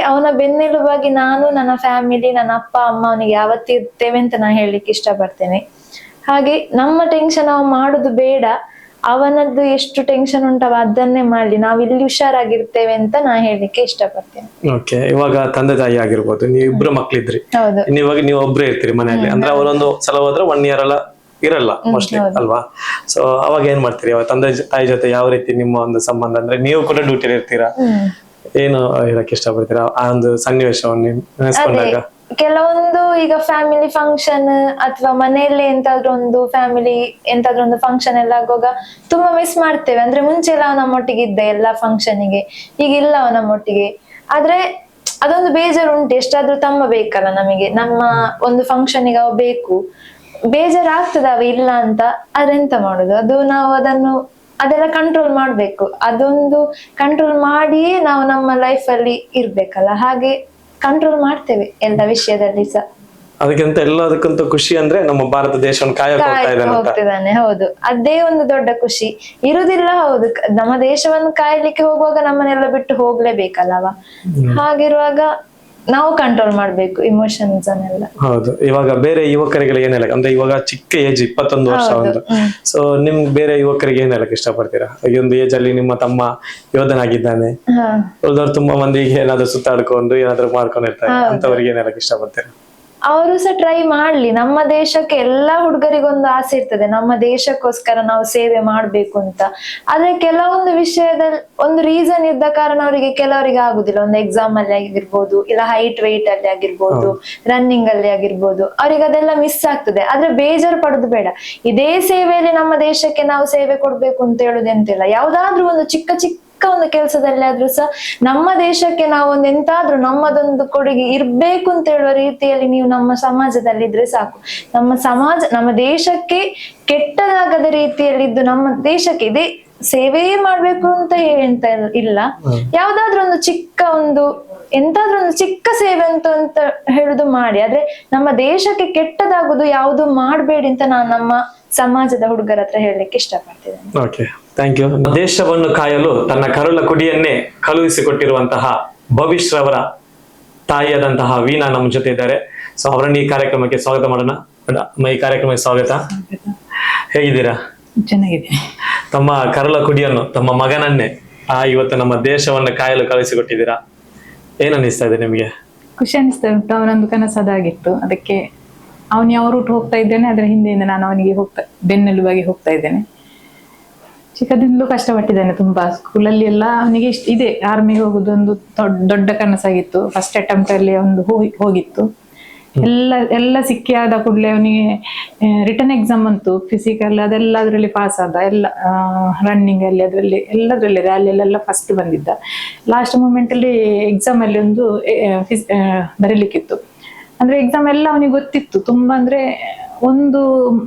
ಅವನ ಬೆನ್ನೆಲುಬಾಗಿ ನಾನು, ನನ್ನ ಫ್ಯಾಮಿಲಿ, ನನ್ನ ಅಪ್ಪ ಅಮ್ಮ ಅವನಿಗೆ ಯಾವತ್ತೂ ಇರ್ತೇವೆ ಅಂತ ನಾನು ಹೇಳಲಿಕ್ಕೆ ಇಷ್ಟಪಡ್ತೇನೆ. ಹಾಗೆ ನಮ್ಮ ಟೆನ್ಷನ್ ಅವ ಮಾಡುದು ಬೇಡ, ಅವನದ್ದು ಎಷ್ಟು ಟೆನ್ಷನ್ ಉಂಟವ ಅದನ್ನೇ ಮಾಡ್ಲಿ, ನಾವ್ ಇಲ್ಲಿ ಹುಷಾರಾಗಿರ್ತೇವೆ ಅಂತ ನಾ ಹೇಳಲಿಕ್ಕೆ ಇಷ್ಟಪಡ್ತೇನೆ. ಓಕೆ, ಇವಾಗ ತಂದೆ ತಾಯಿ ಆಗಿರ್ಬೋದು, ನೀವು ಇಬ್ರು ಮಕ್ಳಿದ್ರಿ, ಇವಾಗ ನೀವು ಒಬ್ರೇ ಇರ್ತೀರಿ ಮನೆಯಲ್ಲಿ. ಅಂದ್ರೆ ಅವರೊಂದು ಸಲ ಹೋದ್ರೆ 1 year ಎಲ್ಲ ಇರಲ್ಲ ಮೋಸ್ಟ್ಲಿ ಅಲ್ವಾ? ಸೊ ಅವಾಗ ಏನ್ ಮಾಡ್ತೀರಿ? ಅವಾಗ ತಂದೆ ತಾಯಿ ಜೊತೆ ಯಾವ ರೀತಿ ನಿಮ್ಮ ಒಂದು ಸಂಬಂಧ? ಅಂದ್ರೆ ನೀವು ಕೂಡ ಡ್ಯೂಟಿಲಿ ಇರ್ತೀರಾ, ಏನು ಹೇಳಕ್ ಇಷ್ಟಪಡ್ತೀರಾ ಆ ಒಂದು ಸನ್ನಿವೇಶವನ್ನು ನೆನೆಸ್ಕೊಂಡಾಗ? ಕೆಲವೊಂದು ಈಗ ಫ್ಯಾಮಿಲಿ ಫಂಕ್ಷನ್ ಅಥವಾ ಮನೆಯಲ್ಲಿ ಎಂತಾದ್ರೂ ಒಂದು ಫಂಕ್ಷನ್ ಎಲ್ಲ ಆಗುವಾಗ ತುಂಬಾ ಮಿಸ್ ಮಾಡ್ತೇವೆ. ಅಂದ್ರೆ ಮುಂಚೆ ಎಲ್ಲ ನಮ್ಮೊಟ್ಟಿಗೆ ಇದ್ದ ಎಲ್ಲ ಫಂಕ್ಷನ್ಗೆ, ಈಗ ಇಲ್ಲ ನಮ್ಮೊಟ್ಟಿಗೆ. ಆದ್ರೆ ಅದೊಂದು ಬೇಜಾರು ಉಂಟು, ಎಷ್ಟಾದ್ರೂ ತಮ್ಮ ಬೇಕಲ್ಲ ನಮಗೆ, ನಮ್ಮ ಒಂದು ಫಂಕ್ಷನ್ಗೆ ಅವ ಬೇಕು. ಬೇಜಾರಾಗ್ತದೆ ಅವ ಇಲ್ಲ ಅಂತ, ಅದೆಂತ ಮಾಡುದು? ಅದು ನಾವು ಅದೆಲ್ಲ ಕಂಟ್ರೋಲ್ ಮಾಡ್ಬೇಕು. ಅದೊಂದು ಕಂಟ್ರೋಲ್ ಮಾಡಿಯೇ ನಾವು ನಮ್ಮ ಲೈಫ್ ಅಲ್ಲಿ ಇರ್ಬೇಕಲ್ಲ, ಹಾಗೆ ಕಂಟ್ರೋಲ್ ಮಾಡ್ತೇವೆ ಎಲ್ಲ ವಿಷಯದಲ್ಲಿ ಸಹ. ಎಲ್ಲದಕ್ಕಿಂತ ಖುಷಿ ಅಂದ್ರೆ ನಮ್ಮ ಭಾರತ ದೇಶವನ್ನು ಹೋಗ್ತಿದ್ದಾನೆ. ಹೌದು, ಅದೇ ಒಂದು ದೊಡ್ಡ ಖುಷಿ. ಇರುದಿಲ್ಲ, ಹೌದು, ನಮ್ಮ ದೇಶವನ್ನು ಕಾಯ್ಲಿಕ್ಕೆ ಹೋಗುವಾಗ ನಮ್ಮನ್ನೆಲ್ಲ ಬಿಟ್ಟು ಹೋಗ್ಲೇಬೇಕಲ್ಲವ. ಹಾಗಿರುವಾಗ ನಾವು ಕಂಟ್ರೋಲ್ ಮಾಡ್ಬೇಕು ಇಮೋಷನ್ಸ್ ಅನ್ನೆಲ್ಲ. ಹೌದು. ಇವಾಗ ಬೇರೆ ಯುವಕರಿಗೆ ಏನ್ ಹೇಳಕ್, ಅಂದ್ರೆ ಇವಾಗ ಚಿಕ್ಕ ಏಜ್ 21 ವರ್ಷ ಒಂದು, ಸೊ ನಿಮ್ಗೆ ಬೇರೆ ಯುವಕರಿಗೆ ಏನ್ ಹೇಳಕ್ ಇಷ್ಟಪಡ್ತೀರಾ? ಈ ಒಂದು ಏಜ್ ಅಲ್ಲಿ ನಿಮ್ಮ ತಮ್ಮ ಯೋಧನಾಗಿದ್ದಾನೆ, ಉಳಿದವ್ರು ತುಂಬಾ ಮಂದಿಗೆ ಏನಾದ್ರು ಸುತ್ತಾಡ್ಕೊಂಡು ಏನಾದ್ರು ಮಾಡ್ಕೊಂಡಿರ್ತಾರೆ, ಅಂತವ್ರಿಗೆ ಏನ್ ಹೇಳಕ್ ಇಷ್ಟಪಡ್ತೀರಾ? ಅವರು ಸಹ ಟ್ರೈ ಮಾಡ್ಲಿ. ನಮ್ಮ ದೇಶಕ್ಕೆ ಎಲ್ಲಾ ಹುಡುಗರಿಗೊಂದು ಆಸೆ ಇರ್ತದೆ, ನಮ್ಮ ದೇಶಕ್ಕೋಸ್ಕರ ನಾವು ಸೇವೆ ಮಾಡ್ಬೇಕು ಅಂತ. ಆದ್ರೆ ಕೆಲವೊಂದು ವಿಷಯದಲ್ಲಿ ಒಂದು ರೀಸನ್ ಇದ್ದ ಕಾರಣ ಅವರಿಗೆ ಕೆಲವರಿಗೆ ಆಗುದಿಲ್ಲ. ಒಂದು ಎಕ್ಸಾಮ್ ಅಲ್ಲಿ ಆಗಿರ್ಬೋದು, ಇಲ್ಲ ಹೈಟ್ ವೆಯ್ಟ್ ಅಲ್ಲಿ ಆಗಿರ್ಬೋದು, ರನ್ನಿಂಗ್ ಅಲ್ಲಿ ಆಗಿರ್ಬೋದು, ಅವ್ರಿಗೆ ಅದೆಲ್ಲ ಮಿಸ್ ಆಗ್ತದೆ. ಆದ್ರೆ ಬೇಜಾರು ಪಡುದು ಬೇಡ. ಇದೇ ಸೇವೆಯಲ್ಲಿ ನಮ್ಮ ದೇಶಕ್ಕೆ ನಾವು ಸೇವೆ ಕೊಡ್ಬೇಕು ಅಂತ ಹೇಳುದೆಂತಿಲ್ಲ. ಯಾವ್ದಾದ್ರು ಒಂದು ಚಿಕ್ಕ ಒಂದು ಕೆಲಸದಲ್ಲಿ ಆದ್ರೂ ಸಹ ನಮ್ಮ ದೇಶಕ್ಕೆ ನಾವು ಎಂತಾದ್ರೂ ನಮ್ಮದೊಂದು ಕೊಡುಗೆ ಇರ್ಬೇಕು ಅಂತ ಹೇಳುವ ರೀತಿಯಲ್ಲಿ ನೀವು ನಮ್ಮ ಸಮಾಜದಲ್ಲಿ ಇದ್ರೆ ಸಾಕು. ನಮ್ಮ ದೇಶಕ್ಕೆ ಕೆಟ್ಟದಾಗದ ರೀತಿಯಲ್ಲಿ ಇದ್ದು ನಮ್ಮ ದೇಶಕ್ಕೆ ಇದೇ ಸೇವೆ ಮಾಡ್ಬೇಕು ಅಂತ ಎಂತ ಇಲ್ಲ. ಯಾವ್ದಾದ್ರು ಒಂದು ಎಂತಾದ್ರೂ ಒಂದು ಚಿಕ್ಕ ಸೇವೆ ಅಂತ ಹೇಳುದು ಮಾಡಿ. ಆದ್ರೆ ನಮ್ಮ ದೇಶಕ್ಕೆ ಕೆಟ್ಟದಾಗುದು ಯಾವುದು ಮಾಡಬೇಡಿ ಅಂತ ನಾನು ನಮ್ಮ ಸಮಾಜದ ಹುಡುಗರ ಹತ್ರ ಹೇಳಲಿಕ್ಕೆ ಇಷ್ಟಪಡ್ತಿದ್ದೇನೆ. Okay, thank you. ದೇಶವನ್ನು ಕಾಯಲು ತನ್ನ ಕರುಳ ಕುಡಿಯನ್ನೇ ಕಳುಹಿಸಿಕೊಟ್ಟಿರುವಂತಹ ಭವಿಷ್ರವರ ತಾಯಿಯಾದಂತಹ ವೀಣಾ ನಮ್ಮ ಜೊತೆ ಇದ್ದಾರೆ. ಸೊ ಅವರನ್ನ ಈ ಕಾರ್ಯಕ್ರಮಕ್ಕೆ ಸ್ವಾಗತ ಮಾಡೋಣ. ಈ ಕಾರ್ಯಕ್ರಮಕ್ಕೆ ಸ್ವಾಗತ. ಹೇಗಿದ್ದೀರಾ? ಚೆನ್ನಾಗಿದೆ. ತಮ್ಮ ಕರುಳ ಕುಡಿಯನ್ನು, ತಮ್ಮ ಮಗನನ್ನೇ ಇವತ್ತು ನಮ್ಮ ದೇಶವನ್ನು ಕಾಯಲು ಕಳುಹಿಸಿಕೊಟ್ಟಿದ್ದೀರಾ. ಏನ್ ಅನ್ನಿಸ್ತಾ ಇದೆ ನಿಮ್ಗೆ? ಖುಷಿ ಅನಿಸ್ತಾ ಉಂಟು. ಅವನೊಂದು ಕನಸದಾಗಿತ್ತು, ಅದಕ್ಕೆ ಅವನು ಯಾವ ರೂಟ್ ಹೋಗ್ತಾ ಇದ್ದೇನೆ ಅದರ ಹಿಂದೆಯಿಂದ ನಾನು ಅವನಿಗೆ ಬೆನ್ನೆಲುಬಾಗಿ ಹೋಗ್ತಾ ಇದ್ದೇನೆ. ಚಿಕ್ಕದಿಂದಲೂ ಕಷ್ಟಪಟ್ಟಿದ್ದೇನೆ ತುಂಬಾ. ಸ್ಕೂಲಲ್ಲಿ ಎಲ್ಲ ಅವನಿಗೆ ಇದೆ, ಆರ್ಮಿಗೆ ಹೋಗುದು ಒಂದು ದೊಡ್ಡ ಕನಸಾಗಿತ್ತು. ಫಸ್ಟ್ ಅಟೆಂಪ್ಟ್ ಅಲ್ಲಿ ಒಂದು ಹೋಗಿತ್ತು. ಎಲ್ಲ ಸಿಕ್ಕಿ ಆದ ಕೂಡಲೇ ಅವನಿಗೆ ರಿಟರ್ನ್ ಎಕ್ಸಾಮ್ ಅಂತು, ಫಿಸಿಕಲ್ ಅದೆಲ್ಲ ಅದರಲ್ಲಿ ಪಾಸ್ ಆದ. ಎಲ್ಲ ರನ್ನಿಂಗ್ ಅಲ್ಲಿ ಅದರಲ್ಲಿ ಎಲ್ಲದರಲ್ಲಿ ರ್ಯಾಲಿಯಲ್ಲೆಲ್ಲ ಫಸ್ಟ್ ಬಂದಿದ್ದ. ಲಾಸ್ಟ್ ಮೂಮೆಂಟ್ ಅಲ್ಲಿ ಎಕ್ಸಾಮ್ ಅಲ್ಲಿ ಒಂದು ಬರೀಲಿಕ್ಕಿತ್ತು. ಅಂದ್ರೆ ಎಕ್ಸಾಮ್ ಎಲ್ಲ ಅವನಿಗೆ ಗೊತ್ತಿತ್ತು ತುಂಬಾ. ಅಂದ್ರೆ ಒಂದು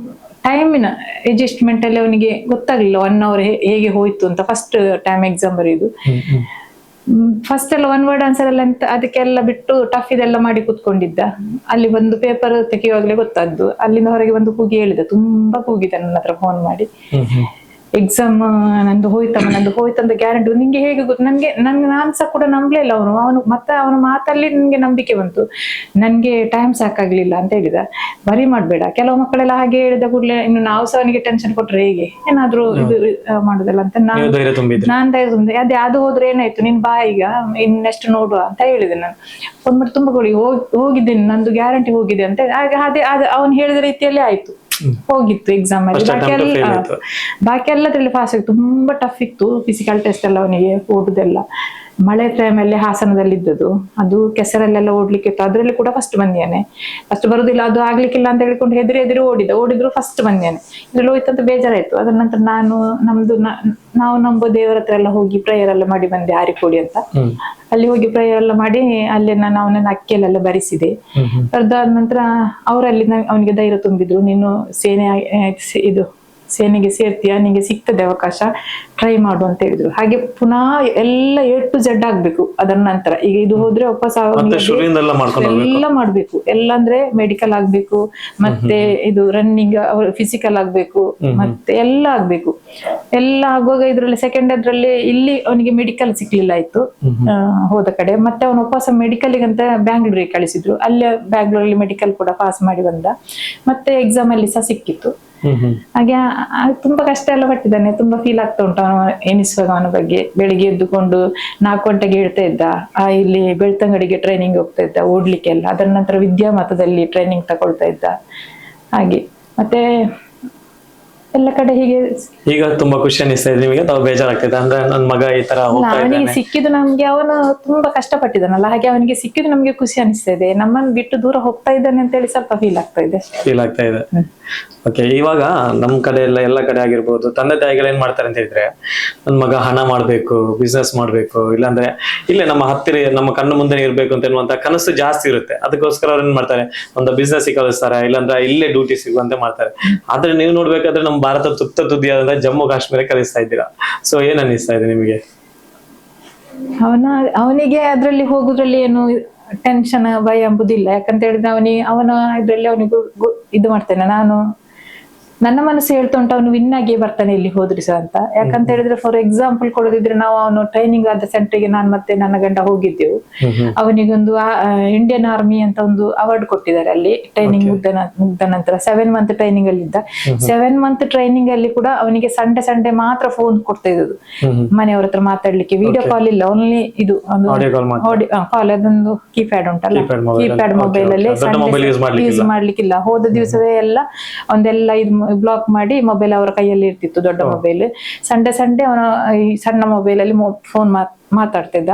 ಟೈಮಿನ ಅಡ್ಜಸ್ಟ್ಮೆಂಟ್ ಅಲ್ಲಿ ಅವನಿಗೆ ಗೊತ್ತಾಗ್ಲಿಲ್ಲ 1 hour ಹೇಗೆ ಹೋಯ್ತು ಅಂತ. ಫಸ್ಟ್ ಟೈಮ್ ಎಕ್ಸಾಮ್ ಬರೆಯುದು ಫಸ್ಟ್ ಎಲ್ಲ ಒನ್ ವರ್ಡ್ ಆನ್ಸರ್ ಎಲ್ಲ ಅಂತ ಅದಕ್ಕೆಲ್ಲ ಬಿಟ್ಟು ಟಫ್ ಇದೆಲ್ಲ ಮಾಡಿ ಕೂತ್ಕೊಂಡಿದ್ದ. ಅಲ್ಲಿ ಒಂದು ಪೇಪರ್ ತೆಗೆಯುವಾಗಲೇ ಗೊತ್ತಾದ್ದು. ಅಲ್ಲಿಂದ ಹೊರಗೆ ಬಂದು ಕೂಗಿ ಹೇಳಿದ, ತುಂಬಾ ಕೂಗಿದ ನನ್ನ ಹತ್ರ ಫೋನ್ ಮಾಡಿ, ಎಕ್ಸಾಮ್ ನಂದು ಹೋಯ್ತಂತ ಗ್ಯಾರಂಟಿ ನಿಂಗೆ ಹೇಗೆ ಗೊತ್ತು? ನಾನ್ ಸಹ ಕೂಡ ನಂಬಲೇ ಇಲ್ಲ. ಅವನು ಮಾತಲ್ಲಿ ನಿನ್ಗೆ ನಂಬಿಕೆ ಬಂತು. ನನ್ಗೆ ಟೈಮ್ ಸಾಕಾಗ್ಲಿಲ್ಲ ಅಂತ ಹೇಳಿದ. ಬರಿ ಮಾಡ್ಬೇಡ, ಕೆಲವು ಮಕ್ಕಳೆಲ್ಲ ಹಾಗೆ ಹೇಳಿದ ಕೂಡಲೇ ಇನ್ನು ನಾವು ಸಹ ಅವನಿಗೆ ಟೆನ್ಷನ್ ಕೊಟ್ರೆ ಹೇಗೆ, ಏನಾದ್ರು ಇದು ಮಾಡುದಲ್ಲ ಅಂತ ನಾನ್ ಧೈರ್ಯ ತುಂಬಿದೆ. ಅದೇ ಅದು ಹೋದ್ರೆ ಏನಾಯ್ತು, ನೀನ್ ಬಾ ಈಗ ಇನ್ನೆಷ್ಟು ನೋಡುವ ಅಂತ ಹೇಳಿದೆ. ನಾನು ಫೋನ್ ಮಾಡಿ ತುಂಬಾ ಹೋಗಿದ್ದೇನೆ, ನಂದು ಗ್ಯಾರಂಟಿ ಹೋಗಿದೆ ಅಂತ. ಅದೇ ಅವನು ಹೇಳಿದ ರೀತಿಯಲ್ಲೇ ಆಯ್ತು, ಹೋಗಿತ್ತು ಎಕ್ಸಾಮ್ ಅಲ್ಲಿ. ಬಾಕಿ ಎಲ್ಲದ್ರಲ್ಲಿ ಪಾಸ್ ಆಗಿ. ತುಂಬಾ ಟಫ್ ಇತ್ತು ಫಿಸಿಕಲ್ ಟೆಸ್ಟ್ ಎಲ್ಲ ಅವನಿಗೆ, ಓದುದೆಲ್ಲ. ಮಳೆ ಟೈಮಲ್ಲಿ ಹಾಸನದಲ್ಲಿ ಇದ್ದದ್ದು, ಅದು ಕೆಸರಲ್ಲೆಲ್ಲ ಓಡ್ಲಿಕ್ಕೆ ಇತ್ತು. ಅದ್ರಲ್ಲಿ ಕೂಡ ಫಸ್ಟ್ ಬಂದಿಯಾನೆ. ಫಸ್ಟ್ ಬರುದಿಲ್ಲ, ಅದು ಆಗ್ಲಿಕ್ಕಿಲ್ಲ ಅಂತ ಹೇಳ್ಕೊಂಡು ಹೆದರಿ ಓಡಿದ್ರು ಫಸ್ಟ್ ಬಂದಿಯಾನೆ. ಇದ್ರಲ್ಲಿ ಹೋಯ್ತಂತ ಬೇಜಾರಾಯ್ತು. ಅದ್ರ ನಂತರ ನಾವು ನಂಬೋ ದೇವರ ಹತ್ರ ಎಲ್ಲ ಹೋಗಿ ಪ್ರೇಯರ್ ಎಲ್ಲ ಮಾಡಿ ಬಂದೆ, ಆರಿಕೋಡಿ ಅಂತ. ಅಲ್ಲಿ ಹೋಗಿ ಪ್ರೇಯರ್ ಎಲ್ಲ ಮಾಡಿ ಅಲ್ಲಿ ನಾನು ಅವನನ್ನ ಅಕ್ಕಿಯಲ್ಲೆಲ್ಲ ಬರಿಸಿದೆ. ಬರ್ದಾದ ನಂತರ ಅವರಲ್ಲಿ ಅವನಿಗೆ ಧೈರ್ಯ ತುಂಬಿದ್ರು, ನೀನು ಸೇನೆಗೆ ಸೇರ್ತೀಯ, ನಿಂಗೆ ಸಿಗ್ತದೆ ಅವಕಾಶ, ಟ್ರೈ ಮಾಡು ಅಂತ ಹೇಳಿದ್ರು. ಹಾಗೆ ಪುನಃ ಎಲ್ಲ A to Z ಆಗ್ಬೇಕು ಅದರ ನಂತರ. ಈಗ ಇದು ಹೋದ್ರೆ ವಾಪಸ್ ಎಲ್ಲ ಮಾಡ್ಬೇಕು. ಎಲ್ಲ ಅಂದ್ರೆ ಮೆಡಿಕಲ್ ಆಗ್ಬೇಕು, ಮತ್ತೆ ಇದು ರನ್ನಿಂಗ್, ಫಿಸಿಕಲ್ ಆಗ್ಬೇಕು, ಮತ್ತೆ ಎಲ್ಲ ಆಗ್ಬೇಕು. ಎಲ್ಲ ಆಗುವಾಗ ಇದ್ರಲ್ಲಿ ಅದ್ರಲ್ಲಿ ಇಲ್ಲಿ ಅವನಿಗೆ ಮೆಡಿಕಲ್ ಸಿಕ್ಲಿಲ್ಲ ಆಯ್ತು ಹೋದ ಕಡೆ. ಮತ್ತೆ ಅವನು ವಾಪಸ್ ಮೆಡಿಕಲ್ಗೆ ಅಂತ ಬ್ಯಾಂಗ್ಳೂರಿಗೆ ಕಳಿಸಿದ್ರು. ಅಲ್ಲೇ ಬ್ಯಾಂಗ್ಳೂರಲ್ಲಿ ಮೆಡಿಕಲ್ ಕೂಡ ಪಾಸ್ ಮಾಡಿ ಬಂದ. ಮತ್ತೆ ಎಕ್ಸಾಮ್ ಅಲ್ಲಿ ಸಹ ಸಿಕ್ಕಿತ್ತು. ಹಾಗೆ ತುಂಬಾ ಕಷ್ಟ ಎಲ್ಲ ಪಟ್ಟಿದ್ದಾನೆ. ತುಂಬಾ ಫೀಲ್ ಆಗ್ತಾ ಉಂಟು ಅವನು ಎನಿಸುವಾಗ ಅವನ ಬಗ್ಗೆ. ಬೆಳಿಗ್ಗೆ ಎದ್ದುಕೊಂಡು 4 ಗಂಟೆಗೆ ಹೇಳ್ತಾ ಇದ್ದ, ಇಲ್ಲಿ ಬೆಳ್ತಂಗಡಿಗೆ ಟ್ರೈನಿಂಗ್ ಹೋಗ್ತಾ ಇದ್ದ, ಓಡ್ಲಿಕ್ಕೆಲ್ಲ. ಅದರ ನಂತರ ವಿದ್ಯಾಮಠದಲ್ಲಿ ಟ್ರೈನಿಂಗ್ ತಗೊಳ್ತಾ ಇದ್ದ. ಹಾಗೆ ಮತ್ತೆ ಎಲ್ಲ ಕಡೆ ಹೀಗೆ. ಈಗ ತುಂಬಾ ಖುಷಿ ಅನಿಸ್ತಾ ಇದೆ ನಿಮಗೆ ಅಥವಾ ಬೇಜಾರಾಗ್ತದೆ? ಅಂದ್ರೆ ನನ್ನ ಮಗ ಈ ತರ ಅವನಿಗೆ ಸಿಕ್ಕಿದ್ದು ನಮ್ಗೆ, ಅವನು ತುಂಬಾ ಕಷ್ಟಪಟ್ಟಿದ್ದಾನಲ್ಲ, ಹಾಗೆ ಅವನಿಗೆ ಸಿಕ್ಕಿದ್ದು ನಮ್ಗೆ ಖುಷಿ ಅನಿಸ್ತಾ ಇದೆ. ನಮ್ಮನ್ನು ಬಿಟ್ಟು ದೂರ ಹೋಗ್ತಾ ಇದ್ದಾನೆ ಅಂತ ಹೇಳಿ ಸ್ವಲ್ಪ ಫೀಲ್ ಆಗ್ತಾ ಇದೆ. ಓಕೆ, ಇವಾಗ ನಮ್ ಕಡೆ ಎಲ್ಲ ಕಡೆ ಆಗಿರ್ಬೋದು, ತಂದೆ ತಾಯಿಗಳು ಏನ್ ಮಾಡ್ತಾರೆ ಅಂತ ಹೇಳಿದ್ರೆ, ನನ್ ಮಗ ಹಣ ಮಾಡ್ಬೇಕು, ಬಿಸ್ನೆಸ್ ಮಾಡ್ಬೇಕು, ಇಲ್ಲಾಂದ್ರೆ ಇಲ್ಲೇ ನಮ್ಮ ಹತ್ತಿರ ನಮ್ಮ ಕಣ್ಣು ಮುಂದೆ ಇರ್ಬೇಕು ಅಂತ ಹೇಳುವಂತ ಕನಸು ಜಾಸ್ತಿ ಇರುತ್ತೆ. ಅದಕ್ಕೋಸ್ಕರ ಅವ್ರು ಏನ್ ಮಾಡ್ತಾರೆ, ಒಂದು ಬಿಸ್ನೆಸ್ ಕಳಿಸ್ತಾರೆ, ಇಲ್ಲಾಂದ್ರೆ ಇಲ್ಲೇ ಡ್ಯೂಟಿ ಸಿಗುವಂತೆ ಮಾಡ್ತಾರೆ. ಆದ್ರೆ ನೀವು ನೋಡ್ಬೇಕಾದ್ರೆ ನಮ್ಮ ಭಾರತ ತುದಿಯಾದ ಜಮ್ಮು ಕಾಶ್ಮೀರ ಕಲಿಸ್ತಾ ಇದ್ದೀರಾ. ಸೊ ಏನ್ ಅನ್ನಿಸ್ತಾ ಇದೆ ನಿಮಗೆ? ಅವನಿಗೆ ಅದ್ರಲ್ಲಿ ಹೋಗುದ್ರಲ್ಲಿ ಏನು ಟೆನ್ಷನ್ ಭಯ ಎಂಬುದಿಲ್ಲ. ಯಾಕಂತ ಹೇಳಿದ್ರೆ ಅವನ ಇದ್ರಲ್ಲಿ ಅವನಿಗೂ ಇದು ಮಾಡ್ತೇನೆ ನಾನು. ನನ್ನ ಮನಸ್ಸು ಹೇಳ್ತಾ ಉಂಟು ಅವನು ವಿನ್ ಆಗಿ ಬರ್ತಾನೆ ಇಲ್ಲಿ ಹೋದ್ರಿ ಸಹ ಅಂತ. ಯಾಕಂತ ಹೇಳಿದ್ರೆ ಫಾರ್ ಎಕ್ಸಾಂಪಲ್ ಕೊಡೋದಿದ್ರೆ, ನಾವು ಅವನು ಟ್ರೈನಿಂಗ್ ಆದ ಸೆಂಟರ್ಗೆ ನಾನು ಮತ್ತೆ ನನ್ನ ಗಂಡ ಹೋಗಿದ್ದೆವು. ಅವನಿಗೊಂದು ಇಂಡಿಯನ್ ಆರ್ಮಿ ಅಂತ ಒಂದು ಅವಾರ್ಡ್ ಕೊಟ್ಟಿದ್ದಾರೆ ಅಲ್ಲಿ. ಟ್ರೈನಿಂಗ್ ಮುಗ್ದ ನಂತರ 7 month ಟ್ರೈನಿಂಗ್ ಅಲ್ಲಿ ಇದ್ದ. 7 month ಟ್ರೈನಿಂಗ್ ಅಲ್ಲಿ ಕೂಡ ಅವನಿಗೆ ಸಂಡೆ ಮಾತ್ರ ಫೋನ್ ಕೊಡ್ತಾ ಇದ್ದು, ಮನೆಯವ್ರ ಹತ್ರ ಮಾತಾಡ್ಲಿಕ್ಕೆ. ವಿಡಿಯೋ ಕಾಲ್ ಇಲ್ಲ, ಓನ್ಲಿ ಇದು ಕಾಲ್. ಅದೊಂದು ಕೀಪ್ಯಾಡ್ ಉಂಟಲ್ಲ, ಕೀಪ್ಯಾಡ್ ಮೊಬೈಲ್ ಅಲ್ಲಿ ಯೂಸ್ ಮಾಡ್ಲಿಕ್ಕಿಲ್ಲ. ಹೋದ ದಿವಸವೇ ಎಲ್ಲ ಒಂದೆಲ್ಲ ಇದು ಬ್ಲಾಕ್ ಮಾಡಿ ಮೊಬೈಲ್ ಅವರ ಕೈಯಲ್ಲಿ ಇರ್ತಿತ್ತು, ದೊಡ್ಡ ಮೊಬೈಲ್. ಸಂಡೆ ಅವನ ಈ ಸಣ್ಣ ಮೊಬೈಲ್ ಅಲ್ಲಿ ಫೋನ್ ಮಾತಾಡ್ತಿದ್ದ.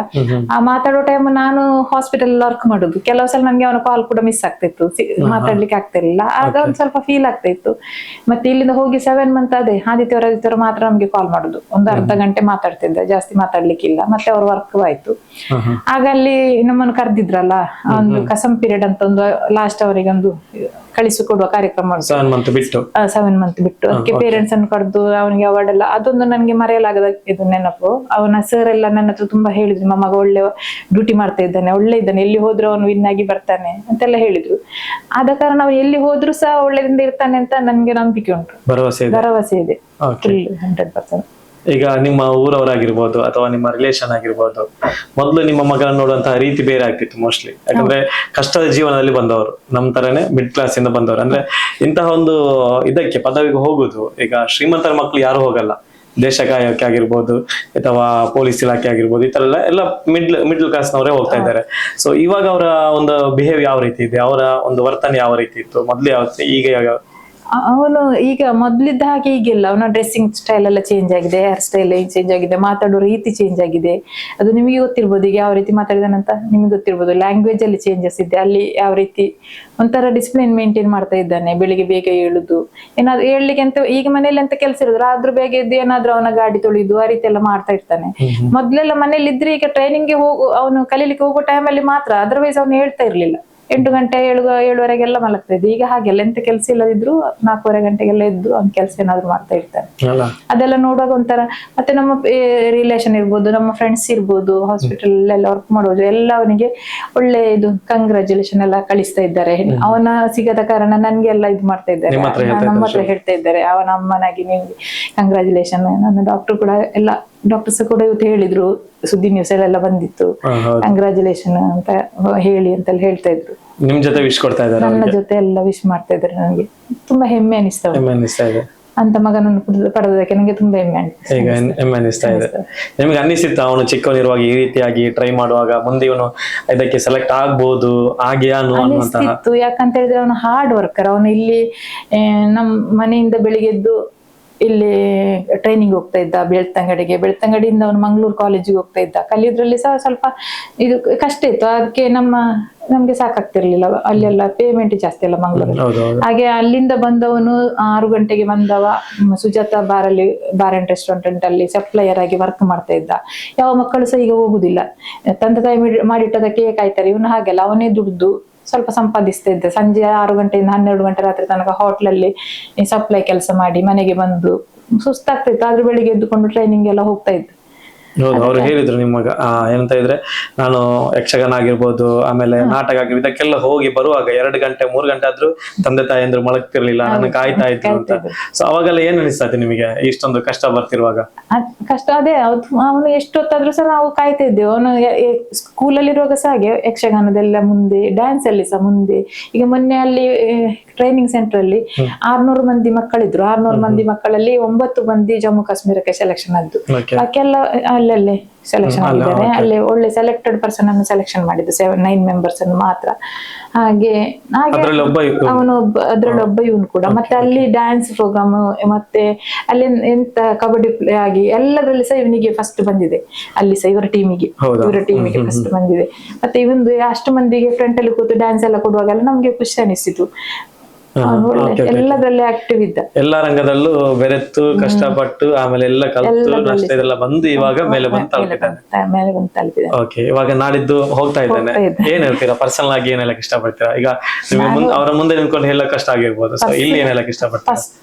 ಆ ಮಾತಾಡೋ ಟೈಮ್ ನಾನು ಹಾಸ್ಪಿಟಲ್ ವರ್ಕ್ ಮಾಡುದು. ಕೆಲವು ಸಲ ನನ್ಗೆ ಅವನ ಕಾಲ್ ಕೂಡ ಮಿಸ್ ಆಗ್ತಿತ್ತು, ಮಾತಾಡ್ಲಿಕ್ಕೆ ಆಗ್ತಿರ್ಲಿಲ್ಲ. ಆಗ ಒಂದ್ ಸ್ವಲ್ಪ ಫೀಲ್ ಆಗ್ತಾ ಇತ್ತು. ಮತ್ತೆ ಇಲ್ಲಿಂದ ಹೋಗಿ 7 month ಅದೇ ಆದಿತ್ಯವಾರ ಮಾತ್ರ ನಮ್ಗೆ ಕಾಲ್ ಮಾಡುದು. ಒಂದು ಅರ್ಧ ಗಂಟೆ ಮಾತಾಡ್ತಿದ್ದ, ಜಾಸ್ತಿ ಮಾತಾಡ್ಲಿಕ್ಕಿಲ್ಲ. ಮತ್ತೆ ಅವ್ರ ವರ್ಕ್ ಆಯ್ತು. ಆಗ ಅಲ್ಲಿ ನಮ್ಮನ್ನು ಕರೆದಿದ್ರಲ್ಲ, ಒಂದು ಕಸಂ ಪೀರಿಯಡ್ ಅಂತ ಒಂದು ಲಾಸ್ಟ್ ಅವರಿಗೆ ಒಂದು ಕಳಿಸಿಕೊಡುವ ಕಾರ್ಯಕ್ರಮ 7 month ಬಿಟ್ಟು ಅದಕ್ಕೆ ಪೇರೆಂಟ್ಸ್ ಅನ್ನು ಕರೆದು ಅವನಿಗೆ ಅವಾರ್ಡ್ ಎಲ್ಲ. ಅದೊಂದು ನನ್ಗೆ ಮರೆಯಲಾಗದ ಇದು ನೆನಪು. ಅವನ ಸರ್ ಎಲ್ಲ ನನ್ನ ಹತ್ರ ತುಂಬಾ ಹೇಳಿದ್ರು, ನಿಮ್ಮ ಮಗ ಒಳ್ಳೆ ಡ್ಯೂಟಿ ಮಾಡ್ತಾ ಇದ್ದಾನೆ, ಒಳ್ಳೆ ಇದ್ದಾನೆ, ಎಲ್ಲಿ ಹೋದ್ರು ಅವನು ವಿನ್ ಆಗಿ ಬರ್ತಾನೆ ಅಂತೆಲ್ಲ ಹೇಳಿದ್ರು. ಆದ ಕಾರಣ ಅವ್ನು ಎಲ್ಲಿ ಹೋದ್ರು ಸಹ ಒಳ್ಳೆದಿಂದ ಇರ್ತಾನೆ ಅಂತ ನನ್ಗೆ ನಂಬಿಕೆ ಉಂಟು, ಭರವಸೆ ಇದೆ 100%. ಈಗ ನಿಮ್ಮ ಊರವರಾಗಿರ್ಬೋದು ಅಥವಾ ನಿಮ್ಮ ರಿಲೇಷನ್ ಆಗಿರ್ಬೋದು, ಮೊದಲು ನಿಮ್ಮ ಮಗನ ನೋಡುವಂತಹ ರೀತಿ ಬೇರೆ ಆಗ್ತಿತ್ತು ಮೋಸ್ಟ್ಲಿ. ಯಾಕಂದ್ರೆ ಕಷ್ಟದ ಜೀವನದಲ್ಲಿ ಬಂದವರು, ನಮ್ ತರನೇ ಮಿಡ್ ಕ್ಲಾಸ್ ಇಂದ ಬಂದವರು. ಅಂದ್ರೆ ಇಂತಹ ಒಂದು ಇದಕ್ಕೆ ಪದವಿಗೆ ಹೋಗುದು, ಈಗ ಶ್ರೀಮಂತರ ಮಕ್ಕಳು ಯಾರು ಹೋಗಲ್ಲ. ದೇಶ ಕಾಯಕ್ಕೆ ಆಗಿರ್ಬೋದು ಅಥವಾ ಪೊಲೀಸ್ ಇಲಾಖೆ ಆಗಿರ್ಬೋದು, ಈ ತರ ಎಲ್ಲ ಮಿಡ್ಲ್ ಕ್ಲಾಸ್ ನವರೇ ಹೋಗ್ತಾ ಇದ್ದಾರೆ. ಸೊ ಇವಾಗ ಅವರ ಒಂದು ಬಿಹೇವ್ ಯಾವ ರೀತಿ ಇದೆ, ಅವರ ಒಂದು ವರ್ತನೆ ಯಾವ ರೀತಿ ಇತ್ತು ಮೊದ್ಲು, ಯಾವ ಈಗ ಅವನು ಈಗ ಮೊದ್ಲಿದ್ದ ಹಾಗೆ ಈಗಿಲ್ಲ. ಅವನ ಡ್ರೆಸ್ಸಿಂಗ್ ಸ್ಟೈಲ್ ಎಲ್ಲ ಚೇಂಜ್ ಆಗಿದೆ, ಹೇರ್ ಸ್ಟೈಲ್ ಚೇಂಜ್ ಆಗಿದೆ, ಮಾತಾಡೋ ರೀತಿ ಚೇಂಜ್ ಆಗಿದೆ. ಅದು ನಿಮಗೆ ಗೊತ್ತಿರ್ಬೋದು, ಈಗ ಯಾವ ರೀತಿ ಮಾತಾಡಿದಾನಂತ ನಿಮ್ಗೆ ಗೊತ್ತಿರ್ಬೋದು. ಲ್ಯಾಂಗ್ವೇಜ್ ಅಲ್ಲಿ ಚೇಂಜಸ್ ಇದೆ. ಅಲ್ಲಿ ಯಾವ ರೀತಿ ಒಂಥರ ಡಿಸಿಪ್ಲಿನ್ ಮೇಂಟೈನ್ ಮಾಡ್ತಾ ಇದ್ದಾನೆ. ಬೆಳಿಗ್ಗೆ ಬೇಗ ಏಳುದು, ಏನಾದ್ರು ಹೇಳಲಿಕ್ಕೆ ಅಂತ ಈಗ ಮನೇಲಿ ಅಂತ ಕೆಲಸ ಇರೋದು, ಆದ್ರೂ ಬೇಗ ಇದ್ದು ಏನಾದ್ರೂ ಅವನ ಗಾಡಿ ತೊಳಿದು ಆ ರೀತಿ ಎಲ್ಲ ಮಾಡ್ತಾ ಇರ್ತಾನೆ. ಮೊದ್ಲೆಲ್ಲ ಮನೇಲಿ ಇದ್ರೆ, ಈಗ ಟ್ರೈನಿಂಗ್ಗೆ ಅವನು ಕಲೀಲಿಕ್ಕೆ ಹೋಗೋ ಟೈಮಲ್ಲಿ ಮಾತ್ರ, ಅದರ್ವೈಸ್ ಅವ್ನು ಹೇಳ್ತಾ ಇರ್ಲಿಲ್ಲ. 8 ಗಂಟೆ 7:30 ಮಲಗ್ತಾ ಇದ್ದೆ. ಈಗ ಹಾಗೆಲ್ಲ ಎಂತ ಕೆಲಸ ಇಲ್ಲದಿದ್ರು 4:30 ಗಂಟೆಗೆಲ್ಲ ಎದ್ದು ಅವ್ನ ಕೆಲಸ ಏನಾದ್ರು ಮಾಡ್ತಾ ಇರ್ತಾನೆ. ಅಲ್ಲ ಅದೆಲ್ಲ ನೋಡುವಾಗ ಒಂಥರ, ಮತ್ತೆ ನಮ್ಮ ರಿಲೇಷನ್ ಇರ್ಬೋದು, ನಮ್ಮ ಫ್ರೆಂಡ್ಸ್ ಇರ್ಬೋದು, ಹಾಸ್ಪಿಟಲ್ ಎಲ್ಲ ವರ್ಕ್ ಮಾಡೋದು ಎಲ್ಲ ಅವನಿಗೆ ಒಳ್ಳೆ ಇದು ಕಂಗ್ರಾಚುಲೇಷನ್ ಎಲ್ಲ ಕಳಿಸ್ತಾ ಇದ್ದಾರೆ. ಅವನ ಸಿಗದ ಕಾರಣ ನನ್ಗೆಲ್ಲ ಇದು ಮಾಡ್ತಾ ಇದ್ದಾರೆ, ನಮ್ಮ ಹತ್ರ ಹೇಳ್ತಾ ಇದ್ದಾರೆ, ಅವನ ಅಮ್ಮನಾಗಿ ನಿಮ್ಗೆ ಕಂಗ್ರಾಚುಲೇಷನ್. ನನ್ನ ಡಾಕ್ಟರ್ ಕೂಡ ಎಲ್ಲ ಡಾಕ್ಟರ್ಸ್ ಕೂಡ ಇವತ್ತು ಹೇಳಿದ್ರು, ಸುದ್ದಿ ನ್ಯೂಸ್ ಎಲ್ಲ ಬಂದಿತ್ತು, ಕಂಗ್ರಾಚುಲೇಷನ್ ಅಂತ ಹೇಳಿ ಅಂತೆಲ್ಲ ಹೇಳ್ತಾ ಇದ್ರು. ನಿಮ್ ಜೊತೆ ವಿಶ್ ಕೊಡ್ತಾ ಇದ್ದಾರೆ, ನನ್ನ ಜೊತೆ ಎಲ್ಲ ವಿಶ್ ಮಾಡ್ತಾ ಇದ್ದಾರೆ. ನನಗೆ ತುಂಬಾ ಹೆಮ್ಮೆ ಅನಿಸ್ತಾ ಇದೆ ಅಂತ ಮಗನನ್ನು ಪಡೆದಕ್ಕೆ. ನನಗೆ ತುಂಬಾ ಹೆಮ್ಮೆ ಈಗ ಹೆಮ್ಮೆ ಅನಿಸ್ತಾ ಇದೆ. ನಿಮ್ಗೆ ಅನ್ನಿಸಿತ್ತ ಅವನು ಚಿಕ್ಕವನಿರುವಾಗ ಈ ರೀತಿಯಾಗಿ ಟ್ರೈ ಮಾಡುವಾಗ ಮುಂದೆ ಇವನು ಇದಕ್ಕೆ ಸೆಲೆಕ್ಟ್ ಆಗ್ಬೋದು ಅನಿಸ್ತಿತ್ತು? ಯಾಕಂತ ಹೇಳಿದ್ರೆ ಅವನು ಹಾರ್ಡ್ ವರ್ಕರ್. ಅವನು ಇಲ್ಲಿ ನಮ್ ಮನೆಯಿಂದ ಬೆಳಿಗ್ಗೆ ಎದ್ದು ಇಲ್ಲಿ ಟ್ರೈನಿಂಗ್ ಹೋಗ್ತಾ ಇದ್ದ ಬೆಳ್ತಂಗಡಿಯಿಂದ ಅವನು ಮಂಗಳೂರು ಕಾಲೇಜಿಗೆ ಹೋಗ್ತಾ ಇದ್ದ. ಕಲಿಯೋದ್ರಲ್ಲಿ ಸಹ ಸ್ವಲ್ಪ ಇದು ಕಷ್ಟ ಇತ್ತು, ಅದಕ್ಕೆ ನಮ್ಗೆ ಸಾಕಾಗ್ತಿರ್ಲಿಲ್ಲ. ಅಲ್ಲೆಲ್ಲ ಪೇಮೆಂಟ್ ಜಾಸ್ತಿ ಅಲ್ಲ ಮಂಗಳೂರಲ್ಲಿ. ಹಾಗೆ ಅಲ್ಲಿಂದ ಬಂದವನು 6 ಗಂಟೆಗೆ ಬಂದವ ಸುಜಾತ ಬಾರ್ ಅಂಡ್ ರೆಸ್ಟೋರೆಂಟ್ ಅಲ್ಲಿ ಸಪ್ಲೈಯರ್ ಆಗಿ ವರ್ಕ್ ಮಾಡ್ತಾ ಇದ್ದ. ಯಾವ ಮಕ್ಕಳು ಸಹ ಈಗ ಹೋಗುದಿಲ್ಲ, ತಂದೆ ತಾಯಿ ಮಾಡಿಟ್ಟದಕ್ಕೆ ಕಾಯ್ತಾರೆ. ಇವನು ಹಾಗೆಲ್ಲ ಅವನೇ ದುಡ್ದು ಸ್ವಲ್ಪ ಸಂಪಾದಿಸ್ತಾ ಇದ್ದೆ. ಸಂಜೆ 6 ಗಂಟೆಯಿಂದ 12 ಗಂಟೆ ರಾತ್ರಿ ತನಕ ಹೋಟ್ಲಲ್ಲಿ ಸಪ್ಲೈ ಕೆಲಸ ಮಾಡಿ ಮನೆಗೆ ಬಂದು ಸುಸ್ತಾಗ್ತಿತ್ತು. ಆದ್ರೂ ಬೆಳಿಗ್ಗೆ ಎದ್ದುಕೊಂಡು ಟ್ರೈನಿಂಗ್ ಎಲ್ಲ ಹೋಗ್ತಾ ಇದ್ದೆ. ಹೌದು, ಅವ್ರು ಹೇಳಿದ್ರು ನಿಮ್ಮಗ ಏನಂತ ಇದ್ರೆ, ನಾನು ಯಕ್ಷಗಾನ ಆಗಿರ್ಬೋದು, ಆಮೇಲೆ ನಾಟಕ ಆಗಿರ್ಬೋದು, ಇದಕ್ಕೆಲ್ಲ ಹೋಗಿ ಬರುವಾಗ 2 ಗಂಟೆ 3 ಗಂಟೆ ಆದ್ರೂ ತಂದೆ ತಾಯಿ ಅಂದ್ರೆ ಮಲಗ್ತಿರ್ಲಿಲ್ಲ, ನನ್ನ ಕಾಯ್ತಾ ಇದ್ರು ಅಂತ. ಸೊ ಅವಾಗೆಲ್ಲ ಏನ್ ಅನಿಸ್ತದೆ ನಿಮಗೆ ಇಷ್ಟೊಂದು ಕಷ್ಟ ಬರ್ತಿರುವಾಗ? ಕಷ್ಟ ಅದೇ, ಅವನು ಎಷ್ಟೊತ್ತಾದ್ರೂ ಸಹ ನಾವು ಕಾಯ್ತಾ ಇದ್ದೇವೆ. ಅವನು ಸ್ಕೂಲಲ್ಲಿರುವಾಗ ಸಹ ಹಾಗೆ ಯಕ್ಷಗಾನದೆಲ್ಲ ಮುಂದೆ, ಡ್ಯಾನ್ಸ್ ಅಲ್ಲಿ ಸಹ ಮುಂದೆ. ಈಗ ಮೊನ್ನೆ ಅಲ್ಲಿ ಟ್ರೈನಿಂಗ್ ಸೆಂಟರ್ ಅಲ್ಲಿ 600 ಮಂದಿ ಮಕ್ಕಳಿದ್ರು. 600 ಮಂದಿ ಮಕ್ಕಳಲ್ಲಿ 9 ಮಂದಿ ಜಮ್ಮು ಕಾಶ್ಮೀರಕ್ಕೆ ಸೆಲೆಕ್ಷನ್ ಆದ್ದು. ಬಾಕಿಯೆಲ್ಲ ಅಲ್ಲೇ ಸೆಲೆಕ್ಷನ್ ಆಗಿದ್ದಾರೆ. ಅಲ್ಲಿ ಒಳ್ಳೆ ಸೆಲೆಕ್ಟೆಡ್ ಪರ್ಸನ್ ಅನ್ನು ಸೆಲೆಕ್ಷನ್ ಮಾಡಿದ್ದು, 9 ಮೆಂಬರ್ಸ್ ಅನ್ನು ಮಾತ್ರ. ಹಾಗೆ ಅದ್ರಲ್ಲಿ ಒಬ್ಬ ಇವನು ಕೂಡ. ಮತ್ತೆ ಅಲ್ಲಿ ಡ್ಯಾನ್ಸ್ ಪ್ರೋಗ್ರಾಮ್, ಮತ್ತೆ ಅಲ್ಲಿ ಎಂತ ಕಬಡ್ಡಿ ಪ್ಲೇ ಆಗಿ ಎಲ್ಲದ್ರಲ್ಲಿ ಸಹ ಇವನಿಗೆ ಫಸ್ಟ್ ಬಂದಿದೆ. ಅಲ್ಲಿ ಸಹ ಇವರ ಟೀಮಿಗೆ ಫಸ್ಟ್ ಬಂದಿದೆ. ಮತ್ತೆ ಇವೊಂದು ಅಷ್ಟು ಮಂದಿಗೆ ಫ್ರಂಟ್ ಅಲ್ಲಿ ಕೂತು ಡ್ಯಾನ್ಸ್ ಎಲ್ಲ ಕೊಡುವಾಗೆಲ್ಲ ನಮ್ಗೆ ಖುಷಿ ಅನಿಸ್ತಿತ್ತು. ಎಲ್ಲದರಲ್ಲೇ ಆಕ್ಟಿವ್ ಇದ್ದ, ಎಲ್ಲಾ ರಂಗದಲ್ಲೂ ಬೆರೆತು ಕಷ್ಟಪಟ್ಟು ಆಮೇಲೆ ಎಲ್ಲ ಕಲಿತು ನಷ್ಟ ಇದೆಲ್ಲ ಬಂದು ಇವಾಗ ಮೇಲೆ ಬಂದು ತಲುಪಿದೆ. ಓಕೆ, ಇವಾಗ ನಾಡಿದ್ದು ಹೋಗ್ತಾ ಇದ್ದೇನೆ, ಏನ್ ಹೇಳ್ತೀರಾ ಪರ್ಸನಲ್ ಆಗಿ ಏನ್ ಹೇಳಕ್ ಇಷ್ಟಪಡ್ತೀರಾ? ಈಗ ನಿಮಗೆ ಅವರ ಮುಂದೆ ನಿಂತ್ಕೊಂಡು ಹೇಳಕ್ ಕಷ್ಟ ಆಗಿರ್ಬೋದು, ಸೊ ಇಲ್ಲಿ ಏನ್ ಹೇಳಕ್ ಇಷ್ಟಪಡ್ತೀರಾ?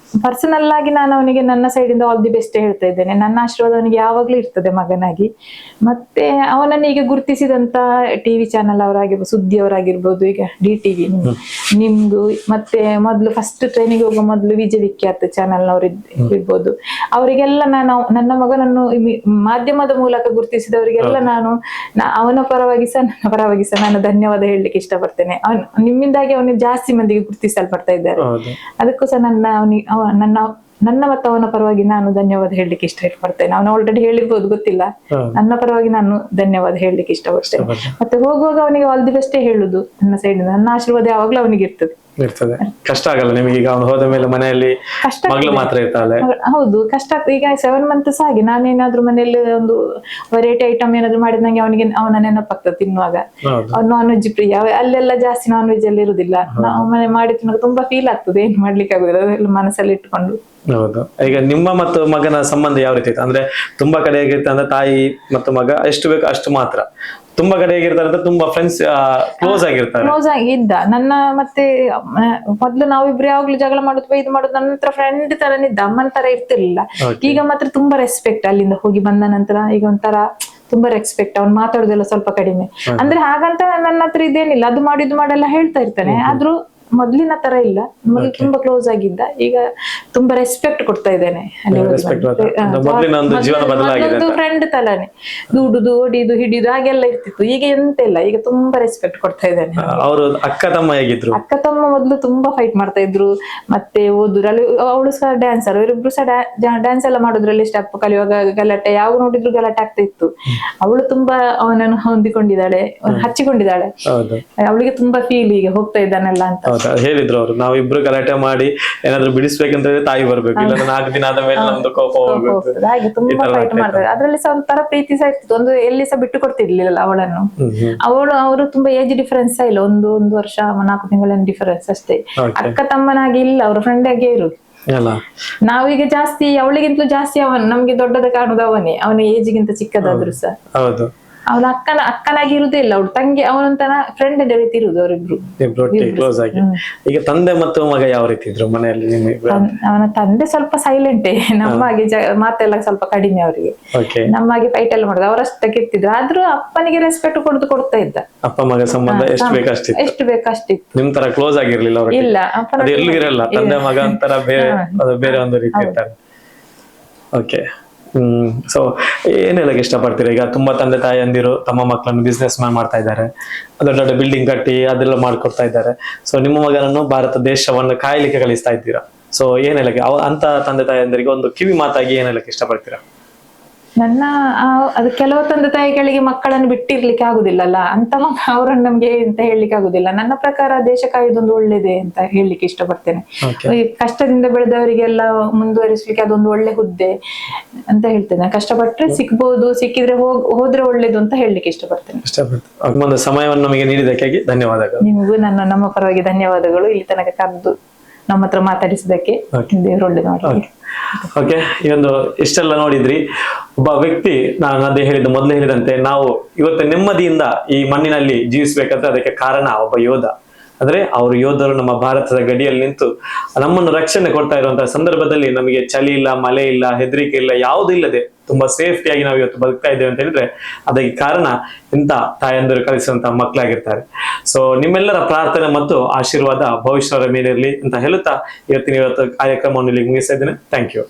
ಪರ್ಸನಲ್ ಆಗಿ ನಾನು ಅವನಿಗೆ ನನ್ನ ಸೈಡ್ ಇಂದ ಆಲ್ ದಿ ಬೆಸ್ಟ್ ಹೇಳ್ತಾ ಇದ್ದೇನೆ. ನನ್ನ ಆಶೀರ್ವಾದ ಅವನಿಗೆ ಯಾವಾಗ್ಲೂ ಇರ್ತದೆ ಮಗನಾಗಿ. ಮತ್ತೆ ಅವನನ್ನು ಈಗ ಗುರುತಿಸಿದಂತ ಟಿವಿ ಚಾನೆಲ್ ಅವರಾಗಿರ್ಬೋದು, ಸುದ್ದಿ ಅವರಾಗಿರ್ಬೋದು, ಈಗ DTV ನಿಮ್ದು, ಮತ್ತೆ ಮೊದ್ಲು ಫಸ್ಟ್ ಟ್ರೈನಿಂಗ್ ಹೋಗೋ ಮೊದಲು ವಿಜಯ ವಿಖ್ಯಾತ ಚಾನೆಲ್ ನವರು ಇರ್ಬೋದು, ಅವರಿಗೆಲ್ಲ ನಾನು ನನ್ನ ಮಗನನ್ನು ಮಾಧ್ಯಮದ ಮೂಲಕ ಗುರುತಿಸಿದವರಿಗೆಲ್ಲ ನಾನು ಅವನ ಪರವಾಗಿ ಸಹ ನನ್ನ ಪರವಾಗಿ ಸಹ ನಾನು ಧನ್ಯವಾದ ಹೇಳಲಿಕ್ಕೆ ಇಷ್ಟಪಡ್ತೇನೆ. ನಿಮ್ಮಿಂದಾಗಿ ಅವನಿಗೆ ಜಾಸ್ತಿ ಮಂದಿಗೆ ಗುರುತಿಸಲ್ಪಡ್ತಾ ಇದ್ದಾರೆ. ಅದಕ್ಕೂ ಸಹ ನನ್ನ ಮತ್ತು ಅವನ ಪರವಾಗಿ ನಾನು ಧನ್ಯವಾದ ಹೇಳಲಿಕ್ಕೆ ಇಷ್ಟಪಡ್ತೇನೆ. ಅವನು ಆಲ್ರೆಡಿ ಹೇಳಿರ್ಬೋದು, ಗೊತ್ತಿಲ್ಲ. ನನ್ನ ಪರವಾಗಿ ನಾನು ಧನ್ಯವಾದ ಹೇಳಲಿಕ್ಕೆ ಇಷ್ಟಪಡ್ತೇನೆ. ಮತ್ತೆ ಹೋಗುವಾಗ ಅವನಿಗೆ ಆಲ್ ದಿ ಬೆಸ್ಟ್ ಹೇಳುದು ನನ್ನ ಸೈಡ್. ನನ್ನ ಆಶೀರ್ವಾದ ಯಾವಾಗ್ಲೂ ಅವನಿಗೆ ಇರ್ತದೆ. ಕಷ್ಟ ಆಗಲ್ಲ ನಿಮಗೆ? ಈಗ ಅವನು ಹೋದ ಮೇಲೆ ಮನೆಯಲ್ಲಿ ಮಗಳು ಮಾತ್ರ ಇರ್ತಾಳೆ. ಹೌದು, ಕಷ್ಟ. ಈಗ 7 ಮಂತ್ಸ್ ಹಾಗೆ ನಾನೇನಾದ್ರೂ ಮನೆಯಲ್ಲಿ ಒಂದು ವೆರೈಟಿ ಐಟಮ್ ಏನಾದ್ರು ಮಾಡಿದ ನಂಗೆ ಅವನ ನೆನಪಾಗ್ತದೆ ತಿನ್ನುವಾಗ. ನಾನ್ ವೆಜ್ ಪ್ರಿಯ, ಅಲ್ಲೆಲ್ಲ ಜಾಸ್ತಿ ನಾನ್ ವೆಜ್ ಅಲ್ಲಿ ಇರುದಿಲ್ಲ. ನಾವು ಮನೆ ಮಾಡಿ ತಿನ್ನುವಾಗ ತುಂಬಾ ಫೀಲ್ ಆಗ್ತದೆ, ಏನ್ ಮಾಡ್ಲಿಕ್ಕೆ ಆಗುದಿಲ್ಲ, ಅದೆಲ್ಲ ಮನಸ್ಸಲ್ಲಿ ಇಟ್ಕೊಂಡು. ಹೌದು. ಈಗ ನಿಮ್ಮ ಮತ್ತು ಮಗನ ಸಂಬಂಧ ಯಾವ ರೀತಿ ಇತ್ತು? ಅಂದ್ರೆ ತುಂಬಾ ಕಡೆ ಹೇಗಿರ್ತ ಅಂದ್ರೆ ತಾಯಿ ಮತ್ತು ಮಗ ಎಷ್ಟು ಬೇಕು ಅಷ್ಟು ಮಾತ್ರ, ತುಂಬಾ ಕಡೆ ಹೇಗಿರ್ತಾರೆ ಅಂದ್ರೆ ತುಂಬಾ ಫ್ರೆಂಡ್ಸ್ ಕ್ಲೋಸ್ ಆಗಿದ್ದ. ನನ್ನ ಮತ್ತೆ ಮೊದ್ಲು ನಾವಿಬ್ರು ಯಾವಾಗ್ಲೂ ಜಗಳ ಮಾಡುದು, ಇದು ಮಾಡುದು, ನನ್ನ ಹತ್ರ ಫ್ರೆಂಡ್ ತರನಿದ್ದ, ಅಮ್ಮನ ತರ ಇರ್ತಿರ್ಲಿಲ್ಲ. ಈಗ ಮಾತ್ರ ತುಂಬಾ ರೆಸ್ಪೆಕ್ಟ್. ಅಲ್ಲಿಂದ ಹೋಗಿ ಬಂದ ನಂತರ ಈಗ ಒಂಥರ ತುಂಬಾ ರೆಸ್ಪೆಕ್ಟ್. ಅವ್ನು ಮಾತಾಡುದೆಲ್ಲ ಸ್ವಲ್ಪ ಕಡಿಮೆ. ಅಂದ್ರೆ ಹಾಗಂತ ನನ್ನ ಹತ್ರ ಇದೇನಿಲ್ಲ, ಅದು ಮಾಡಿ ಇದು ಮಾಡೆಲ್ಲ ಹೇಳ್ತಾ ಇರ್ತಾನೆ. ಆದ್ರೂ ಮೊದ್ಲಿನ ತರ ಇಲ್ಲ, ಮೊದ್ಲು ತುಂಬಾ ಕ್ಲೋಸ್ ಆಗಿದ್ದ. ಈಗ ತುಂಬಾ ರೆಸ್ಪೆಕ್ಟ್ ಕೊಡ್ತಾ ಇದ್ದೇನೆ. ಫ್ರೆಂಡ್ ತರಾನೆ ದುಡುದು ಹೊಡಿದು ಹಿಡಿದು ಹಾಗೆಲ್ಲ ಇರ್ತಿತ್ತು. ಈಗ ಎಂತ ಇಲ್ಲ, ಈಗ ತುಂಬಾ ರೆಸ್ಪೆಕ್ಟ್ ಕೊಡ್ತಾ ಇದ್ದೇನೆ. ಅವರು ಅಕ್ಕ ತಮ್ಮ ಹೇಗಿದ್ರು? ಅಕ್ಕ ತಮ್ಮ ಮೊದ್ಲು ತುಂಬಾ ಫೈಟ್ ಮಾಡ್ತಾ ಇದ್ರು. ಮತ್ತೆ ಓದುದ್ರಲ್ಲಿ ಅವಳು ಸಹ ಡ್ಯಾನ್ಸರ್, ಇವರಿಬ್ರು ಸಹ ಡ್ಯಾನ್ಸ್ ಎಲ್ಲ ಮಾಡೋದ್ರಲ್ಲಿ ಸ್ಟೆಪ್ ಕಲಿಯುವಾಗ ಗಲಾಟೆ, ಯಾವ ನೋಡಿದ್ರು ಗಲಾಟೆ ಆಗ್ತಾ ಇತ್ತು. ಅವಳು ತುಂಬಾ ಅವನನ್ನು ಹೊಂದಿಕೊಂಡಿದ್ದಾಳೆ, ಹಚ್ಚಿಕೊಂಡಿದ್ದಾಳೆ. ಅವಳಿಗೆ ತುಂಬಾ ಫೀಲ್ ಈಗ ಹೋಗ್ತಾ ಇದ್ದಾನಲ್ಲ ಅಂತ. ಹೇಳಿದ್ರು ಅವರು, ನಾವಿಬ್ರು ಗಲಾಟೆ ಮಾಡಿ ಏನಾದ್ರು ಬಿಡಿಸ್ಬೇಕಂತ ತಾಯಿ ಬರ್ಬೇಕು, ಇಲ್ಲ 4 ದಿನ ಆದ ಮೇಲೆ ನಮ್ದು ಕೋಪ ಹೋಗ್ಬೇಕು. ಹಾಗೆ ತುಂಬಾ ಫೈಟ್ ಮಾಡ್ತಾರೆ. ಅದ್ರಲ್ಲಿ ಸಹ ಒಂಥರ ಪ್ರೀತಿ ಸಹ ಇರ್ತಿತ್ತು. ಒಂದು ಎಲ್ಲಿ ಸಹ ಬಿಟ್ಟು ಕೊಡ್ತಿರ್ಲಿಲ್ಲ ಅವಳನ್ನು. ಅವರು ತುಂಬಾ ಏಜ್ ಡಿಫರೆನ್ಸ್ ಸಹ ಇಲ್ಲ, 1 ವರ್ಷ 4 ತಿಂಗಳ ಡಿಫರೆನ್ಸ್ ಅಷ್ಟೇ. ಅಕ್ಕ ತಮ್ಮನಾಗಿ ಇಲ್ಲ, ಅವ್ರ ಫ್ರೆಂಡ್ ಆಗಿ ಇರು. ನಾವೀಗ ಜಾಸ್ತಿ ಅವಳಿಗಿಂತಲೂ ಜಾಸ್ತಿ ನಮ್ಗೆ ದೊಡ್ಡದ ಕಾಣುದು ಅವನೇ, ಅವನ ಏಜ್ಗಿಂತ ಚಿಕ್ಕದಾದ್ರು ಸಹ. ಹೌದು. ಅವಳ ಅಕ್ಕನಾಗಿ ಇರುದೇ ಇಲ್ಲ, ಅವಳು ತಂಗಿ ಅವನಂತನ ಫ್ರೆಂಡ್ ಅದೇ ರೀತಿ ಇರುದು ಅವರಿಬ್ರು. ಇಬ್ರು ಕ್ಲೋಸ್ ಆಗಿ. ಈಗ ತಂದೆ ಮತ್ತು ಮಗ ಯಾವ ರೀತಿ ಇದ್ರು ಮನೆಯಲ್ಲಿ ನಿಮ್ಮ? ಅವನ ತಂದೆ ಸ್ವಲ್ಪ ಸೈಲೆಂಟೇ, ನಮ್ಮ ಹಾಗೆ ಮಾತೆಲ್ಲ ಸ್ವಲ್ಪ ಕಡಿಮೆ ಅವರಿಗೆ, ಓಕೆ. ನಮ್ಮ ಹಾಗೆ ಫೈಟ್ ಎಲ್ಲ ಮಾಡುದು, ಅವರಷ್ಟಕ್ಕೆ ಇರ್ತಿದ್ರು. ಆದ್ರೂ ಅಪ್ಪನಿಗೆ ರೆಸ್ಪೆಕ್ಟ್ ಕೊಡ್ತಾ ಇದ್ದ. ಅಪ್ಪ ಮಗ ಸಂಬಂಧ ಎಷ್ಟು ಬೇಕಷ್ಟಿತ್ತು, ಎಷ್ಟು ಬೇಕಷ್ಟಿತ್ತು. ನಿಮ್ ತರ ಕ್ಲೋಸ್ ಆಗಿರ್ಲಿಲ್ಲ ಅವ್ರಿಗೆ? ಇಲ್ಲ, ಅದು ಎಲ್ಲೂ ಇರಲ್ಲ, ತಂದೆ ಮಗ ಅಂತರ ಬೇರೆ, ಅದು ಬೇರೆ ಒಂದು ರೀತಿ ಇರ್ತಾರೆ. ಓಕೆ. ಸೊ ಏನ್ ಹೇಳಕ್ ಇಷ್ಟಪಡ್ತೀರಾ? ಈಗ ತುಂಬಾ ತಂದೆ ತಾಯಿಯಂದಿರು ತಮ್ಮ ಮಕ್ಕಳನ್ನು ಬಿಸ್ನೆಸ್ ಮ್ಯಾನ್ ಮಾಡ್ತಾ ಇದ್ದಾರೆ, ದೊಡ್ಡ ದೊಡ್ಡ ಬಿಲ್ಡಿಂಗ್ ಕಟ್ಟಿ ಅದೆಲ್ಲ ಮಾಡ್ಕೊಡ್ತಾ ಇದ್ದಾರೆ. ಸೊ ನಿಮ್ಮ ಮಗನನ್ನು ಭಾರತ ದೇಶವನ್ನು ಕಾಯ್ಲಿಕ್ಕೆ ಕಳಿಸ್ತಾ ಇದ್ದೀರಾ. ಸೊ ಏನ್ ಹೇಳಕ್ಕೆ ಅಂತ ತಂದೆ ತಾಯಿಯಂದರಿಗೆ ಒಂದು ಕಿವಿ ಮಾತಾಗಿ ಏನ್ ಹೇಳಕ್ ಇಷ್ಟಪಡ್ತೀರಾ? ನನ್ನ ಅದು ಕೆಲವು ತಂದೆ ತಾಯಿಗಳಿಗೆ ಮಕ್ಕಳನ್ನು ಬಿಟ್ಟಿರ್ಲಿಕ್ಕೆ ಆಗುದಿಲ್ಲಲ್ಲ, ಅಂತ ಅವರನ್ನು ನಮ್ಗೆ ಅಂತ ಹೇಳಲಿಕ್ಕೆ ಆಗುದಿಲ್ಲ. ನನ್ನ ಪ್ರಕಾರ ದೇಶ ಕಾಯುವುದೊಂದು ಒಳ್ಳೇದೇ ಅಂತ ಹೇಳಲಿಕ್ಕೆ ಇಷ್ಟಪಡ್ತೇನೆ. ಈ ಕಷ್ಟದಿಂದ ಬೆಳೆದವರಿಗೆಲ್ಲ ಮುಂದುವರಿಸ್ಲಿಕ್ಕೆ ಅದೊಂದು ಒಳ್ಳೆ ಹುದ್ದೆ ಅಂತ ಹೇಳ್ತೇನೆ. ಕಷ್ಟಪಟ್ರೆ ಸಿಕ್ಬಹುದು, ಸಿಕ್ಕಿದ್ರೆ ಹೋದ್ರೆ ಒಳ್ಳೇದು ಅಂತ ಹೇಳಲಿಕ್ಕೆ ಇಷ್ಟಪಡ್ತೇನೆ. ಒಂದು ಸಮಯವನ್ನು ನಮಗೆ ನೀಡಿದ್ದಕ್ಕಾಗಿ ಧನ್ಯವಾದಗಳು. ನಿಮಗೂ ನಮ್ಮ ಪರವಾಗಿ ಧನ್ಯವಾದಗಳು. ಇಲ್ಲಿ ತನಕ ಕರೆದು ನಮ್ಮ ಹತ್ರ ಮಾತಾಡಿಸಿದಕ್ಕೆ ದೇವರು ಒಳ್ಳೇದು ಮಾಡಲಿ. ಓಕೆ. ಈ ಒಂದು ಇಷ್ಟೆಲ್ಲ ನೋಡಿದ್ರಿ, ಒಬ್ಬ ವ್ಯಕ್ತಿ, ನಾನು ಅದೇ ಮೊದಲೇ ಹೇಳಿದಂತೆ, ನಾವು ಇವತ್ತು ನೆಮ್ಮದಿಯಿಂದ ಈ ಮಣ್ಣಿನಲ್ಲಿ ಜೀವಿಸ್ಬೇಕಂದ್ರೆ ಅದಕ್ಕೆ ಕಾರಣ ಒಬ್ಬ ಯೋಧ. ಅಂದ್ರೆ ಅವರು ಯೋಧರು ನಮ್ಮ ಭಾರತದ ಗಡಿಯಲ್ಲಿ ನಿಂತು ನಮ್ಮನ್ನು ರಕ್ಷಣೆ ಕೊಡ್ತಾ ಇರುವಂತಹ ಸಂದರ್ಭದಲ್ಲಿ ನಮಗೆ ಚಳಿ ಇಲ್ಲ, ಮಳೆ ಇಲ್ಲ, ಹೆದರಿಕೆ ಇಲ್ಲ, ಯಾವುದೂ ಇಲ್ಲದೆ ತುಂಬಾ ಸೇಫ್ಟಿಯಾಗಿ ನಾವು ಇವತ್ತು ಬದುಕ್ತಾ ಇದ್ದೇವೆ ಅಂತ ಹೇಳಿದ್ರೆ ಅದಕ್ಕೆ ಕಾರಣ ಇಂಥ ತಾಯಂದಿರು ಕಲಿಸುವಂತಹ ಮಕ್ಕಳಾಗಿರ್ತಾರೆ. ಸೊ ನಿಮ್ಮೆಲ್ಲರ ಪ್ರಾರ್ಥನೆ ಮತ್ತು ಆಶೀರ್ವಾದ ಭವಿಷ್ಯದ ಮೇಲೆ ಇರಲಿ ಅಂತ ಹೇಳುತ್ತಾ ಇವತ್ತು ಕಾರ್ಯಕ್ರಮವನ್ನು ಇಲ್ಲಿ ಮುಗಿಸ್ತಾ ಇದ್ದೇನೆ. Thank you.